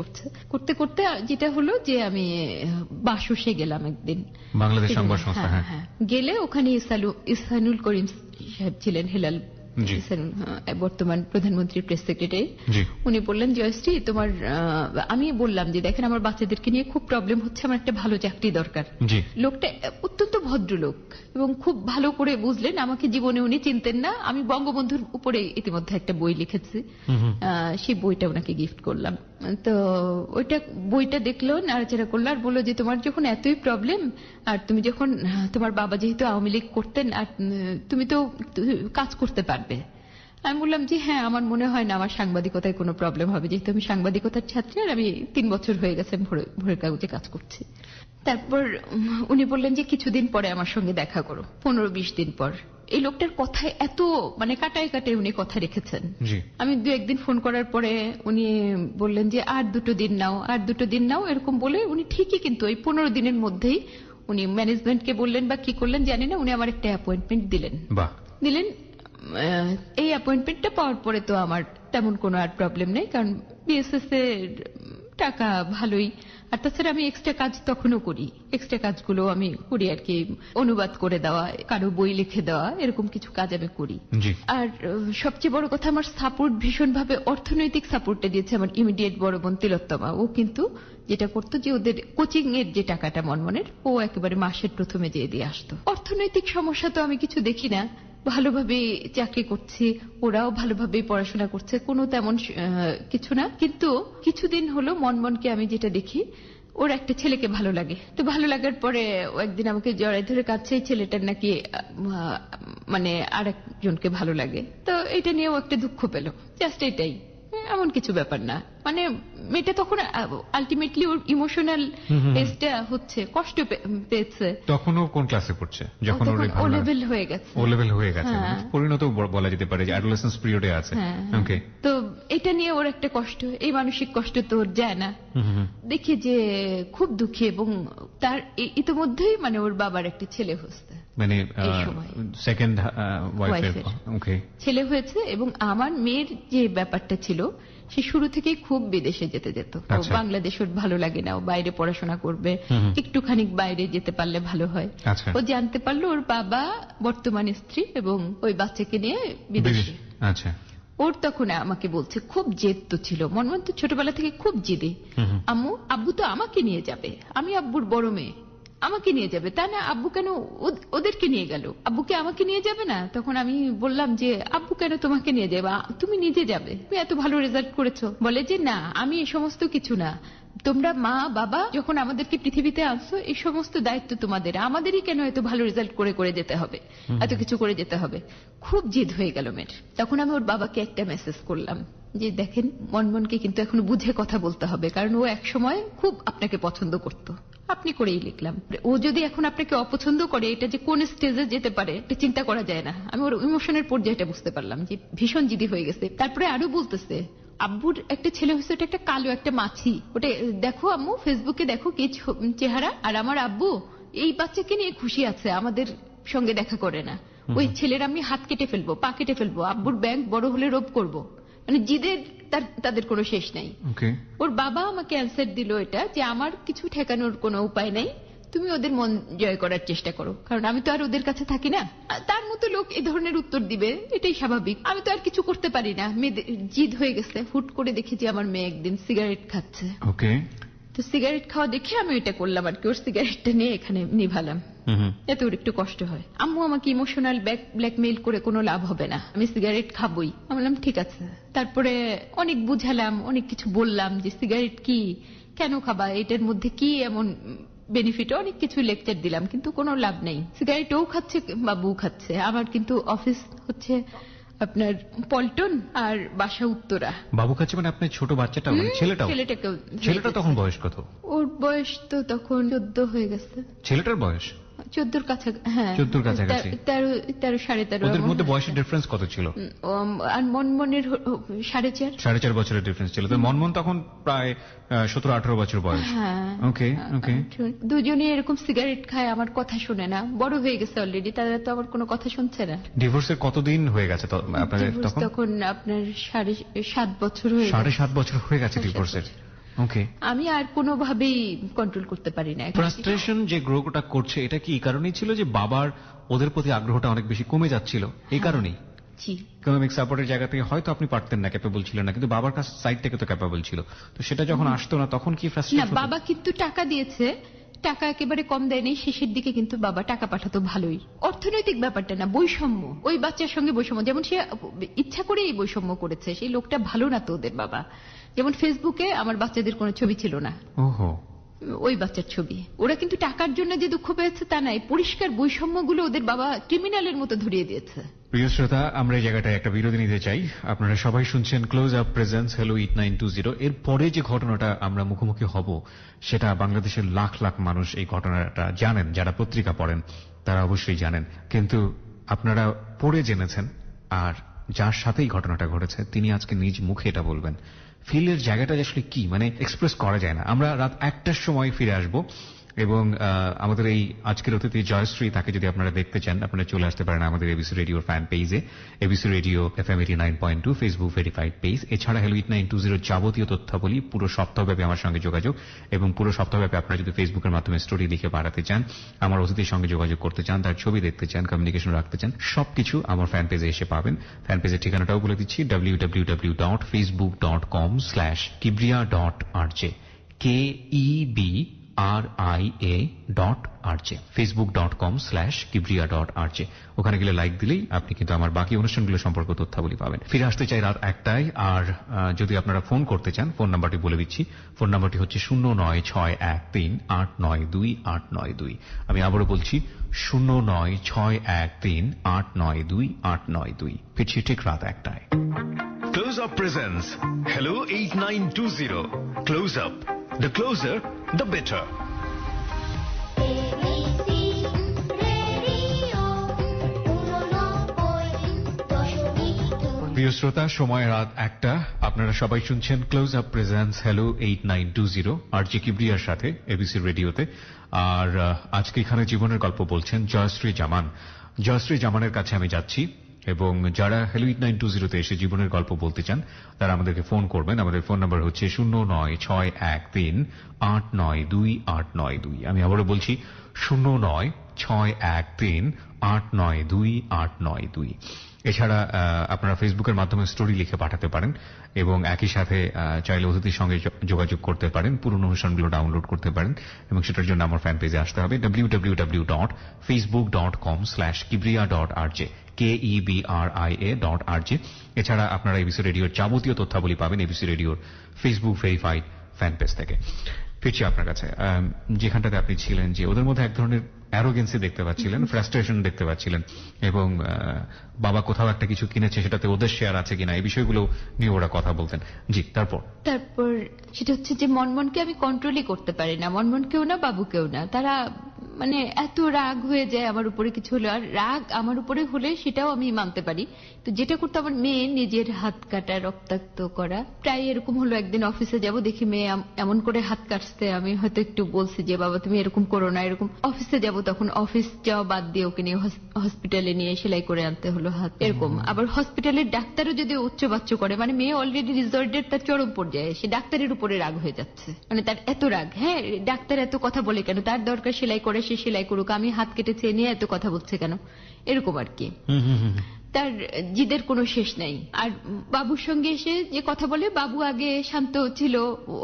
করতে করতে যেটা হলো যে আমি বাসুসে গেলাম একদিন, বাংলাদেশ সংবাদ সংস্থা। হ্যাঁ, গেলে ওখানে ইসানুল করিম সাহেব ছিলেন, হেলাল বর্তমান প্রধানমন্ত্রীর প্রেস সেক্রেটারি। উনি বললেন, জয়শ্রী তোমার, আমি বললাম যে দেখেন আমার বাচ্চাদেরকে নিয়ে খুব প্রবলেম হচ্ছে, আমার একটা ভালো চাকরি দরকার। লোকটা অত্যন্ত ভদ্রলোক এবং খুব ভালো করে বুঝলেন, আমাকে জীবনে উনি চিনতেন না। আমি বঙ্গবন্ধুর উপরে ইতিমধ্যে একটা বই লিখেছি, সেই বইটা ওনাকে গিফট করলাম। তো ওইটা বইটা দেখলো, নাড়াচাড়া করলো আর বললো যে তোমার যখন এতই প্রবলেম, আর তুমি যখন, তোমার বাবা যেহেতু আওয়ামী লীগ করতেন, আর তুমি তো কাজ করতে পারবে। আমি বললাম যে হ্যাঁ, আমার মনে হয় না আমার সাংবাদিকতায় কোনো প্রবলেম হবে, যেহেতু আমি সাংবাদিকতার ছাত্রী, আর আমি 3 বছর হয়ে গেছে ভোরের কাগজে কাজ করছি। তারপর উনি বললেন যে কিছুদিন পরে আমার সঙ্গে দেখা করো, 15-20 দিন পর। এই লোকটার কথায় এত মানে কাটায় উনি কথা রেখেছেন। আমি 2-1 দিন ফোন করার পরে উনি বললেন যে আর 2 দিন নাও, এরকম বলে উনি ঠিকই কিন্তু ওই 15 দিনের মধ্যেই উনি ম্যানেজমেন্টকে বললেন বা কি করলেন জানি না, উনি আমার একটা অ্যাপয়েন্টমেন্ট দিলেন। এই অ্যাপয়েন্টমেন্টটা পাওয়ার পরে তো আমার তেমন কোনো আর প্রবলেম নেই, কারণ বিএসএস এর টাকা ভালোই। আর তাছাড়া আমি এক্সট্রা কাজ তখনও করি, এক্সট্রা কাজগুলো আমি করি আর কি, অনুবাদ করে দেওয়া, কারো বই লিখে দেওয়া, এরকম কিছু কাজ আমি করি। আর সবচেয়ে বড় কথা, আমার সাপোর্ট ভীষণভাবে অর্থনৈতিক সাপোর্টটা দিয়েছে আমার ইমিডিয়েট বড় বোন তিলোত্তমা। ও কিন্তু যেটা করতো যে ওদের কোচিং এর যে টাকাটা মনমনের, ও একেবারে মাসের প্রথমে দিয়ে আসতো। অর্থনৈতিক সমস্যা তো আমি কিছু দেখি না, ভালোভাবে চাকরি করছি, ওরাও ভালোভাবে পড়াশোনা করছে, কোনো তেমন কিছু না। কিন্তু কিছুদিন হলো মনমনকে আমি যেটা দেখি, ওর একটা ছেলেকে ভালো লাগে। তো ভালো লাগার পরে ও একদিন আমাকে জড়াই ধরে কাঁদছে, এই ছেলেটার নাকি মানে আরেকজনকে ভালো লাগে। তো এটা নিয়ে ও একটা দুঃখ পেল, জাস্ট এটাই, এমন কিছু ব্যাপার না। মানে মেয়েটা তখন আলটিমেটলি ওর ইমোশনাল এজটা হচ্ছে, কষ্ট পেয়েছে। তখনও কোন ক্লাসে পড়ছে যখন ওর ও লেভেল হয়ে গেছে? ও লেভেল হয়ে গেছে, পরিণত বলা যেতে পারে যে অ্যাডোলেসেন্স পিরিয়ডে আছে। ওকে, তো এটা নিয়ে ওর একটা কষ্ট, এই মানসিক কষ্ট তো ওর যায় না। দেখি যে খুব দুঃখী, এবং তার ইতিমধ্যেই মানে ওর বাবার একটা ছেলে হচ্ছে, মানে সেকেন্ড ওয়াইফের ছেলে হয়েছে। এবং আমার মেয়ের যে ব্যাপারটা ছিল, সে শুরু থেকেই খুব বিদেশে যেতে যেত। বাংলাদেশ ওর ভালো লাগে না, ও বাইরে পড়াশোনা করবে, একটুখানি বাইরে যেতে পারলে ভালো হয়। ও জানতে পারলো ওর বাবা বর্তমান স্ত্রী এবং ওই বাচ্চাকে নিয়ে বিদেশে। আচ্ছা, ওর তখন আমাকে বলছে, খুব জেদ তো ছিল, মনমন তো ছোটবেলা থেকে খুব জেদি, আব্বু তো আমাকে নিয়ে যাবে, আমি আব্বুর বড় মেয়ে, আমাকে নিয়ে যাবে, তা না আব্বু কেন ওদেরকে নিয়ে গেল, আব্বুকে আমাকে নিয়ে যাবে না? তখন আমি বললাম যে আব্বু কেন তোমাকে নিয়ে যাবে, তুমি নিজে যাবে, তুমি এত ভালো রেজাল্ট করেছো। বলে যে না, আমি এই সমস্ত কিছু না, তোমরা মা বাবা যখন আমাদেরকে পৃথিবীতে আনছো, এই সমস্ত দায়িত্ব তোমাদের, আমাদেরই কেন এত ভালো রেজাল্ট করে যেতে হবে, এত কিছু করে যেতে হবে। খুব জিদ হয়ে গেল মেয়ের। তখন আমি ওর বাবাকে একটা মেসেজ করলাম যে দেখেন, মনমনকে কিন্তু এখনো বুঝে কথা বলতে হবে, কারণ ও এক সময় খুব আপনাকে পছন্দ করত। আপনি করেই লিখলাম, ও যদি এখন আপনাকে অপছন্দ করে, এটা যে কোন স্টেজে যেতে পারে এটা চিন্তা করা যায় না। আমি ওর ইমোশনের পর্যায়টা বুঝতে পারলাম যে ভীষণ জিদি হয়ে গেছে। তারপরে আরো বলতেছে, আব্বুর একটা ছেলে হয়েছে, ওটা একটা কালো একটা মাছি, ওটা দেখো আম্মু, ফেসবুকে দেখো কি চেহারা, আর আমার আব্বু এই বাচ্চাকে নিয়ে খুশি আছে, আমাদের সঙ্গে দেখা করে না, ওই ছেলের আমি হাত কেটে ফেলবো, পা কেটে ফেলবো, আব্বুর ব্যাংক বড় হলে রোপ করবো। মানে জিদের তাদের কোনো শেষ নাই। ওর বাবা আমাকে অ্যান্সার দিল এটা যে আমার কিছু ঠেকানোর কোনো উপায় নাই, তুমি ওদের মন জয় করার চেষ্টা করো, কারণ আমি তো আর ওদের কাছে থাকি না। তার মতো লোক এই ধরনের উত্তর দিবে, এটাই স্বাভাবিক, আমি তো আর কিছু করতে পারি না। মেয়ে জিদ হয়ে গেছে। হুট করে দেখি যে আমার মেয়ে একদিন সিগারেট খাচ্ছে। তো সিগারেট খাওয়া দেখে আমি এটা করলাম আর কি, ওর সিগারেটটা নিয়ে এখানে নিভালাম, এতে ওর একটু কষ্ট হয়। আম্মু আমাকে ইমোশনাল ব্ল্যাকমেইল করে কোনো লাভ হবে না, আমি সিগারেট খাবই। আমি বললাম ঠিক আছে। তারপরে অনেক বুঝালাম, অনেক কিছু বললাম যে সিগারেট কি, কেন খাবা, এটার মধ্যে কি এমন বেনিফিট, অনেক কিছু লেকচার দিলাম, কিন্তু কোনো লাভ নেই। সিগারেট ও খাচ্ছে, বাবু খাচ্ছে। আমার কিন্তু অফিস হচ্ছে আপনার পল্টন আর বাসা উত্তরা। বাবু খাচ্ছে মানে আপনার ছোট বাচ্চাটা, মানে ছেলেটা তখন বয়স কত? ওর বয়স তো তখন 14 হয়ে গেছে। ছেলেটার বয়স 14 কাছাকাছি। হ্যাঁ, 14 কাছাকাছি। 13 সাড়ে 13। ওদের মধ্যে বয়সের ডিফারেন্স কত ছিল? আর মনমনের 4.5 বছরের ডিফারেন্স ছিল। তো মনমন তখন প্রায় 17-18 বছর বয়স। ওকে ওকে। দুজনে এরকম সিগারেট খায়, আমার কথা শুনে না, বড় হয়ে গেছে অলরেডি, তারা তো আমার কোনো কথা শুনছে না। ডিভোর্সের কতদিন হয়ে গেছে আপনাদের তখন? তখন আপনার 7.5 বছর হয়ে গেছে। 7.5 বছর হয়ে গেছে ডিভোর্সের। ওকে। আমি আর কোনোভাবেই কন্ট্রোল করতে পারি না। ফ্রাস্ট্রেশন যে গ্রোটা করছে, এটা কি এই কারণেই ছিল যে বাবার ওদের প্রতি আগ্রহটা অনেক বেশি কমে যাচ্ছিল, এই কারণেই? ইকোনমিক সাপোর্টের জায়গা থেকে হয়তো আপনি পারতেন না, ক্যাপেবল ছিলেন না, কিন্তু বাবার কাছ সাইড থেকে তো ক্যাপেবল ছিল, তো সেটা যখন আসতো না তখন কি ফ্রাস্ট্রেশন? না, বাবা কিন্তু টাকা দিয়েছে, টাকা একেবারে কম দেয়নি, শেষের দিকে কিন্তু বাবা টাকা পাঠাতো ভালোই। অর্থনৈতিক ব্যাপারটা না, বৈষম্য, ওই বাচ্চার সঙ্গে বৈষম্য, যেমন সে ইচ্ছা করে এই বৈষম্য করেছে, সেই লোকটা ভালো না তো ওদের বাবা। যেমন ফেসবুকে আমার বাচ্চাদের কোনো ছবি ছিল না, ওই বাচ্চার ছবি। ওরা কিন্তু টাকার জন্য যে দুঃখ পেয়েছে তা নাই, পরিষ্কার বৈষম্যগুলো ওদের বাবা ক্রিমিনালের মতো ধরিয়ে দিয়েছে। প্রিয় শ্রোতা, আমরা এই জায়গাটায় একটা বিরতি নিতে চাই। আপনারা সবাই শুনছেন ক্লোজ আপ প্রেজেন্স হ্যালো 8920। এর পরে যে ঘটনাটা আমরা মুখোমুখি হব, সেটা বাংলাদেশের লাখ লাখ মানুষ এই ঘটনাটা জানেন, যারা পত্রিকা পড়েন তারা অবশ্যই জানেন, কিন্তু আপনারা পড়ে জেনেছেন, আর যার সাথেই ঘটনাটা ঘটেছে তিনি আজকে নিজ মুখে এটা বলবেন। ফিলের জায়গাটা আসলে কি, মানে এক্সপ্রেস করা যায় না। আমরা রাত 1টার সময় ফিরে আসব এবং আমাদের এই আজকের অতিথি জয়শ্রী, তাকে যদি আপনারা দেখতে চান আপনারা চলে আসতে পারেন আমাদের এবিসি রেডিওর ফ্যান পেজে, ABC radio FM 89.2 Facebook verified page. এছাড়া হ্যালো 8920 যাবতীয় তথ্যাবলী পুরো সপ্তাহব্যাপী আমার সঙ্গে যোগাযোগ, এবং পুরো সপ্তাহব্যাপী আপনারা যদি ফেসবুকের মাধ্যমে স্টোরি লিখে বাড়াতে চান, আমার অতিথির সঙ্গে যোগাযোগ করতে চান, তার ছবি দেখতে চান, কমিউনিকেশন রাখতে চান, সবকিছু আমার ফ্যান পেজে এসে পাবেন। ফ্যান পেজের ঠিকানাটাও বলে দিচ্ছি, www.facebook.com/kibriya.rj, KEBRIA.RJ, facebook.com/kibriya.rj। ওখানে গেলে লাইক দিলেই আপনি কিন্তু আমার বাকি অনুষ্ঠানগুলো সম্পর্কে তথ্যাবলী পাবেন। ফিরে আসতে চাই রাত 1টায়। আর যদি আপনারা ফোন করতে চান, ফোন নাম্বারটি বলে দিচ্ছি। ফোন নাম্বারটি হচ্ছে 09613892892। আমি আবারও বলছি 09613892892। ফিরছি ঠিক রাত 1টায়। Close Up presents Hello 8920. Close Up. The closer, the better. প্রিয় শ্রোতা, সময় রাত 1টা। আপনারা সবাই শুনছেন close up presents hello 8920 RJ কিবরিয়ার সাথে এবিসি রেডিওতে। আর আজকে এখানে জীবনের গল্প বলছেন জয়শ্রী জামান। জয়শ্রী জামানের কাছে আমি যাচ্ছি, এবং যারা হ্যালো 8920 এসে জীবনের গল্প বলতে চান তারা আমাদেরকে ফোন করবেন। আমাদের ফোন নাম্বার হচ্ছে 09613892 আমি আবারও বলছি 09613892 এছাড়া আপনারা ফেসবুকের মাধ্যমে স্টোরি লিখে পাঠাতে পারেন, এবং একই সাথে চাইলে অতিথির সঙ্গে যোগাযোগ করতে পারেন, পুরনো অনুষ্ঠানগুলো ডাউনলোড করতে পারেন, এবং সেটার জন্য আমার ফ্যান পেজে আসতে হবে www.facebook.com/kibriya.rj KEBRIA.RJ। এছাড়া আপনারা এবিসি রেডিওর যাবতীয় তথ্যাবলী পাবেন এবিসি রেডিওর ফেসবুক ভেরিফাইড ফ্যান পেজ থেকে। ফিরছি আপনার কাছে, যেখানটাতে আপনি ছিলেন যে ওদের মধ্যে এক ধরনের অ্যারোগেন্সি দেখতে পাচ্ছিলেন, ফ্রাস্ট্রেশন দেখতে পাচ্ছিলেন, এবং বাবা কোথাও একটা কিছু কিনেছে সেটাতে ওদের শেয়ার আছে কিনা এই বিষয়গুলো নিয়ে ওরা কথা বলতেন। জি, তারপর সেটা হচ্ছে যে মনমনকে আমি কন্ট্রোলই করতে পারি না, মনমনকেও না বাবুকেও না। তারা মানে এত রাগ হয়ে যায় আমার উপরে কিছু হলে, আর রাগ আমার উপরে হলে সেটাও আমি মানতে পারি। তো যেটা করতো আমার মেয়ে, নিজের হাত কাটা, রক্তাক্ত করা। প্রায় এরকম হলো, একদিন অফিসে যাব, দেখি মেয়ে এমন করে হাত কাটছে। আমি হয়তো একটু বলছি যে বাবা তুমি এরকম করো না, এরকম। অফিসে যাব, তখন অফিস যাওয়া বাদ দিয়ে ওকে নিয়ে হসপিটালে নিয়ে সেলাই করে আনতে হলো হাত, এরকম। আবার হসপিটালের ডাক্তারও যদি উচ্চবাচ্য করে, মানে মেয়ে অলরেডি রিজর্টের তার চরম পর্যায়ে, সে ডাক্তারের উপরে রাগ হয়ে যাচ্ছে, মানে তার এত রাগ। হ্যাঁ, ডাক্তার এত কথা বলে কেন, তার দরকার সেলাই করে, সে সেলাই করুক, আমি হাত কেটেছে নিয়ে এত কথা বলছে কেন, এরকম আর কি। তার জিদের কোনো শেষ নাই। আর বাবুর সঙ্গে এসে যে কথা বলে, বাবু আগে শান্ত ছিল,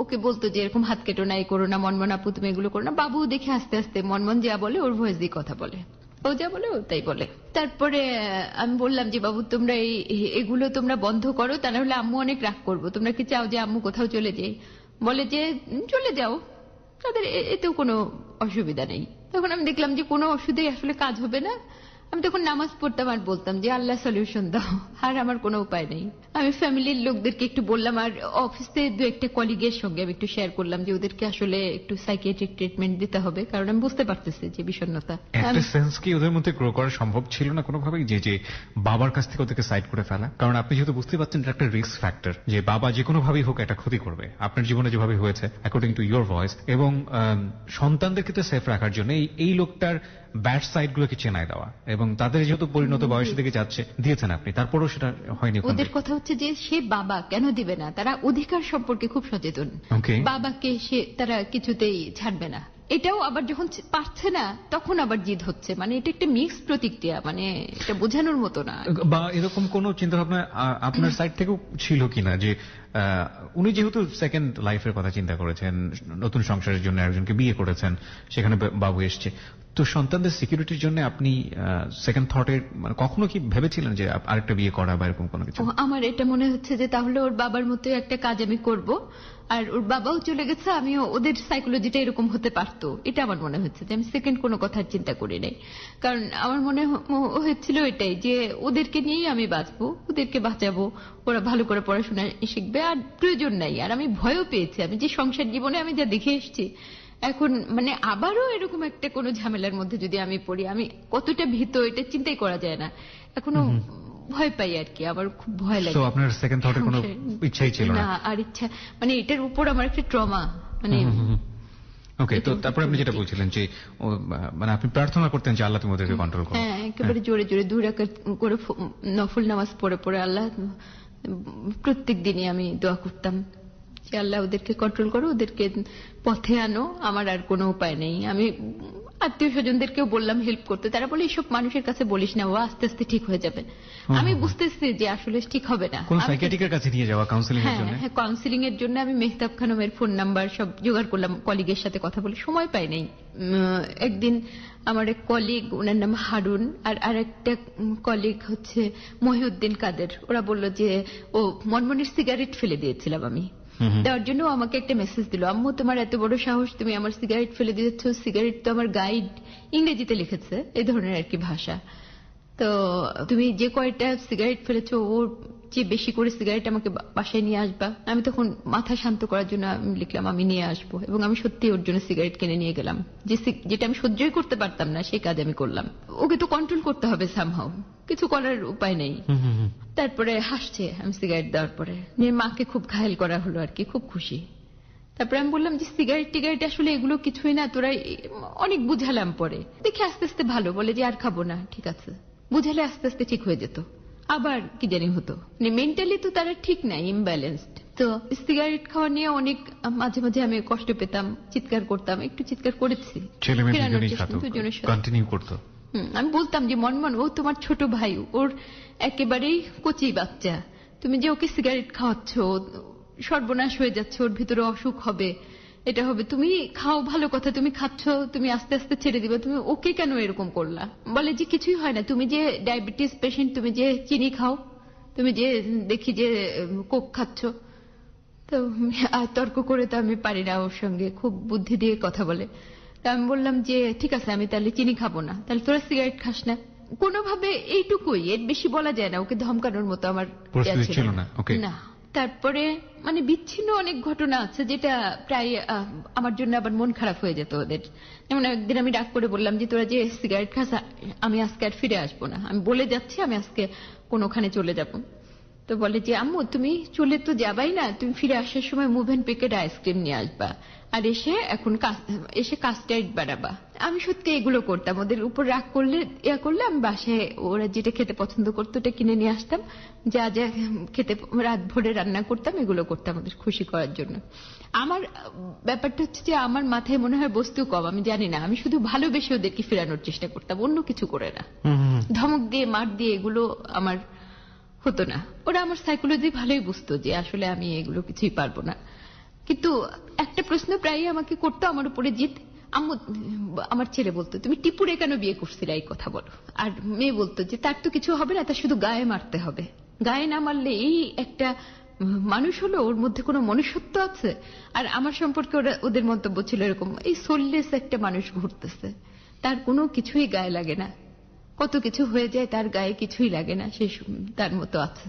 ওকে বলতো যে এরকম হাত কেটো না, এই করো না, মনমন আপু তুমি এগুলো করো না। বাবু দেখে আস্তে আস্তে মনমন যা বলে ওর ভয়েস দিয়ে কথা বলে, ও যা বলে ও তাই বলে। তারপরে আমি বললাম যে বাবু তোমরা এগুলো তোমরা বন্ধ করো, তা না হলে আম্মু অনেক রাগ করবো। তোমরা কি চাও যে আম্মু কোথাও চলে যাই? বলে যে চলে যাও, তাদের এতেও কোনো অসুবিধা নেই। তখন আমি দেখলাম যে কোনো ওষুধেই আসলে কাজ হবে না। আমি তখন নামাজ পড়তাম আর বলতাম যে আল্লাহ সলিউশন দাও, আর আমার কোনো উপায় নেই। আমি ফ্যামিলির লোকদেরকে একটু বললাম, আর অফিসে দু একটা কলিগের সঙ্গে আমি একটু শেয়ার করলাম যে ওদেরকে আসলে একটু সাইকিয়াট্রিক ট্রিটমেন্ট দিতে হবে, কারণ আমি বুঝতে পারতেছি যে বিষণ্ণতা। একটা সেন্স কি ওদের মধ্যে গ্রো করা সম্ভব ছিল না কোনোভাবেই, যে বাবার কাছ থেকে ওদেরকে সাইড করে ফেলা? কারণ আপনি যেহেতু বুঝতে পারছেন এটা একটা রিস্ক ফ্যাক্টর, যে বাবা যে কোনো ভাবেই হোক একটা ক্ষতি করবে আপনার জীবনে, যেভাবে হয়েছে অ্যাকর্ডিং টু ইয়োর ভয়েস, এবং সন্তানদেরকে তো সেফ রাখার জন্য এই লোকটার ব্যাড সাইড গুলোকে চেনায় দেওয়া, এবং তাদের যেহেতু পরিণত বয়সের দিকে যাচ্ছে দিয়েছেন আপনি, তারপরও সেটা হয়নি। ওদের কথা হচ্ছে যে সে বাবা কেন দিবে না, তারা অধিকার সম্পর্কে খুব সচেতন। বাবাকে সে তারা কিছুতেই ছাড়বে না। এটাও আবার যখন পারছে না তখন আবার জিদ হচ্ছে, মানে এটা একটা মিক্সড প্রতিক্রিয়া, মানে এটা বোঝানোর মতো না। বা এরকম কোন চিন্তা ভাবনা আপনার সাইড থেকেও ছিল কিনা, যে উনি যেহেতু সেকেন্ড লাইফের কথা চিন্তা করেছেন, নতুন সংসারের জন্য একজনকে বিয়ে করেছেন, সেখানে বাবু এসছে, তো সন্তানদের সিকিউরিটির জন্য আপনি সেকেন্ড থটের কখনো কি ভেবেছিলেন যে আরেকটা বিয়ে করা বা এরকম কোনো কিছু? আমার এটা মনে হচ্ছে যে তাহলে ওর বাবার মতো একটা কাজ আমি করব, আর ওর বাবাও চলে গেছে, আমিও, ওদের সাইকোলজিটা এরকম হতে পারতো, এটা আমার মনে হচ্ছে। যে আমি সেকেন্ড কোনো কথার চিন্তা করি নাই, কারণ আমার মনে হয়েছিল এটাই যে ওদেরকে নিয়েই আমি বাঁচবো, ওদেরকে বাঁচাবো, ওরা ভালো করে পড়াশোনা শিখবে, আর প্রয়োজন নাই। আর আমি ভয়ও পেয়েছি, আমি যে সংসার জীবনে আমি যা দেখে এসেছি, এখন মানে আবারও এরকম একটা কোনো ঝামেলার মধ্যে যদি আমি পড়ি, আমি কতটা ভীত এটা চিন্তাই করা যায় না। এখনো ভয় পাই আর কি, আমার খুব ভয় লাগে। তো আপনার সেকেন্ড থটের কোনো ইচ্ছাই ছিল না? আর ইচ্ছা মানে এটার উপর আমার একটা ট্রমা, মানে ওকে। তো তারপর আপনি যেটা বলছিলেন যে মানে আপনি প্রার্থনা করতেন যে আল্লাহ তুমি ওদেরকে কন্ট্রোল করো। হ্যাঁ, একেবারে জোরে জোরে 2 রাকাত করে নফল নামাজ পড়ে পড়ে আল্লাহ প্রত্যেক দিনই আমি দোয়া করতাম যে আল্লাহ ওদেরকে কন্ট্রোল করো, ওদেরকে পথে আনো, আমার আর কোনো উপায় নেই। আমি আত্মীয় স্বজনদেরকেও বললাম হেল্প করতে, তারা বলে এইসব মানুষের কাছে বলিস না, ও আস্তে আস্তে ঠিক হয়ে যাবে। আমি বুঝতেছি যে আসলে ঠিক হবে না। কোন সাইকিয়াট্রিকের কাছে নিয়ে যাওয়া কাউন্সেলিং এর জন্য? হ্যাঁ, কাউন্সেলিং এর জন্য আমি মেহতাব খানমের ফোন নাম্বার সব জোগাড় করলাম, কলিগের সাথে কথা বলে, সময় পাই নাই। একদিন আমার এক কলিগ, ওনার নাম হারুন, আর আরেকটা কলিগ হচ্ছে মহিউদ্দিন কাদের, ওরা বলল যে ও মনমনের সিগারেট ফেলে দিয়েছিলাম আমি, দেওয়ার জন্য আমাকে একটা মেসেজ দিল, আম্মু তোমার এত বড় সাহস, তুমি আমার সিগারেট ফেলে দিয়েছ, সিগারেট তো আমার গাইড ইংরেজিতে লিখেছে, এই ধরনের আর কি ভাষা, তো তুমি যে কয়টা সিগারেট ফেলেছো ওর চেয়ে বেশি করে সিগারেট আমাকে বাসায় নিয়ে আসবা। আমি তখন মাথা শান্ত করার জন্য আমি লিখলাম আমি নিয়ে আসবো, এবং আমি সত্যি ওর জন্য সিগারেট কিনে নিয়ে গেলাম। যেটা আমি সহ্যই করতে পারতাম না সেই কাজ আমি করলাম। ওকে তো কন্ট্রোল করতে হবে সামহাও, কিছু করার উপায় নেই। তারপরে হাসছে আমি সিগারেট দেওয়ার পরে, নিয়ে মাকে খুব ঘায়েল করা হলো আর কি, খুব খুশি। তারপরে আমি বললাম যে সিগারেট টিগারেট আসলে এগুলো কিছুই না, তোরা অনেক বুঝালাম, পরে দেখি আস্তে আস্তে ভালো, বলে যে আর খাবো না। ঠিক আছে, বুঝালে আস্তে আস্তে ঠিক হয়ে যেত, আবার কি জানি হতো। মেন্টালি তো তারা ঠিক নাই, ইমব্যালেন্সড। তো সিগারেট খাওয়া নিয়ে অনেক মাঝে মাঝে আমি কষ্ট পেতাম, চিৎকার করতাম, একটু চিৎকার করেছি, ছেলে মেয়ে ফেরানোর দুজনেই চেষ্টা, খাতো, দুজনের সাথে। কন্টিনিউ করতো। আমি বলতাম যে মনমন, ও তোমার ছোট ভাই, ওর একেবারেই কচি বাচ্চা, তুমি যে ওকে সিগারেট খাওয়াচ্ছ, সর্বনাশ হয়ে যাচ্ছে, ওর ভিতরে অসুখ হবে, এটা হবে, তুমি খাও, ভালো কথা, তুমি খাচ্ছ, তুমি আস্তে আস্তে ছেড়ে দিবে, তুমি ওকে কেন এরকম করলা? বলে যে কিছুই হয় না, তুমি যে ডায়াবেটিস পেশেন্ট, তুমি যে চিনি খাও, তুমি যে দেখি যে কোক খাচ্ছ। তো তর্ক করে তো আমি পারি না ওর সঙ্গে, খুব বুদ্ধি দিয়ে কথা বলে। তা আমি বললাম যে ঠিক আছে, আমি তাহলে চিনি খাবো না, তাহলে তোরা সিগারেট খাস না। কোনোভাবে এইটুকুই, এর বেশি বলা যায় না, ওকে ধমকানোর মতো আমার পরিস্থিতি ছিল না। ওকে, না। তারপরে মানে বিচ্ছিন্ন অনেক ঘটনা আছে যেটা প্রায় আমার জন্য আবার মন খারাপ হয়ে যেত ওদের। যেমন একদিন আমি ডাক করে বললাম যে তোরা যে সিগারেট খাস, আমি আজকে আর ফিরে আসবো না, আমি বলে যাচ্ছি আমি আজকে কোনোখানে চলে যাব। তো বলে যে আম্মু তুমি চলে তো যাবাই না, তুমি ফিরে আসার সময় মুভ অ্যান্ড প্যাকেট আইসক্রিম নিয়ে আসবা, আর এসে কাস্টার্ড বানাবা। আমি সত্যি এগুলো করতাম, ওদের উপর রাগ করলে আমি বাসায় ওরা যেটা খেতে পছন্দ করতো ওটা কিনে নিয়ে আসতাম, যা যা খেতে রাত ভরে রান্না করতাম, এগুলো করতাম ওদের খুশি করার জন্য। আমার ব্যাপারটা হচ্ছে যে আমার মাথায় মনে হয় বস্তু কম, আমি জানি না, আমি শুধু ভালোবেসে ওদেরকে ফেরানোর চেষ্টা করতাম, অন্য কিছু করে না। ধমক দিয়ে মার দিয়ে এগুলো আমার হতো না। ওরা আমার সাইকোলজি ভালোই বুঝতো যে আসলে আমি এগুলো কিছুই পারবো না। কিন্তু একটা প্রশ্ন প্রায় আমাকে করতো আমার উপরে, জিত আম্মু, আমার ছেলে বলতো তুমি টিপুরে কেন বিয়ে করছিলে, এই কথা বলো। আর মেয়ে বলতো যে তার তো কিছু হবে না, তার শুধু গায়ে মারতে হবে, গায়ে না মারলে এই একটা মানুষ হলো, ওর মধ্যে কোনো মনুষ্যত্ব আছে। আর আমার সম্পর্কে ওদের মন্তব্য ছিল এরকম, এই সোললেস একটা মানুষ ঘুরতেছে, তার কোনো কিছুই গায়ে লাগে না, কত কিছু হয়ে যায় তার গায়ে কিছুই লাগে না, সে তার মতো আছে।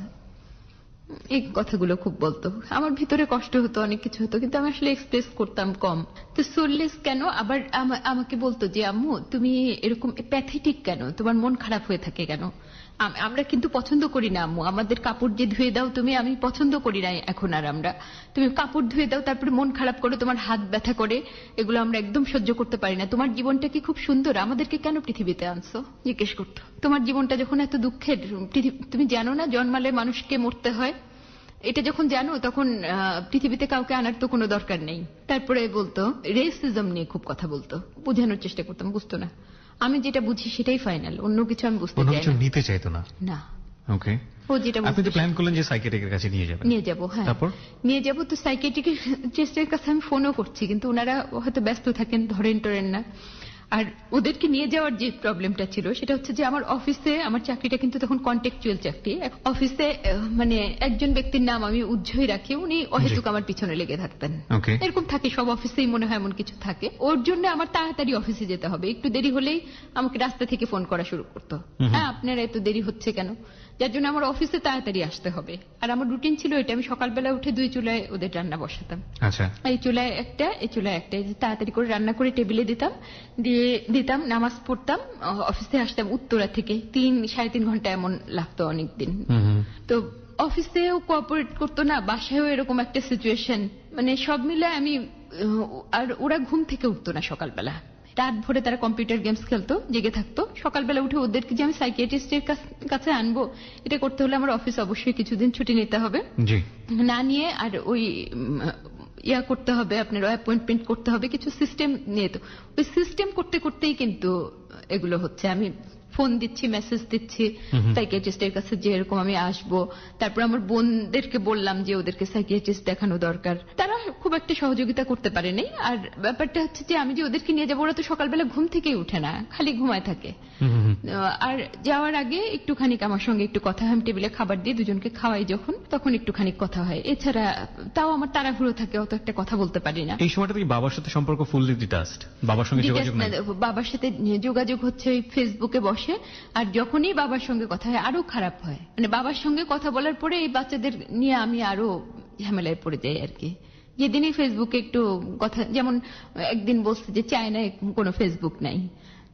এই কথাগুলো খুব বলতো, আমার ভিতরে কষ্ট হতো, অনেক কিছু হতো, কিন্তু আমি আসলে এক্সপ্রেস করতাম কম। তো সোললেস কেন, আবার আমাকে বলতো যে আম্মু তুমি এরকম প্যাথেটিক কেন, তোমার মন খারাপ হয়ে থাকে কেন? আমরা কিন্তু পছন্দ করি না আম্মু, আমাদের কাপড় যে ধুয়ে দাও তুমি, আমি পছন্দ করি না এখন আর আমরা, তুমি কাপড় ধুয়ে দাও তারপরে মন খারাপ করো, তোমার হাত ব্যথা করে, এগুলো আমরা একদম সহ্য করতে পারি না। তোমার জীবনটা কি খুব সুন্দর, আমাদেরকে কেন পৃথিবীতে আনছো? জিজ্ঞেস করতো, তোমার জীবনটা যখন এত দুঃখের, তুমি জানো না জন্মালে মানুষকে মরতে হয়? এটা যখন জানো তখন পৃথিবীতে কাউকে আনার তো কোনো দরকার নেই। তারপরে বলতো রেসিজম নিয়ে খুব কথা বলতো, বোঝানোর চেষ্টা করতাম, বুঝতো না। আমি যেটা বুঝি সেটাই ফাইনাল, অন্য কিছু আমি বুঝতে চাই না। নিতে চাইতো না। না। ওকে, ও যেটা আপনি তো প্ল্যান করলেন যে সাইকিয়াট্রিকের কাছে নিয়ে যাবেন। নিয়ে যাব, হ্যাঁ নিয়ে যাব। তো সাইকিয়াট্রিস্টের কাছে আমি ফোনও করছি, কিন্তু ওনারা হয়তো ব্যস্ত থাকেন, ধরেন না। আর ওদেরকে নিয়ে যাওয়ার যে প্রবলেমটা ছিল সেটা হচ্ছে যে আমার অফিসে, আমার চাকরিটা কিন্তু তখন কন্ট্রাকচুয়াল চাকরি, অফিসে মানে একজন ব্যক্তির নাম আমি উজ্জ্বই রাখি, উনি অহেতুক আমার পিছনে লেগে থাকতেন। এরকম থাকে সব অফিসেই, মনে হয় এমন কিছু থাকে। ওর জন্য আমার তাড়াতাড়ি অফিসে যেতে হবে, একটু দেরি হলেই আমাকে রাস্তা থেকে ফোন করা শুরু করতো, হ্যাঁ আপনারা এত দেরি হচ্ছে কেন, যার জন্য আমার অফিসে তাড়াতাড়ি আসতে হবে। আর আমার রুটিন ছিল এটা, আমি সকালবেলা উঠে 2 চুলায় ওদের রান্না বসাতাম। আচ্ছা, এই চুলায় একটা, এই চুলায় একটা, তাড়াতাড়ি করে রান্না করে টেবিলে দিতাম, নামাজ পড়তাম, অফিসে আসতাম উত্তরা থেকে, 3-3.5 ঘন্টা এমন লাগতো অনেকদিন। তো অফিসেও কোঅপারেট করতো না, বাসায়ও এরকম একটা সিচুয়েশন, মানে সব মিলে আমি, আর ওরা ঘুম থেকে উঠতো না সকালবেলা, রাত ভরে তারা কম্পিউটার গেমস খেলতো, জেগে থাকতো। সকালবেলা উঠে ওদেরকে যে আমি সাইকিয়াট্রিস্টের কাছে আনবো, এটা করতে হলে আমার অফিস অবশ্যই কিছুদিন ছুটি নিতে হবে, না নিয়ে আর ওই করতে হবে, আপনার অ্যাপয়েন্টমেন্ট করতে হবে, কিছু সিস্টেম নিয়ে। তো ওই সিস্টেম করতে করতেই কিন্তু এগুলো হচ্ছে। আমি ফোন দিচ্ছি, মেসেজ দিচ্ছি সাইকিয়াট্রিস্টের কাছে যে এরকম আমি আসবো। তারপর আমার বোনদেরকে বললাম যে ওদেরকে সাইকিয়াট্রিস্ট দেখানো দরকার, তারা খুব একটা সহযোগিতা করতে পারেনি। আর ব্যাপারটা হচ্ছে যে আমি যে ওদেরকে নিয়ে যাবো, ওরা তো সকালবেলা ঘুম থেকেই উঠে না, খালি ঘুমায় থাকে। আর যাওয়ার আগে একটুখানি আমার সঙ্গে একটু কথা হয়, আমি টেবিলে খাবার দিয়ে দুজনকে খাওয়াই যখন, তখন একটুখানি কথা হয়, এছাড়া তাও আমার তাড়াহুড়ো থাকে, অত একটা কথা বলতে পারি না। এই সময়টা কি বাবার সাথে সম্পর্ক ফুললি ডিটাচড? বাবার সঙ্গে যোগাযোগ নাই? বাবার সাথে যোগাযোগ হচ্ছে ওই ফেসবুকে বসে বসে, আর যখনই বাবার সঙ্গে কথা হয় আরো খারাপ হয়। মানে বাবার সঙ্গে কথা বলার পরে এই বাচ্চাদের নিয়ে আমি আরো ঝামেলায় পড়ে যাই আর কি। যেদিনই ফেসবুকে একটু কথা, যেমন একদিন বলছে যে চায়নায় কোনো ফেসবুক নাই,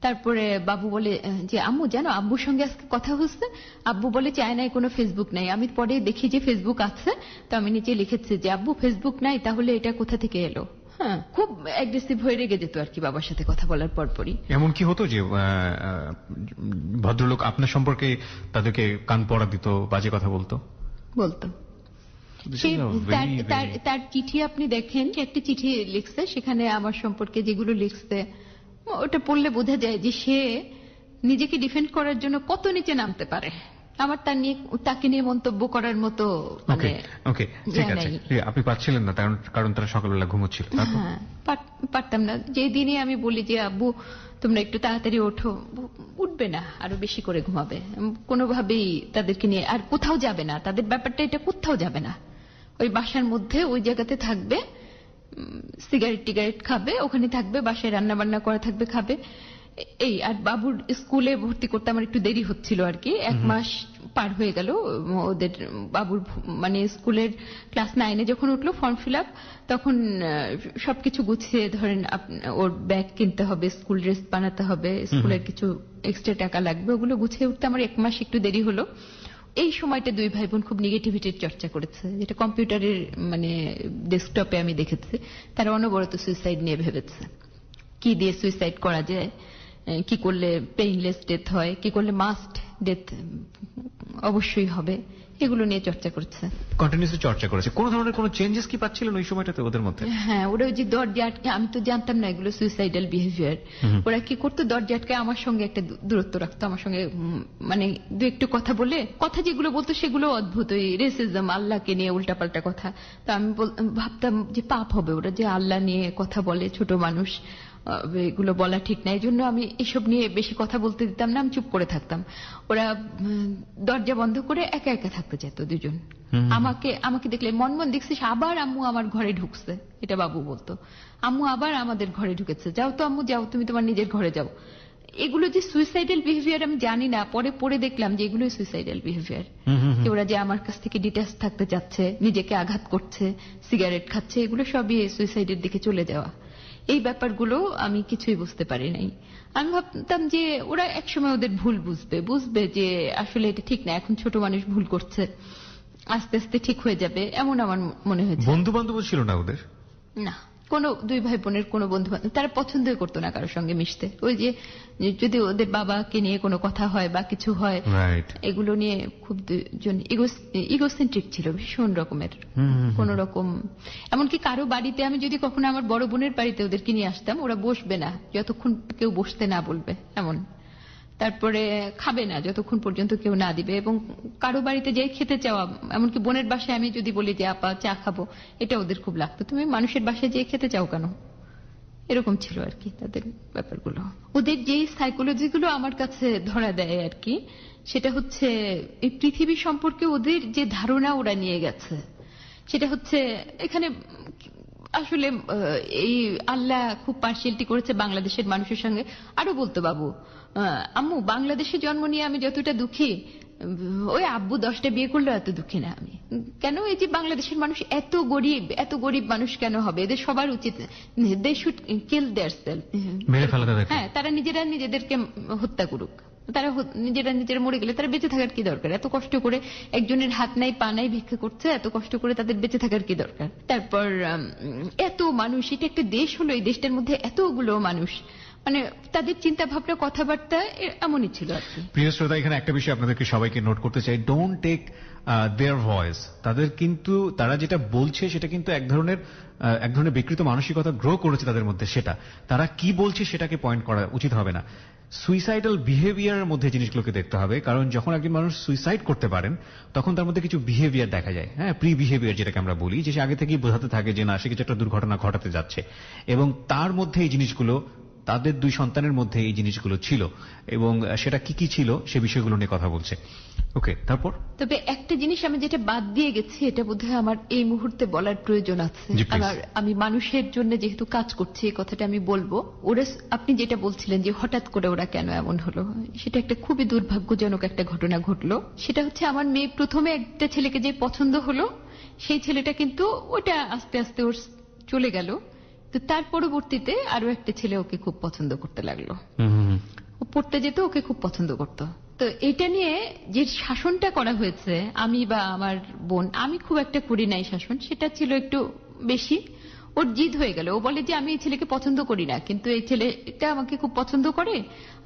তারপরে বাবু বলে যে আম্মু জানো আব্বুর সঙ্গে আজকে কথা হচ্ছে, আব্বু বলে চায়নায় কোনো ফেসবুক নাই। আমি পরে দেখি যে ফেসবুক আছে, তো আমি নিচে লিখেছি যে আব্বু ফেসবুক নাই, তাহলে এটা কোথা থেকে এলো। হ্যাঁ, খুব অ্যাগ্রেসিভ হয়ে রেগে যেত আর কি বাবার সাথে কথা বলার পরপরই। এমন কি হতো যে ভদ্রলোক আপনার সম্পর্কে তাদেরকে কান পড়া দিত, বাজে কথা বলতো? বলতো। তার চিঠি আপনি দেখেন যে একটা চিঠি লিখছে, সেখানে আমার সম্পর্কে যেগুলো লিখছে ওটা পড়লে বোঝা যায় যে সে নিজেকে ডিফেন্ড করার জন্য কত নিচে নামতে পারে। আমার তাকে নিয়ে মন্তব্য করার মতো ওকে ঠিক আছে। আপনি পাচ্ছিলেন না কারণ তারা সকালবেলা ঘুমোচ্ছিল? হ্যাঁ, পারতাম না। যেদিনই আমি বলি যে আব্বু তোমরা একটু তাড়াতাড়ি ওঠো, উঠবে না, আরো বেশি করে ঘুমাবে। কোনোভাবেই তাদেরকে নিয়ে আর কোথাও যাবে না, তাদের ব্যাপারটা এটা, কোথাও যাবে না। ওই বাসার মধ্যে ওই জায়গাতে থাকবে, সিগারেট টিগারেট খাবে, ওখানে থাকবে, বাসায় রান্না বান্না করা থাকবে, খাবে, এই। আর বাবুর স্কুলে ভর্তি করতে আমার একটু দেরি হচ্ছিল আর কি, 1 মাস পার হয়ে গেল ওদের বাবুর। মানে স্কুলের ক্লাস 9-এ যখন উঠলো, ফর্ম ফিল আপ, তখন সবকিছু গুছিয়ে ধরেন ওর ব্যাগ কিনতে হবে, স্কুল ড্রেস বানাতে হবে, স্কুলের কিছু এক্সট্রা টাকা লাগবে, ওগুলো গুছিয়ে উঠতে আমার 1 মাস একটু দেরি হলো। এই সময়টা দুই ভাই বোন খুব নেগেটিভিটির চর্চা করেছে, যেটা কম্পিউটারের মানে ডেস্কটপে আমি দেখেছি। তারা অনবরত সুইসাইড নিয়ে ভেবেছে, কি দিয়ে সুইসাইড করা যায়, কি করলে পেইনলেস ডেথ হয়, কি করলে মাস্ট ডেথ অবশ্যই হবে, এগুলো নিয়ে চর্চা করছে, কন্টিনিউসলি চর্চা করেছে। কোন ধরনের কোন চেঞ্জেস কি পাচ্ছিলেন ওই সময়টাতে ওদের মধ্যে? হ্যাঁ, ওরা ওই যে দরজা আটকে, আমি তো জানতাম না এগুলো সুইসাইডাল বিহেভিয়ার। ওরা কি করতো, দরজা আটকে আমার সঙ্গে একটা দূরত্ব রাখতো, আমার সঙ্গে মানে দু একটু কথা বলে, কথা যেগুলো বলতো সেগুলো অদ্ভুত, ওই রেসিজম, আল্লাহকে নিয়ে উল্টাপাল্টা কথা। তো আমি ভাবতাম যে পাপ হবে, ওরা যে আল্লাহ নিয়ে কথা বলে, ছোট মানুষ, এগুলো বলা ঠিক না। এই জন্য আমি এসব নিয়ে বেশি কথা বলতে দিতাম না, আমি চুপ করে থাকতাম। ওরা দরজা বন্ধ করে একা একা থাকতে চাইতো দুজন। আমাকে দেখলে মন দেখছিস আবার আম্মু আমার ঘরে ঢুকছে, এটা বাবু বলতো, আম্মু আবার আমাদের ঘরে ঢুকেছে, যাও তো আম্মু যাও, তুমি তোমার নিজের ঘরে যাও। এগুলো যে সুইসাইডাল বিহেভিয়ার আমি জানি না, পরে দেখলাম যে এগুলোই সুইসাইডাল বিহেভিয়ার। ওরা যে আমার কাছ থেকে ডিটাচ থাকতে চাচ্ছে, নিজেকে আঘাত করছে, সিগারেট খাচ্ছে, এগুলো সবই সুইসাইডের দিকে চলে যাওয়া। এই ব্যাপারগুলো আমি কিছুই বুঝতে পারি নাই। আমি ভাবতাম যে ওরা একসময় ওদের ভুল বুঝবে যে আসলে এটা ঠিক না, এখন ছোট মানুষ ভুল করছে, আস্তে আস্তে ঠিক হয়ে যাবে, এমন আমার মনে হয়েছে। বন্ধু বান্ধব ছিল না ওদের? না, কোনো দুই ভাই বোনের কোনো বন্ধু বান্ধব তারা পছন্দই করতো না কারোর সঙ্গে মিশতে। ওই যে যদি ওদের বাবাকে নিয়ে কোনো কথা হয় বা কিছু হয়, এগুলো নিয়ে খুব দুজন ইগোসেন্ট্রিক ছিল, ভীষণ রকমের। কোন রকম, এমনকি কারো বাড়িতে আমি যদি কখনো আমার বড় বোনের বাড়িতে ওদেরকে নিয়ে আসতাম, ওরা বসবে না যতক্ষণ কেউ বসতে না বলবে, এমন। তারপরে খাবে না যতক্ষণ পর্যন্ত কেউ না দিবে, এবং কারো বাড়িতে যাই খেতে চাওয়া, এমনকি বোনের বাসায় আমি যদি বলি যে আপা চা খাবো, এটা ওদের খুব লাগতো, তুমি মানুষের বাসায় যেয়ে খেতে চাও কেন, এরকম ছিল আর কি তাদের ব্যাপারগুলো। ওদের যে সাইকোলজিগুলো আমার কাছে ধরা দেয় আর কি, সেটা হচ্ছে এই পৃথিবী সম্পর্কে ওদের যে ধারণা ওরা নিয়ে গেছে, সেটা হচ্ছে এখানে আসলে এই আল্লাহ খুব পার্সিয়ালিটি করেছে বাংলাদেশের মানুষের সঙ্গে। আরো বলতো বাবু, আম্মু বাংলাদেশে জন্ম নিয়ে আমি যতটা দুঃখী, ওই আব্বু 10টা বিয়ে করলো এত দুঃখী না আমি। কেন, এই যে বাংলাদেশের মানুষ এত গরিব মানুষ কেন হবে, এদের সবার উচিত দে শুড কিল দেয়ারসেলফ, মেরে ফেলা তাদেরকে। হ্যাঁ, তারা নিজেদেরকে হত্যা করুক, তারা নিজেরা মরে গেলে তারা বেঁচে থাকার কি দরকার, এত কষ্ট করে একজনের হাত নাই পা নাই ভিক্ষা করছে, এত কষ্ট করে তাদের বেঁচে থাকার কি দরকার। তারপর এত মানুষ, এটা একটা দেশ হলো, এই দেশটার মধ্যে এতগুলো মানুষ, মানে তাদের চিন্তা ভাবনা কথাবার্তা এমনই ছিল আর কি। প্রিয় শ্রোতা, এখানে একটা বিষয় আপনাদেরকে সবাইকে নোট করতে চাই, ডোন্ট টেক দেয়ার ভয়েস। তাদের কিন্তু তারা যেটা বলছে সেটা কিন্তু এক ধরনের বিকৃত মানসিকতা গ্রো করেছে তাদের মধ্যে, সেটা তারা কি বলছে সেটাকে পয়েন্ট করা উচিত হবে না। সুইসাইডাল বিহেভিয়ারের মধ্যে জিনিসগুলোকে দেখতে হবে, কারণ যখন একজন মানুষ সুইসাইড করতে পারেন তখন তার মধ্যে কিছু বিহেভিয়ার দেখা যায়, হ্যাঁ, প্রি বিহেভিয়ার যেটাকে আমরা বলি, যে সে আগে থেকেই বোঝাতে থাকে যে না, সে কিছু একটা দুর্ঘটনা ঘটাতে যাচ্ছে, এবং তার মধ্যে এই জিনিসগুলো তাদের 2 সন্তানের মধ্যে এই জিনিসগুলো ছিল এবং সেটা কি কি ছিল সে বিষয়গুলো নিয়ে কথা বলছে। ওকে, তারপর? তবে একটা জিনিস আমি যেটা বাদ দিয়ে গেছি, এটা বোধহয় আমার এই মুহূর্তে বলার প্রয়োজন আছে। জি, please. আমি মানুষের জন্য যেহেতু কাজ করছি, এই কথাটা আমি বলবো। ওরা, আপনি যেটা বলছিলেন যে হঠাৎ করে ওরা কেন এমন হলো, সেটা একটা খুবই দুর্ভাগ্যজনক একটা ঘটনা ঘটলো। সেটা হচ্ছে আমার মেয়ে প্রথমে একটা ছেলেকে যে পছন্দ হলো, সেই ছেলেটা কিন্তু ওটা আস্তে আস্তে ওর চলে গেল। তো তার পরবর্তীতে আরো একটা ছেলে ওকে খুব পছন্দ করতে লাগলো। ও পড়তে যেত, ওকে খুব পছন্দ করত। তো এটা নিয়ে যে শাসনটা করা হয়েছে, আমি বা আমার বোন, আমি খুব একটা করি নাই শাসন, সেটা ছিল একটু বেশি। ওর জিদ হয়ে গেল, ও বলে যে আমি এই ছেলেকে পছন্দ করি না, কিন্তু এই ছেলেটা আমাকে খুব পছন্দ করে,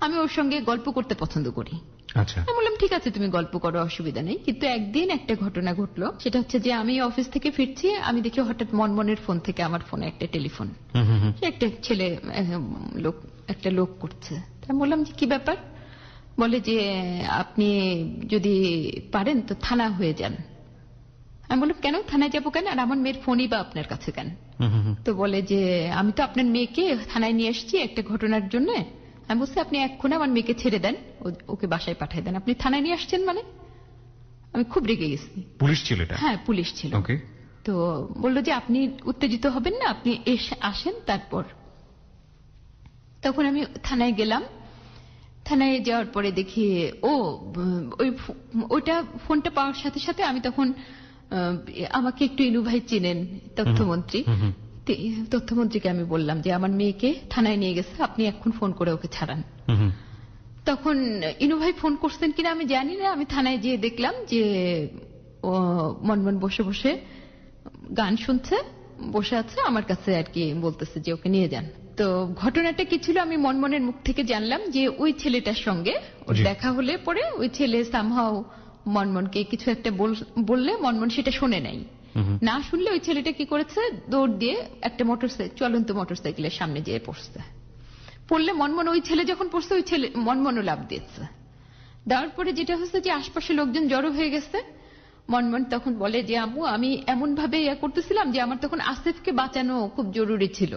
আমি ওর সঙ্গে গল্প করতে পছন্দ করি। আচ্ছা, আমি বললাম ঠিক আছে, তুমি গল্প করো, অসুবিধা নেই। কিন্তু একদিন একটা ঘটনা ঘটলো, সেটা হচ্ছে যে আমি অফিস থেকে ফিরছি, আমি দেখি হঠাৎ মনমনের ফোন থেকে আমার ফোনে একটা টেলিফোন, একটা ছেলে একটা লোক করছে। আমি বললাম যে কি ব্যাপার? বলে যে আপনি যদি পারেন তো থানা হয়ে যান। আমি বললাম কেন থানায় যাবো কেন, আর আমার মেয়ের ফোনই বা আপনার কাছে কেন? তো বলে যে আমি তো আপনার মেয়েকে থানায় নিয়ে এসেছি একটা ঘটনার জন্য। আমি বলছি আপনি এক্ষুনি আমার মেয়েকে ছেড়ে দেন, ওকে বাসায় পাঠিয়ে দেন, আপনি থানায় নিয়ে আসছেন মানে? আমি খুব রেগে গেছি। পুলিশ ছিল এটা? হ্যাঁ, পুলিশ ছিল। ওকে। তো বললো যে আপনি উত্তেজিত হবেন না, আপনি আসেন তারপর। তখন আমি থানায় গেলাম। থানায় যাওয়ার পরে দেখি ওইটা ফোনটা পাওয়ার সাথে সাথে আমি তখন আমাকে একটু ইনু ভাই চেনেন, তথ্যমন্ত্রী, তথ্যমন্ত্রীকে আমি বললাম যে আমার মেয়েকে থানায় নিয়ে গেছে, আপনি এখন ফোন করে ওকে ছাড়ান। তখন ইনু ভাই ফোন করছেন কিনা আমি জানি না, আমি থানায় গিয়ে দেখলাম যে মনমন বসে বসে গান শুনছে, বসে আছে আমার কাছে আর কি, বলতেছে যে ওকে নিয়ে যান। তো ঘটনাটা কি ছিল আমি মনমনের মুখ থেকে জানলাম যে ওই ছেলেটার সঙ্গে ওর দেখা হলে পরে ওই ছেলে সামহাও মনমনকে কিছু একটা বললে মনমন সেটা শোনে নাই। না শুনলে ওই ছেলেটা কি করেছে, দৌড় দিয়ে একটা চলন্ত মোটরসাইকেলের সামনে যেয়ে পড়ছে। পড়লে মনমন, ওই ছেলে যখন পড়ছে ওই ছেলে মনমনও লাফ দিয়েছে। দেওয়ার পরে যেটা হচ্ছে যে আশপাশে লোকজন জড়ো হয়ে গেছে। মনমন তখন বলে যে আম্মু আমি এমন ভাবে করতেছিলাম যে আমার তখন আসিফকে বাঁচানো খুব জরুরি ছিল।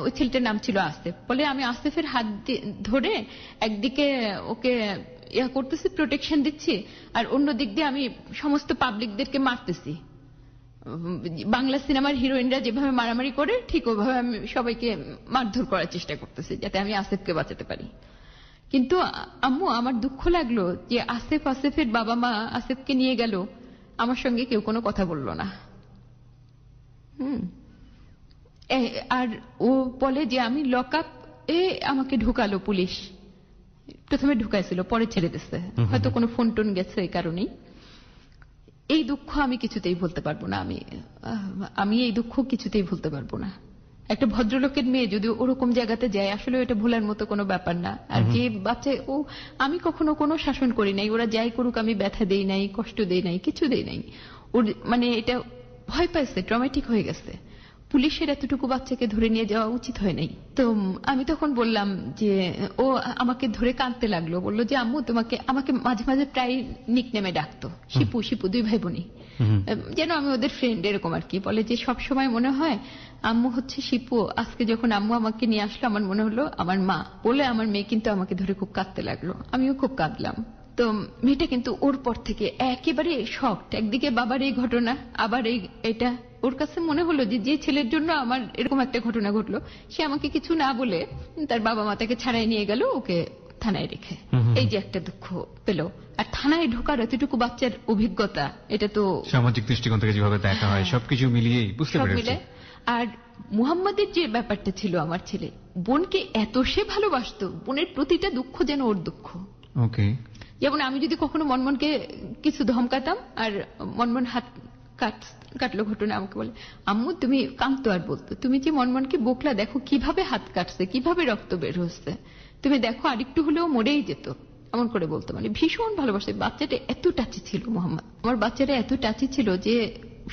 ওই ছেলেটার নাম ছিল আসিফ। বলে আমি আসিফের হাত ধরে একদিকে ওকে করতেছি, প্রোটেকশন দিচ্ছি, আর অন্য দিক দিয়ে আমি সমস্ত পাবলিকদেরকে মারতেছি। বাংলা সিনেমার হিরোইনরা যেভাবে মারামারি করে ঠিক ওইভাবে আমি সবাইকে মারধর করার চেষ্টা করতেছি যাতে আমি আসিফকে বাঁচাতে পারি। কিন্তু আম্মু আমার দুঃখ লাগলো যে আসিফের বাবা মা আসিফকে নিয়ে গেল, আমার সঙ্গে কেউ কোনো কথা বলল না। আর ও বলে যে আমি লক আপ আমাকে ঢুকালো পুলিশ, প্রথমে ঢুকাইছিল পরে ছেড়ে দিচ্ছে, হয়তো কোনো ফোন টোন গেছে এই কারণেই। এই দুঃখ আমি কিছুতেই ভুলতে পারবো না, আমি এই দুঃখ কিছুতেই ভুলতে পারবো না। একটা ভদ্রলোকের মেয়ে যদি ওরকম জায়গাতে যায়, আসলে এটা ভুলার মতো কোনো ব্যাপার না। আর যে বাচ্চা, আমি কখনো কোনো শাসন করি নাই, ওরা যাই করুক আমি ব্যথা দেই নাই, কষ্ট দেই নাই, কিছু দেই নাই। ওর মানে এটা ভয় পাইছে, ট্রমাটিক হয়ে গেছে। পুলিশের এতটুকু বাচ্চাকে ধরে নিয়ে যাওয়া উচিত হয় নাই। তো আমি তখন বললাম যে ও আমাকে ধরে কাঁদতে লাগলো, বললো যে আম্মু আমাকে মাঝে মাঝে প্রায় নিকনেমে ডাকতো, শিপু শিপু, 2 ভাই বোনই, যেন আমি ওদের ফ্রেন্ড এরকম আর কি। বলে যে সব সময় মনে হয় আম্মু হচ্ছে শিপু, আজকে যখন আম্মু আমাকে নিয়ে আসলো আমার মনে হলো আমার মা। বলে আমার মেয়ে কিন্তু আমাকে ধরে খুব কাঁদতে লাগলো, আমিও খুব কাঁদলাম। তো মেয়েটা কিন্তু ওর পর থেকে একেবারে শকড। একদিকে বাবার এই ঘটনা, আবার এটা ওর কাছে মনে হলো যে ছেলের জন্য আমার এরকম একটা ঘটনা ঘটলো, সে আমাকে কিছু না বলে তার বাবা মা তাকে ছাড়াই নিয়ে গেল ওকে থানায় রেখে। এই যে একটা দুঃখ পেল। আর থানায় ঢোকার এতটুকু বাচ্চার অভিজ্ঞতা, এটা তো সামাজিক দৃষ্টিকোণ থেকে যেভাবে দেখা হয় সবকিছু মিলিয়েই বুঝতে পেরেছি। আর মুহাম্মদের যে ব্যাপারটা ছিল, আমার ছেলে বোনকে এত সে ভালোবাসতো, বোনের প্রতিটা দুঃখ যেন ওর দুঃখ। ওকে। যেমন আমি যদি কখনো মনমনকে কিছু ধমকাতাম আর মনমন হাত কাটলো ঘটনা, আমাকে বলে আম্মু তুমি কাঁদতো আর বলতো তুমি যে মনমনকে বকলা, দেখো কিভাবে হাত কাটছে, কিভাবে রক্ত বের হচ্ছে, তুমি দেখো আরেকটু হলেও মরেই যেত, এমন করে বলতো। মানে ভীষণ ভালোবাসে। বাচ্চাটা এত টাচি ছিল মোহাম্মদ, আমার বাচ্চাটা এত টাচি ছিল যে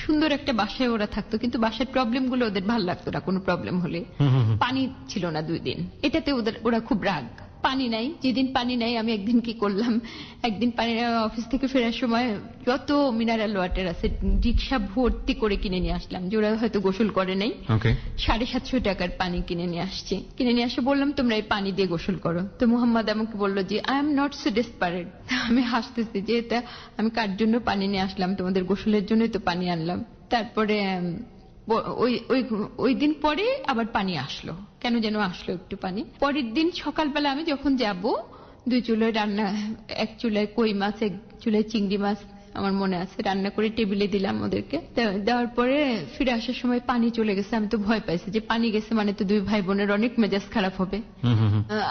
সুন্দর একটা বাসায় ওরা থাকতো, কিন্তু বাসার প্রবলেম গুলো ওদের ভালো লাগতো না। কোনো প্রবলেম হলে পানি ছিল না 2 দিন, এটাতে ওরা খুব রাগ। পানি নাই, যেদিন পানি নাই আমি একদিন কি করলাম, একদিন পানি অফিস থেকে ফেরার সময় যত মিনারেল ওয়াটার আছে রিক্সা ভর্তি করে কিনে নিয়ে আসলাম, যে ওরা হয়তো গোসল করে নাই। 750 টাকার পানি কিনে নিয়ে আসছি, কিনে নিয়ে আসে বললাম তোমরা এই পানি দিয়ে গোসল করো। তো মোহাম্মদ আমাকে বললো যে I am not so desperate. আমি হাসতেছি যে এটা আমি কার জন্য পানি নিয়ে আসলাম, তোমাদের গোসলের জন্যই তো পানি আনলাম। তারপরে ওই দিন পরে আবার পানি আসলো, কেন যেন আসলো একটু পানি। পরের দিন সকালবেলা আমি যখন যাব, 2 চুলায় রান্না, 1 চুলায় কই মাছ, 1 চুলায় চিংড়ি মাছ আমার মনে আছে, রান্না করে টেবিলে দিলাম ওদেরকে। দেওয়ার পরে ফিরে আসার সময় পানি চলে গেছে। আমি তো ভয় পাইছি যে পানি গেছে মানে তো 2 ভাই বোনের অনেক মেজাজ খারাপ হবে।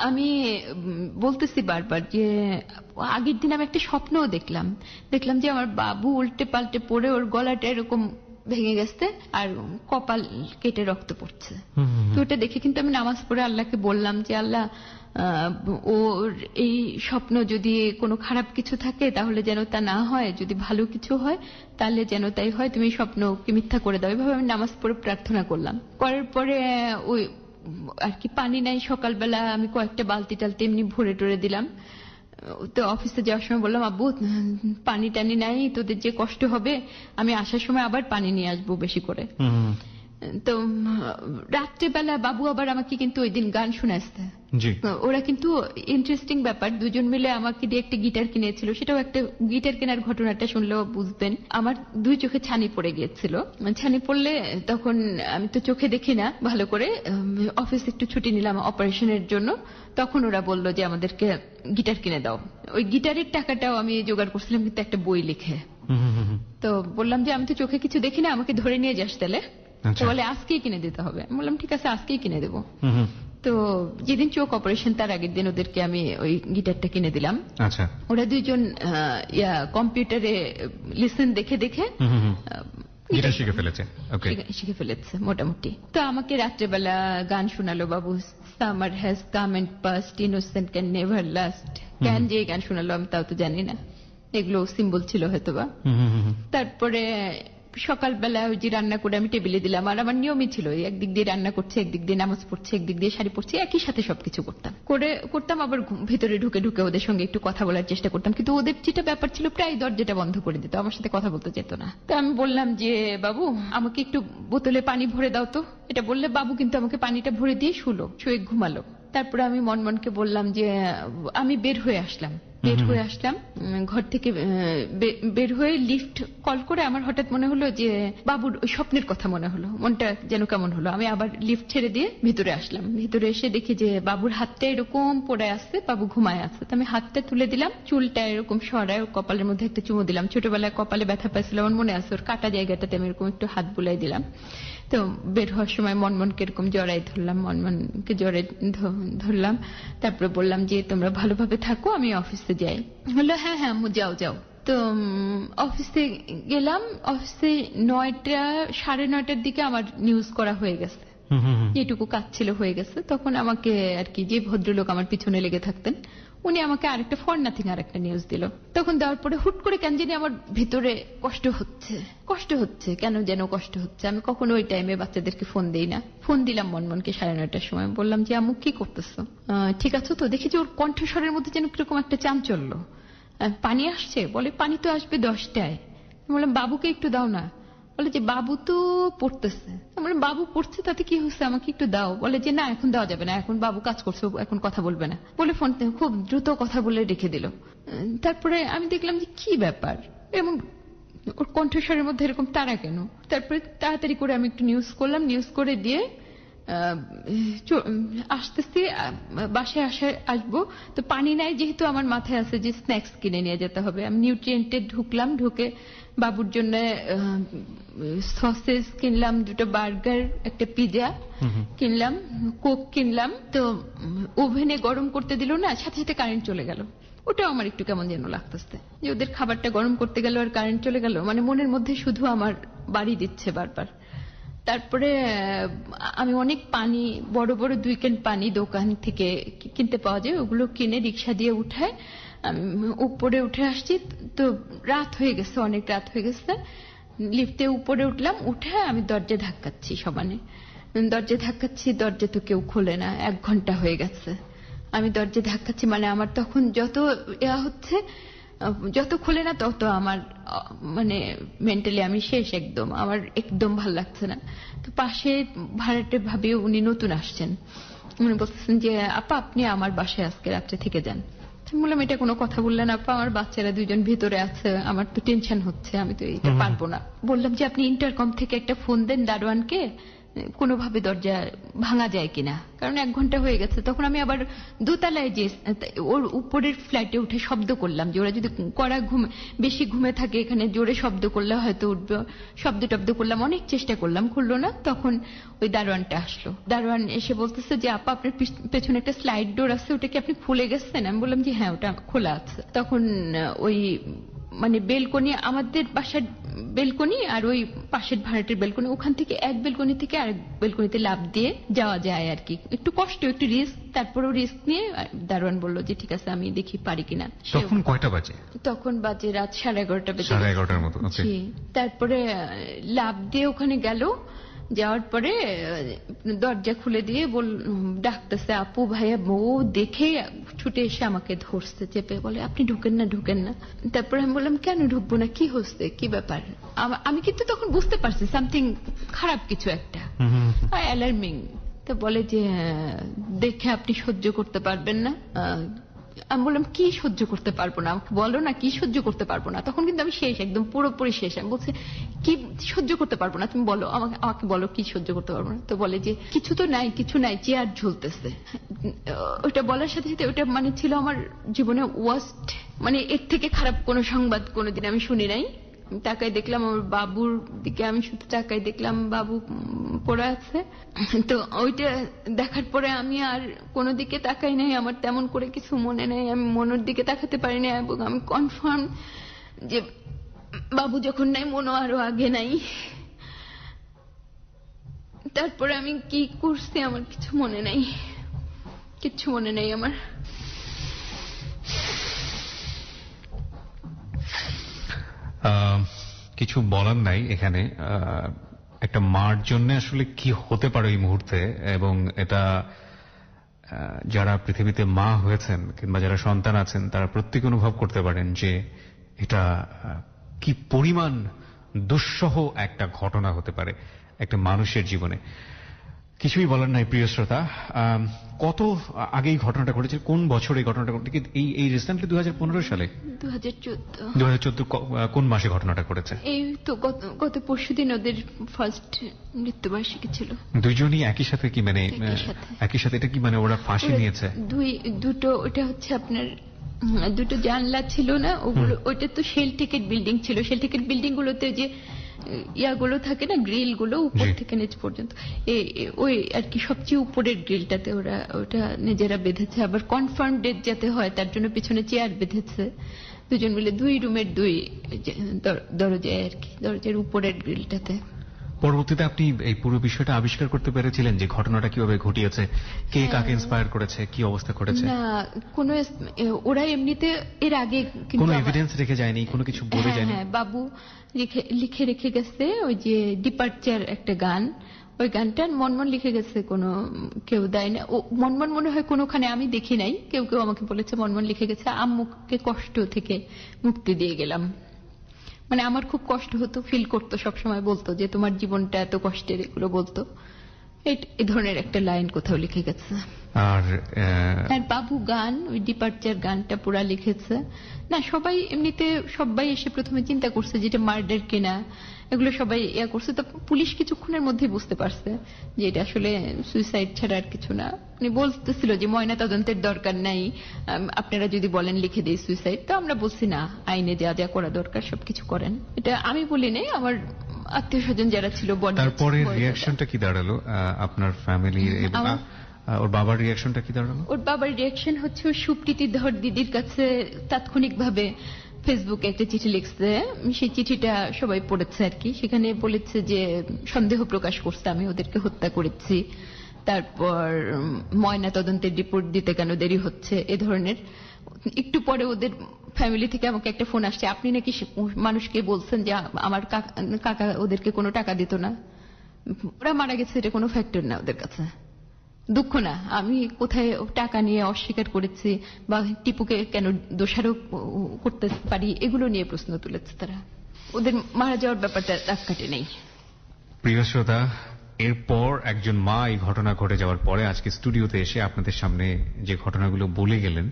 আমি বলতেছি বারবার যে আগের দিন আমি একটা স্বপ্নও দেখলাম যে আমার বাবু উল্টে পাল্টে পড়ে ওর গলাটা এরকম ভেঙে গেছে আর কপাল কেটে রক্ত পড়ছে। তো ওটা দেখে কিন্তু আমি নামাজ পড়ে আল্লাহকে বললাম যে আল্লাহ, ওর এই স্বপ্ন যদি কোনো খারাপ কিছু থাকে তাহলে যেন তা না হয়, যদি ভালো কিছু হয় তাহলে যেন তাই হয়, তুমি স্বপ্নকে মিথ্যা করে দাও। এভাবে আমি নামাজ পড়ে প্রার্থনা করলাম। করার পরে ওই আর কি পানি নাই, সকালবেলা আমি কয়েকটা বালতি টালতি এমনি ভরে টরে দিলাম। তো অফিসে যাওয়ার সময় বললাম আব্বু পানি টানি নাই, তোদের যে কষ্ট হবে, আমি আসার সময় আবার পানি নিয়ে আসবো বেশি করে। তো রাত্রেবেলা বাবু আবার আমাকে কিন্তু ওই দিন গান শোনাচ্ছে। ওরা কিন্তু ইন্টারেস্টিং ব্যাপার, 2জন মিলে আমাকে দিয়ে একটা গিটার কিনেছিল। সেটাও একটা গিটার কেনার ঘটনাটা শুনলেও বুঝবেন, আমার 2 চোখে ছানি পড়ে গিয়েছিল। ছানি পড়লে তখন আমি তো চোখে দেখি না ভালো করে, অফিস একটু ছুটি নিলাম অপারেশনের জন্য। তখন ওরা বলল যে আমাদেরকে গিটার কিনে দাও। ওই গিটারের টাকাটাও আমি জোগাড় করছিলাম কিন্তু একটা বই লিখে। তো বললাম যে আমি তো চোখে কিছু দেখি না, আমাকে ধরে নিয়ে যাস তাহলে। বলে আজকেই কিনে দিতে হবে। বললাম ঠিক আছে আজকেই কিনে দেবো। তো যেদিন চোখ অপারেশন তার আগের দিন ওদেরকে আমি ওই গিটারটা কিনে দিলাম। ওরা 2জন কম্পিউটারে লিসেন দেখে দেখে গিটার শিখে ফেলেছে মোটামুটি। তো আমাকে রাত্রেবেলা গান শোনালো, বাবু summer has come and passed, innocent can never last. কেন যে গান শোনালো আমি তাও তো জানি না, এগুলো সিম্বল ছিল হয়তোবা। তারপরে সকালবেলা ওই যে রান্না করে আমি টেবিলে দিলাম। আর আমার নিয়মই ছিল একদিক দিয়ে রান্না করছে, একদিক দিয়ে নামাজ পড়ছে, একদিক দিয়ে শাড়ি পড়ছে, একই সাথে সবকিছু করতাম। আবার ভেতরে ঢুকে ঢুকে ওদের সঙ্গে একটু কথা বলার চেষ্টা করতাম, কিন্তু ওদের যেটা ব্যাপার ছিল প্রায় দরজাটা বন্ধ করে দিত, আমার সাথে কথা বলতে যেত না। তো আমি বললাম যে বাবু আমাকে একটু বোতলে পানি ভরে দাও তো। এটা বললে বাবু কিন্তু আমাকে পানিটা ভরে দিয়ে শুয়ে ঘুমালো। তারপরে আমি মনমনকে বললাম যে আমি বের হয়ে আসলাম ঘর থেকে। বের হয়ে লিফট কল করে আমার হঠাৎ মনে হলো যে বাবুর ওই স্বপ্নের কথা মনে হলো, মনটা যেন কেমন হলো। আমি আবার লিফট ছেড়ে দিয়ে ভিতরে আসলাম। ভিতরে এসে দেখি যে বাবুর হাতটা এরকম পড়ে আসছে, বাবু ঘুমায় আছে। তো আমি হাতটা তুলে দিলাম, চুলটা এরকম সরায় ওর কপালের মধ্যে একটা চুমু দিলাম। ছোটবেলায় কপালে ব্যথা পাইছিল আমার মনে আছে, ওর কাটা জায়গাটাতে আমি এরকম একটু হাত বুলাই দিলাম। তো বের হওয়ার সময় মনমনকে এরকম জড়াই ধরলাম, মনমনকে জড়াই ধরলাম। তারপরে বললাম যে তোমরা ভালোভাবে থাকো, আমি অফিসে যাই। বললো হ্যাঁ আম্মু যাও। তো অফিসে গেলাম। অফিসে 9টা 9:30টার দিকে আমার নিউজ করা হয়ে গেছে, যেটুকু কাজ ছিল হয়ে গেছে। তখন আমাকে আর কি যে ভদ্রলোক আমার পিছনে লেগে থাকতেন উনি আমাকে আরেকটা ফর নাথিং আরেকটা নিউজ দিল। তখন দেওয়ার পরে হুট করে কেন জানি আমার ভেতরে কষ্ট হচ্ছে, কেন যেন কষ্ট হচ্ছে। আমি কখনো ওই টাইমে বাচ্চাদেরকে ফোন দিই না। ফোন দিলাম মনমনকে 9:30টার সময়, বললাম যে আম্মু কি করতেছো, ঠিক আছো তো? দেখি যে ওর কণ্ঠস্বরের মধ্যে যেন কিরকম একটা চাঞ্চল্য। পানি আসছে? বলে পানি তো আসবে 10টায়। বললাম বাবুকে একটু দাও না। বলে যে বাবু তো পড়তেছে। আমরা বাবু পড়ছে তাতে কি হচ্ছে, আমাকে একটু দাও। বলে যে না এখন দেওয়া যাবে না, এখন বাবু কাজ করছে, এখন কথা বলবে না। বলে ফোন খুব দ্রুত কথা বলে রেখে দিল। তারপরে আমি দেখলাম যে কি ব্যাপার, এমন ওর কণ্ঠস্বরের মধ্যে এরকম তারা কেন। তারপরে তাড়াতাড়ি করে আমি একটু নিউজ করলাম, নিউজ করে দিয়ে আসতেছি, বাসায় আসবো। তো পানি নাই যেহেতু আমার মাথায় আছে যে স্ন্যাক্স কিনে নিয়ে যেতে হবে। আমি নিউট্রিয়েন্টে ঢুকলাম, ঢুকে বাবুর জন্য সসেস কিনলাম, 2টা বার্গার, একটা পিজা কিনলাম, কোক কিনলাম। তো ওভেনে গরম করতে দিল না, সাথে সাথে কারেন্ট চলে গেল। ওটাও আমার একটু কেমন যেন লাগতেছে যে ওদের খাবারটা গরম করতে গেল আর কারেন্ট চলে গেল, মানে মনের মধ্যে শুধু আমার বাড়ি দিচ্ছে বারবার। তারপরে আমি অনেক পানি, বড় বড় 2 ক্যান পানি দোকান থেকে কিনতে পাওয়া যায়, ওগুলো কিনে রিক্সা দিয়ে উঠায় আমি উপরে উঠে আসছি। তো রাত হয়ে গেছে, অনেক রাত হয়ে গেছে। লিফটে উপরে উঠলাম, উঠে আমি দরজা ধাক্কাচ্ছি সমানে, দরজা তো কেউ খোলে না। 1 ঘন্টা হয়ে গেছে, আমি দরজা ধাক্কাচ্ছি, মানে আমার তখন যত হচ্ছে, যত খুলে না তত আমার মানে মেন্টালি আমি শেষ, একদম আমার একদম ভাল লাগছে না। তো পাশে ভাড়াটে ভাবি, উনি নতুন আসছেন, উনি বলতেছেন যে আপা আপনি আমার বাসায় আজকে রাত্রে থেকে যান। আমি বললাম এটা কোনো কথা বললেন আপা, আমার বাচ্চারা 2 জন ভেতরে আছে, আমার তো টেনশন হচ্ছে, আমি তো এটা পারবো না। বললাম যে আপনি ইন্টারকম থেকে একটা ফোন দেন দারোয়ানকে, কোনোভাবে দরজা ভাঙা যায় কিনা, কারণ 1 ঘন্টা হয়ে গেছে। তখন আমি আবার দোতলায় যে ওর উপরের ফ্ল্যাটে উঠে শব্দ করলাম যে ওরা যদি কড়া বেশি ঘুমে থাকে এখানে জোরে শব্দ করলে হয়তো উঠবে, শব্দ টব্দ করলাম, অনেক চেষ্টা করলাম, খুললো না। তখন ওই দারোয়ানটা আসলো, দারোয়ান এসে বলতেছে যে আপা আপনার পেছনে একটা স্লাইড ডোর আছে, ওটা কি আপনি খুলে গেছেন? আমি বললাম যে হ্যাঁ ওটা খোলা আছে। তখন ওই মানে বেলকনি, আমাদের বাসার বেলকনি আর ওই পাশের ভাড়াটের বেলকনি, ওখান থেকে এক বেলকনি থেকে আরেক বেলকনিতে লাফ দিয়ে যাওয়া যায় আর কি, একটু কষ্ট, একটু রিস্ক, তারপরেও রিস্ক নিয়ে দারোয়ান বললো যে ঠিক আছে আমি দেখি পারি কিনা। তখন কয়টা বাজে? তখন বাজে রাত 11:30 বাজে, 11:30 মতো। তারপরে লাফ দিয়ে ওখানে গেল, যাওয়ার পরে দরজা খুলে দিয়ে ডাকতেছে আপু ভাইয়া, বউ দেখে ছুটে এসে আমাকে ধরছে চেপে, বলে আপনি ঢুকেন না ঢুকেন না। তারপরে আমি বললাম কেন ঢুকবো না, কি হচ্ছে, কি ব্যাপার? আমি কিন্তু তখন বুঝতে পারছি সামথিং খারাপ কিছু একটা, অ্যালার্মিং। তো বলে যে দেখে আপনি সহ্য করতে পারবেন না। আমি বললাম কি সহ্য করতে পারবো না, আমাকে বলো না কি সহ্য করতে পারবো না। তখন কিন্তু আমি শেষ, একদম পুরোপুরি শেষ। আমি বলছি কি সহ্য করতে পারবো না, তুমি বলো আমাকে বলো কি সহ্য করতে পারবো না। তো বলে যে কিছু তো নাই, কিছু নাই, চেয়ার ঝুলতেছে। ওটা বলার সাথে সাথে ওটা মানে ছিল আমার জীবনে ওয়ার্স্ট, মানে এর থেকে খারাপ কোনো সংবাদ কোনোদিন আমি শুনি নাই। তাকাই দেখলাম আমার বাবুর দিকে, আমি শুধু তাকাই দেখলাম বাবু পড়ে আছে। তো ওইটা দেখার পরে আমি আর কোনো দিকে তাকাই নাই, আমার তেমন করে কিছু মনে নেই, আমি মনের দিকে তাকাতে পারি না, এবং আমি কনফার্ম যে বাবু যখন নাই মনও আরো আগে নাই। তারপরে আমি কি করছি আমার কিছু মনে নাই, কিচ্ছু মনে নেই আমার। কিছু বলার নাই এখানে। একটা মার জন্য আসলে কি হতে পারে এই মুহূর্তে, এবং এটা যারা পৃথিবীতে মা হয়েছেন কিংবা যারা সন্তান আছেন তারা প্রত্যেকে অনুভব করতে পারেন যে এটা কি পরিমাণ দুঃসহ একটা ঘটনা হতে পারে একটা মানুষের জীবনে। কিছুই বলার নাই প্রিয় শ্রোতা। কত আগে এই ঘটনাটা ঘটেছে, কোন বছর এই ঘটনাটা ঘটেছে? এই রিসেন্টলি 2015 সালে, 2014 কোন মাসে ঘটনাটা ঘটেছে? এই তো গত পরশুদিন ওদের ফার্স্ট মৃত্যুবার্ষিকী ছিল। দুইজনই একই সাথে কি মানে একই সাথে? এটা কি মানে ওরা ফাঁসি নিয়েছে? দুটো, ওটা হচ্ছে আপনার দুটো জানলা ছিল না ওগুলো, ওইটা তো শেল টিকেট বিল্ডিং ছিল। শেল টিকেট বিল্ডিং গুলোতে যে ইয়াগুলো থাকে না, গ্রিল গুলো উপর থেকে নিচ পর্যন্ত, ওই আর কি সবচেয়ে উপরের গ্রিলটাতে ওরা ওটা নিজেরা বেঁধেছে। আবার কনফার্ম ডেট যাতে হয় তার জন্য পিছনে চেয়ার বেঁধেছে, দুজন মিলে 2 রুমের 2 দরজায় আর কি, দরজার উপরের গ্রিলটাতে। পরবর্তীতে আপনি এই পুরো বিষয়টা আবিষ্কার করতে পেরেছিলেন যে ঘটনাটা কিভাবে ঘটিয়েছে, কে কাকে ইন্সপায়ার করেছে, কি অবস্থা ঘটেছে? না, কোনো ওরা এমনিতে এর আগে কোনো এভিডেন্স রেখে যায়নি, কোনো কিছু বলে যায়নি? হ্যাঁ, বাবু লিখে রেখে গেছে ওই যে ডিপার্চার একটা গান, ওই গানটা মনমন লিখে গেছে, কোনো কেউ দেয় না। ও মনমন মনে হয় কোনোখানে আমি দেখি নাই, কেউ কেউ আমাকে বলেছে মনমন লিখে গেছে। আম্মুকে কষ্ট থেকে মুক্তি দিয়ে গেলাম, মানে আমার খুব কষ্ট হতো, ফিল করতো, সবসময় বলতো যে তোমার জীবনটা এত কষ্টের, এগুলো বলতো। এই ধরনের একটা লাইন কোথাও লিখে গেছে। আর বাবু গান, ওই ডিপার্চার গানটা পুরা লিখেছে। না, সবাই এমনিতে সবাই এসে প্রথমে চিন্তা করছে যেটা মার্ডার কিনা, এগুলো সবাই ইয়া করছে। তো পুলিশ কিছুক্ষণের মধ্যেই বুঝতে পারছে যে এটা আসলে সুইসাইড ছাড়া আর কিছু না। উনি বলতেছিল যে ময়না তদন্তের দরকার নাই, আপনারা যদি বলেন লিখে দিই সুইসাইড। তো আমরা বলছি না, আইনে যা যা করা দরকার সবকিছু করেন। এটা আমি বলি নাই, আমার আত্মীয় স্বজন যারা ছিল। তারপরে রিয়াকশনটা কি দাঁড়ালো আপনার ফ্যামিলির? ওর বাবার রিয়াকশনটা কি দাঁড়ালো? ওর বাবার রিয়াকশন হচ্ছে সুপ্রীতি ধর দিদির কাছে তাৎক্ষণিকভাবে ফেসবুকে একটা চিঠি লিখছে। সেই চিঠিটা সবাই পড়েছে আর কি। সেখানে বলেছে যে সন্দেহ প্রকাশ করছে আমি ওদেরকে হত্যা করেছি, তারপর ময়না তদন্তের রিপোর্ট দিতে কেন দেরি হচ্ছে, এ ধরনের। একটু পরে ওদের ফ্যামিলি থেকে আমাকে একটা ফোন আসছে, আপনি নাকি মানুষকে বলছেন যে আমার কাকা ওদেরকে কোনো টাকা দিত না, ওরা মারা গেছে, এটা কোনো ফ্যাক্টর না ওদের কাছে। দুঃখ না, আমি কোথায় টাকা নিয়ে অস্বীকার করেছি বা টিপুকে কেন দোষারোপ করতে পারি, এগুলো নিয়ে প্রশ্ন তুলেছে তারা। ওদের মারা যাওয়ার ব্যাপারটা রাগ কাটে নেই। প্রিয় শ্রোতা, এরপর একজন মা এই ঘটনা ঘটে যাওয়ার পরে আজকে স্টুডিওতে এসে আপনাদের সামনে যে ঘটনাগুলো বলে গেলেন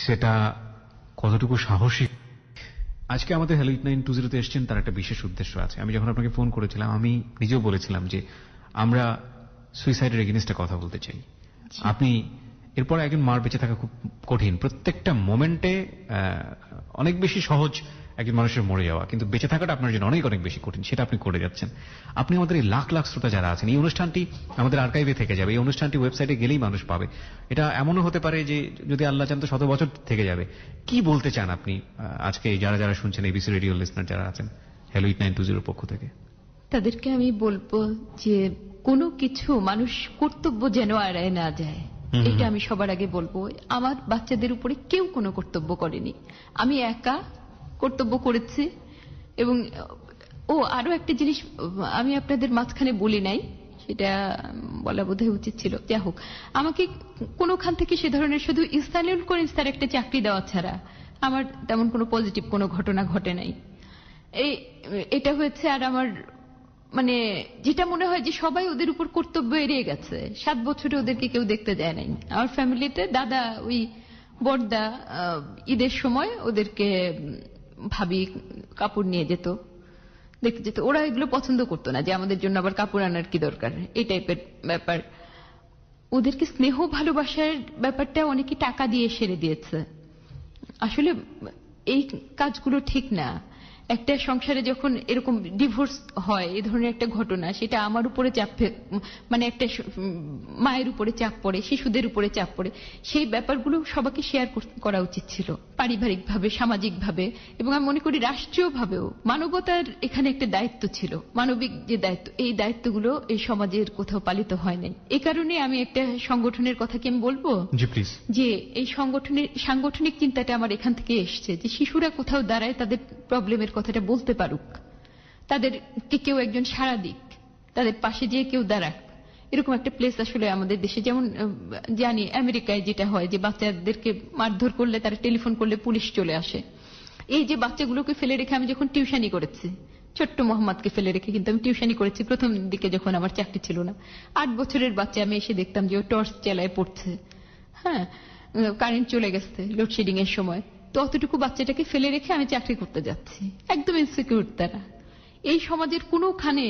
সেটা কতটুকু সাহসী। আজকে আমাদের হ্যালো 8920 তে এসেছেন, তার একটা বিশেষ উদ্দেশ্য আছে। আমি যখন আপনাকে ফোন করেছিলাম আমি নিজেও বলেছিলাম যে আমরা সুইসাইডের এগেইনস্টে কথা বলতে চাই। আপনি এরপর একজন মার বেঁচে থাকা খুব কঠিন, প্রত্যেকটা মোমেন্টে অনেক বেশি সহজ একজন মানুষের মরে যাওয়া, কিন্তু বেঁচে থাকাটা আপনার জন্য অনেক অনেক বেশি কঠিন, সেটা আপনি করে যাচ্ছেন। আপনি আমাদের এই লাখ লাখ শ্রোতা যারা আছেন, এই অনুষ্ঠানটি আমাদের আর্কাইভে থেকে যাবে, এই অনুষ্ঠানটি ওয়েবসাইটে গেলেই মানুষ পাবে। এটা এমনও হতে পারে যে যদি আল্লাহ চান তো 100 বছর থেকে যাবে। কি বলতে চান আপনি আজকে যারা যারা শুনছেন, এবিসি রেডিও লিসনার যারা আছেন হ্যালো 8920 পক্ষ থেকে? তাদেরকে আমি বলবো যে কোনো কিছু মানুষ কর্তব্য যেন এড়ায় না যায়, এটা আমি সবার আগে বলবো। আমার বাচ্চাদের উপরে কেউ কোনো কর্তব্য করেনি, আমি একা কর্তব্য করেছি। এবং আরো একটা জিনিস আমি আপনাদের মাঝখানে বলি নাই, সেটা বলা বোধহয় উচিত ছিল। যাই হোক, আমাকে কোনোখান থেকে সে ধরনের শুধু ইস্তানুল করিম স্যার একটা চাকরি দেওয়া ছাড়া আমার তেমন কোনো পজিটিভ কোনো ঘটনা ঘটে নাই। এটা হয়েছে। আর আমার মানে যেটা মনে হয় যে সবাই ওদের উপর কর্তব্য এড়িয়ে গেছে। 7 বছরে ওদেরকে কেউ দেখতে যায় নাই। আমার ফ্যামিলিতে দাদা, ওই বড়দা ঈদের সময় ওদেরকে ভাবি কাপড় নিয়ে যেত, দেখতে যেত। ওরা এগুলো পছন্দ করতো না যে আমাদের জন্য আবার কাপড় আনার কি দরকার, এই টাইপের ব্যাপার। ওদেরকে স্নেহ ভালোবাসার ব্যাপারটা অনেকে টাকা দিয়ে সেরে দিয়েছে। আসলে এই কাজগুলো ঠিক না। একটা সংসারে যখন এরকম ডিভোর্স হয়, এই ধরনের একটা ঘটনা, সেটা আমার উপরে চাপ, মানে একটা মায়ের উপরে চাপ পড়ে, শিশুদের উপরে চাপ পড়ে। সেই ব্যাপারগুলো সবাইকে শেয়ার করা উচিত ছিল, পারিবারিকভাবে, সামাজিকভাবে, এবং আমি মনে করি রাষ্ট্রীয়ভাবেও। মানবতার এখানে একটা দায়িত্ব ছিল, মানবিক যে দায়িত্ব, এই দায়িত্বগুলো এই সমাজের কোথাও পালিত হয় নাই। এই কারণে আমি একটা সংগঠনের কথা কি আমি বলবো, যে এই সাংগঠনিক চিন্তাটা আমার এখান থেকে এসছে, যে শিশুরা কোথাও দাঁড়ায় তাদের প্রবলেমের কথাটা বলতে পারুক, তাদেরকে কেউ একজন সাড়া দিক, তাদের পাশে যেয়ে কেউ দাঁড়াক। এরকম একটা প্লেস আসলে আমাদের দেশে, যেমন জানি আমেরিকায় যেটা হয় যে বাচ্চাদেরকে মারধর করলে তারা টেলিফোন করলে পুলিশ চলে আসে। এই যে বাচ্চাগুলোকে ফেলে রেখে আমি যখন টিউশনি করেছি, ছোট্ট মোহাম্মদকে ফেলে রেখে কিন্তু আমি টিউশনি করেছি প্রথম দিকে যখন আমার চাকরি ছিল না। 8 বছরের বাচ্চা, আমি এসে দেখতাম যে ও টর্চ চালায় পড়ছে, হ্যাঁ, কারেন্ট চলে গেছে লোডশেডিং এর সময়। তো অতটুকু বাচ্চাটাকে ফেলে রেখে আমি চাকরি করতে যাচ্ছি, একদম ইনসিকিউর তারা। এই সমাজের কোনোখানে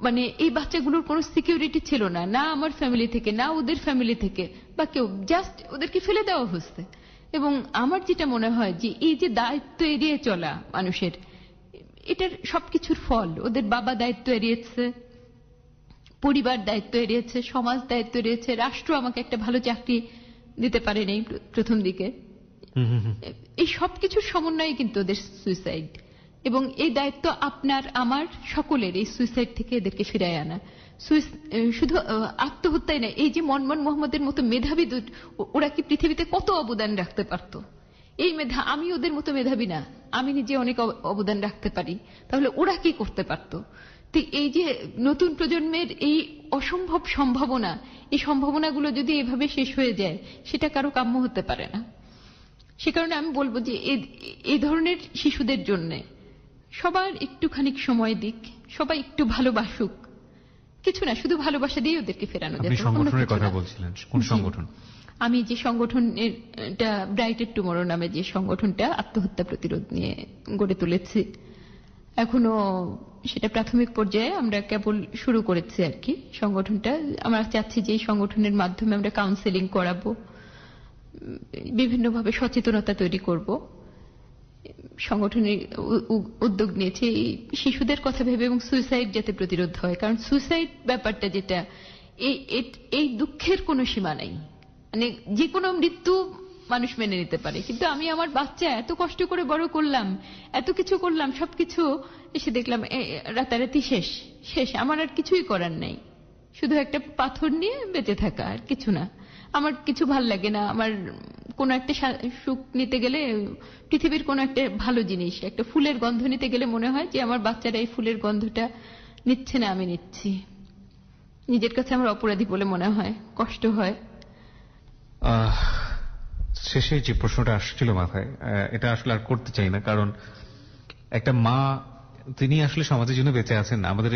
মানে এই বাচ্চাগুলোর কোনো সিকিউরিটি ছিল না, না আমার ফ্যামিলি থেকে, না ওদের ফ্যামিলি থেকে, বা কেউ, জাস্ট ওদেরকে ফেলে দেওয়া হচ্ছে। এবং আমার যেটা মনে হয় যে এই যে দায়িত্ব এড়িয়ে চলা মানুষের, এটার সবকিছুর ফল। ওদের বাবা দায়িত্ব এড়িয়েছে, পরিবার দায়িত্ব এড়িয়েছে, সমাজ দায়িত্ব এড়িয়েছে, রাষ্ট্র আমাকে একটা ভালো চাকরি দিতে পারেনি প্রথম দিকে। এই সবকিছুর সমন্বয়ে কিন্তু ওদের সুইসাইড। এবং এই দায়িত্ব আপনার, আমার, সকলের এই সুইসাইড থেকে এদেরকে ফিরায় আনা। শুধু আত্মহত্যাই না, এই যে মনমোহন মোহাম্মদের মতো মেধাবী, ওরা কি পৃথিবীতে কত অবদান রাখতে পারত। এই মেধা, আমি ওদের মতো মেধাবী না, আমি নিজে অনেক অবদান রাখতে পারি, তাহলে ওরা কি করতে পারত। তো এই যে নতুন প্রজন্মের এই অসম্ভব সম্ভাবনা, এই সম্ভাবনাগুলো যদি এভাবে শেষ হয়ে যায়, সেটা কারো কাম্য হতে পারে না। সে কারণে আমি বলবো যে এই ধরনের শিশুদের জন্য সবার একটুখানি সময় দিক, সবাই একটু ভালোবাসুক। কিছু না, শুধু ভালোবাসা দিয়ে ওদেরকে ফেরানো যায়। সংগঠনের কথা বলছিলেন, কোন সংগঠন? আমি যে সংগঠনের ব্রাইটেড টুমরো নামে যে সংগঠনটা আত্মহত্যা প্রতিরোধ নিয়ে গড়ে তুলেছি, এখনো সেটা প্রাথমিক পর্যায়ে আমরা কেবল শুরু করেছি আর কি সংগঠনটা। আমরা চাচ্ছি যে এই সংগঠনের মাধ্যমে আমরা কাউন্সেলিং করাবো, বিভিন্নভাবে সচেতনতা তৈরি করব। সংগঠনের উদ্যোগ নিয়েছে এই শিশুদের কথা ভেবে, এবং সুইসাইড যাতে প্রতিরোধ হয়। কারণ সুইসাইড ব্যাপারটা যেটা, এই দুঃখের কোনো সীমা নাই। মানে যে কোনো মৃত্যু মানুষ মেনে নিতে পারে, কিন্তু আমি আমার বাচ্চা এত কষ্ট করে বড় করলাম, এত কিছু করলাম, সবকিছু এসে দেখলাম রাতারাতি শেষ। আমার আর কিছুই করার নাই, শুধু একটা পাথর নিয়ে বেঁচে থাকা, আর কিছু না। আমার কিছু ভাল লাগে না। আমার কোনো একটা সুখ নিতে গেলে, পৃথিবীর কোনো একটা ভালো জিনিস, একটা ফুলের গন্ধ নিতে গেলে মনে হয় যে আমার বাচ্চারা এই ফুলের গন্ধটা নিচ্ছে না, আমি নিচ্ছি। নিজের কাছে আমার অপরাধী বলে মনে হয়, কষ্ট হয়। শেষে যে প্রশ্নটা আসছিল মাথায়, এটা আসলে আর করতে চাই না, কারণ একটা মা, তিনি আসলে সমাজের জন্য বেঁচে আছেন, আমাদের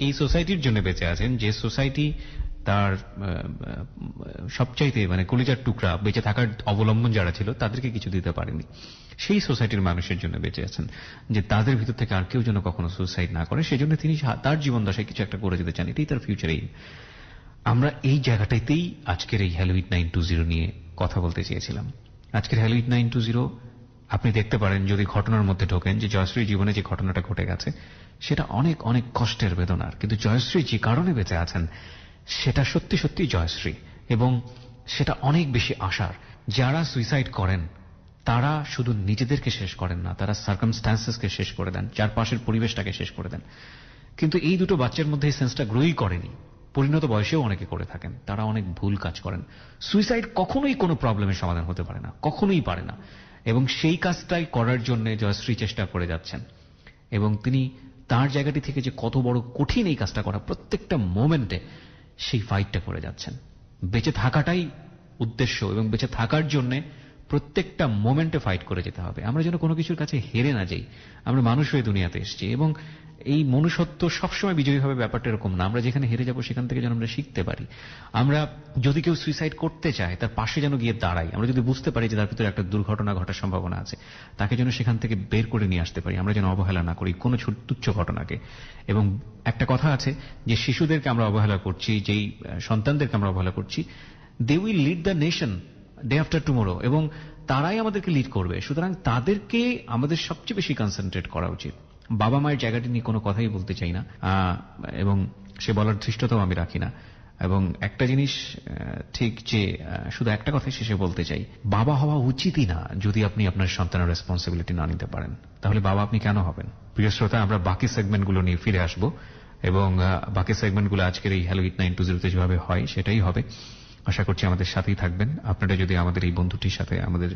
এই সোসাইটির জন্য বেঁচে আছেন, যে সোসাইটি তার সবচাইতে মানে কলিজার টুকরা বেঁচে থাকার অবলম্বন যারা ছিল তাদেরকে কিছু দিতে পারেনি। সেই সোসাইটির মানুষের জন্য বেঁচে আছেন, যে তাদের ভিতর থেকে আর কেউ যেন কখনো সুইসাইড না করে, সেজন্য তিনি তার জীবন দশায় কিছু একটা করে যেতে চান। এটাই তার ফিউচার এইম। আমরা এই জায়গাটাতেই আজকের এই হ্যালো ইট 920 নিয়ে কথা বলতে চেয়েছিলাম। আজকের হ্যালো ইট 920 আপনি দেখতে পারেন, যদি ঘটনার মধ্যে ঢোকেন, যে জয়শ্রীর জীবনে যে ঘটনাটা ঘটে গেছে সেটা অনেক অনেক কষ্টের বেদনার, কিন্তু জয়শ্রী যে কারণে বেঁচে আছেন সেটা সত্যি সত্যি জয়শ্রী, এবং সেটা অনেক বেশি আশার। যারা সুইসাইড করেন তারা শুধু নিজেদেরকে শেষ করেন না, তারা সার্কামস্ট্যান্সেসকে শেষ করে দেন, চারপাশের পরিবেশটাকে শেষ করে দেন। কিন্তু এই দুটো বাচ্চার মধ্যে এই সেন্সটা গ্রোই করেনি, পরিণত বয়সেও অনেকে করে থাকেন, তারা অনেক ভুল কাজ করেন। সুইসাইড কখনোই কোনো প্রবলেমের সমাধান হতে পারে না, কখনোই পারে না, এবং সেই কাজটাই করার জন্য জয়শ্রী চেষ্টা করে যাচ্ছেন। এবং তিনি তার জায়গাটি থেকে যে কত বড় কঠিন এই কাজটা করা, প্রত্যেকটা মোমেন্টে সেই ফাইটটা করে যাচ্ছেন। বেঁচে থাকাটাই উদ্দেশ্য, এবং বেঁচে থাকার জন্য প্রত্যেকটা মোমেন্টে ফাইট করে যেতে হবে। আমরা যেন কোনো কিছুর কাছে হেরে না যাই। আমরা মানুষ হয়ে দুনিয়াতে এসেছি, এবং এই মনুষ্যত্ব সবসময় বিজয়ী হবে ব্যাপারটা এরকম না। আমরা যেখানে হেরে যাব সেখান থেকে যেন আমরা শিখতে পারি। আমরা যদি কেউ সুইসাইড করতে চায় তার পাশে যেন গিয়ে দাঁড়াই। আমরা যদি বুঝতে পারি যে তার ভিতরে একটা দুর্ঘটনা ঘটার সম্ভাবনা আছে, তাকে যেন সেখান থেকে বের করে নিয়ে আসতে পারি। আমরা যেন অবহেলা না করি কোনো তুচ্ছ ঘটনাকে। এবং একটা কথা আছে যে শিশুদেরকে আমরা অবহেলা করছি, যেই সন্তানদেরকে আমরা অবহেলা করছি, they will lead the nation day after tomorrow, এবং তারাই আমাদেরকে লিড করবে। সুতরাং তাদেরকে আমাদের সবচেয়ে বেশি কনসেন্ট্রেট করা উচিত। বাবা মায়ের জায়গাটি নিয়ে কোনো কথাই বলতে চাই না, এবং সে বলার ধৃষ্টতাও আমি রাখি না। এবং একটা জিনিস ঠিক, যে শুধু একটা কথাই শেষে বলতে চাই, বাবা হওয়া উচিতই না যদি আপনি আপনার সন্তানের রেসপন্সিবিলিটি না নিতে পারেন। তাহলে বাবা আপনি কেন হবেন? প্রিয় শ্রোতা, আমরা বাকি সেগমেন্টগুলো নিয়ে ফিরে আসব, এবং বাকি সেগমেন্টগুলো আজকের এই হ্যালো ইট 920 যেভাবে হয় সেটাই হবে। আশা করছি আমাদের সাথেই থাকবেন। আপনারা যদি আমাদের এই বন্ধুটির সাথে, আমাদের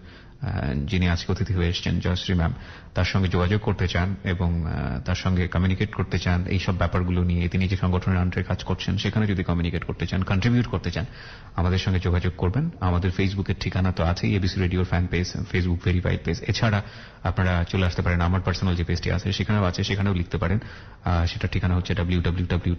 যিনি আজকে অতিথি হয়ে এসেছেন জয়শ্রী ম্যাম, তার সঙ্গে যোগাযোগ করতে চান এবং তার সঙ্গে কমিউনিকেট করতে চান এইসব ব্যাপারগুলো নিয়ে, তিনি যে সংগঠনের আন্ডারে কাজ করছেন সেখানে যদি কমিউনিকেট করতে চান, কন্ট্রিবিউট করতে চান, আমাদের সঙ্গে যোগাযোগ করবেন। আমাদের ফেসবুকের ঠিকানা তো আছেই, এবিসি রেডিওর fan page, Facebook verified page. এছাড়া আপনারা চলে আসতে পারেন আমার পার্সোনাল যে পেজটি আছে সেখানেও আছে, সেখানেও লিখতে পারেন। সেটা ঠিকানা হচ্ছে www.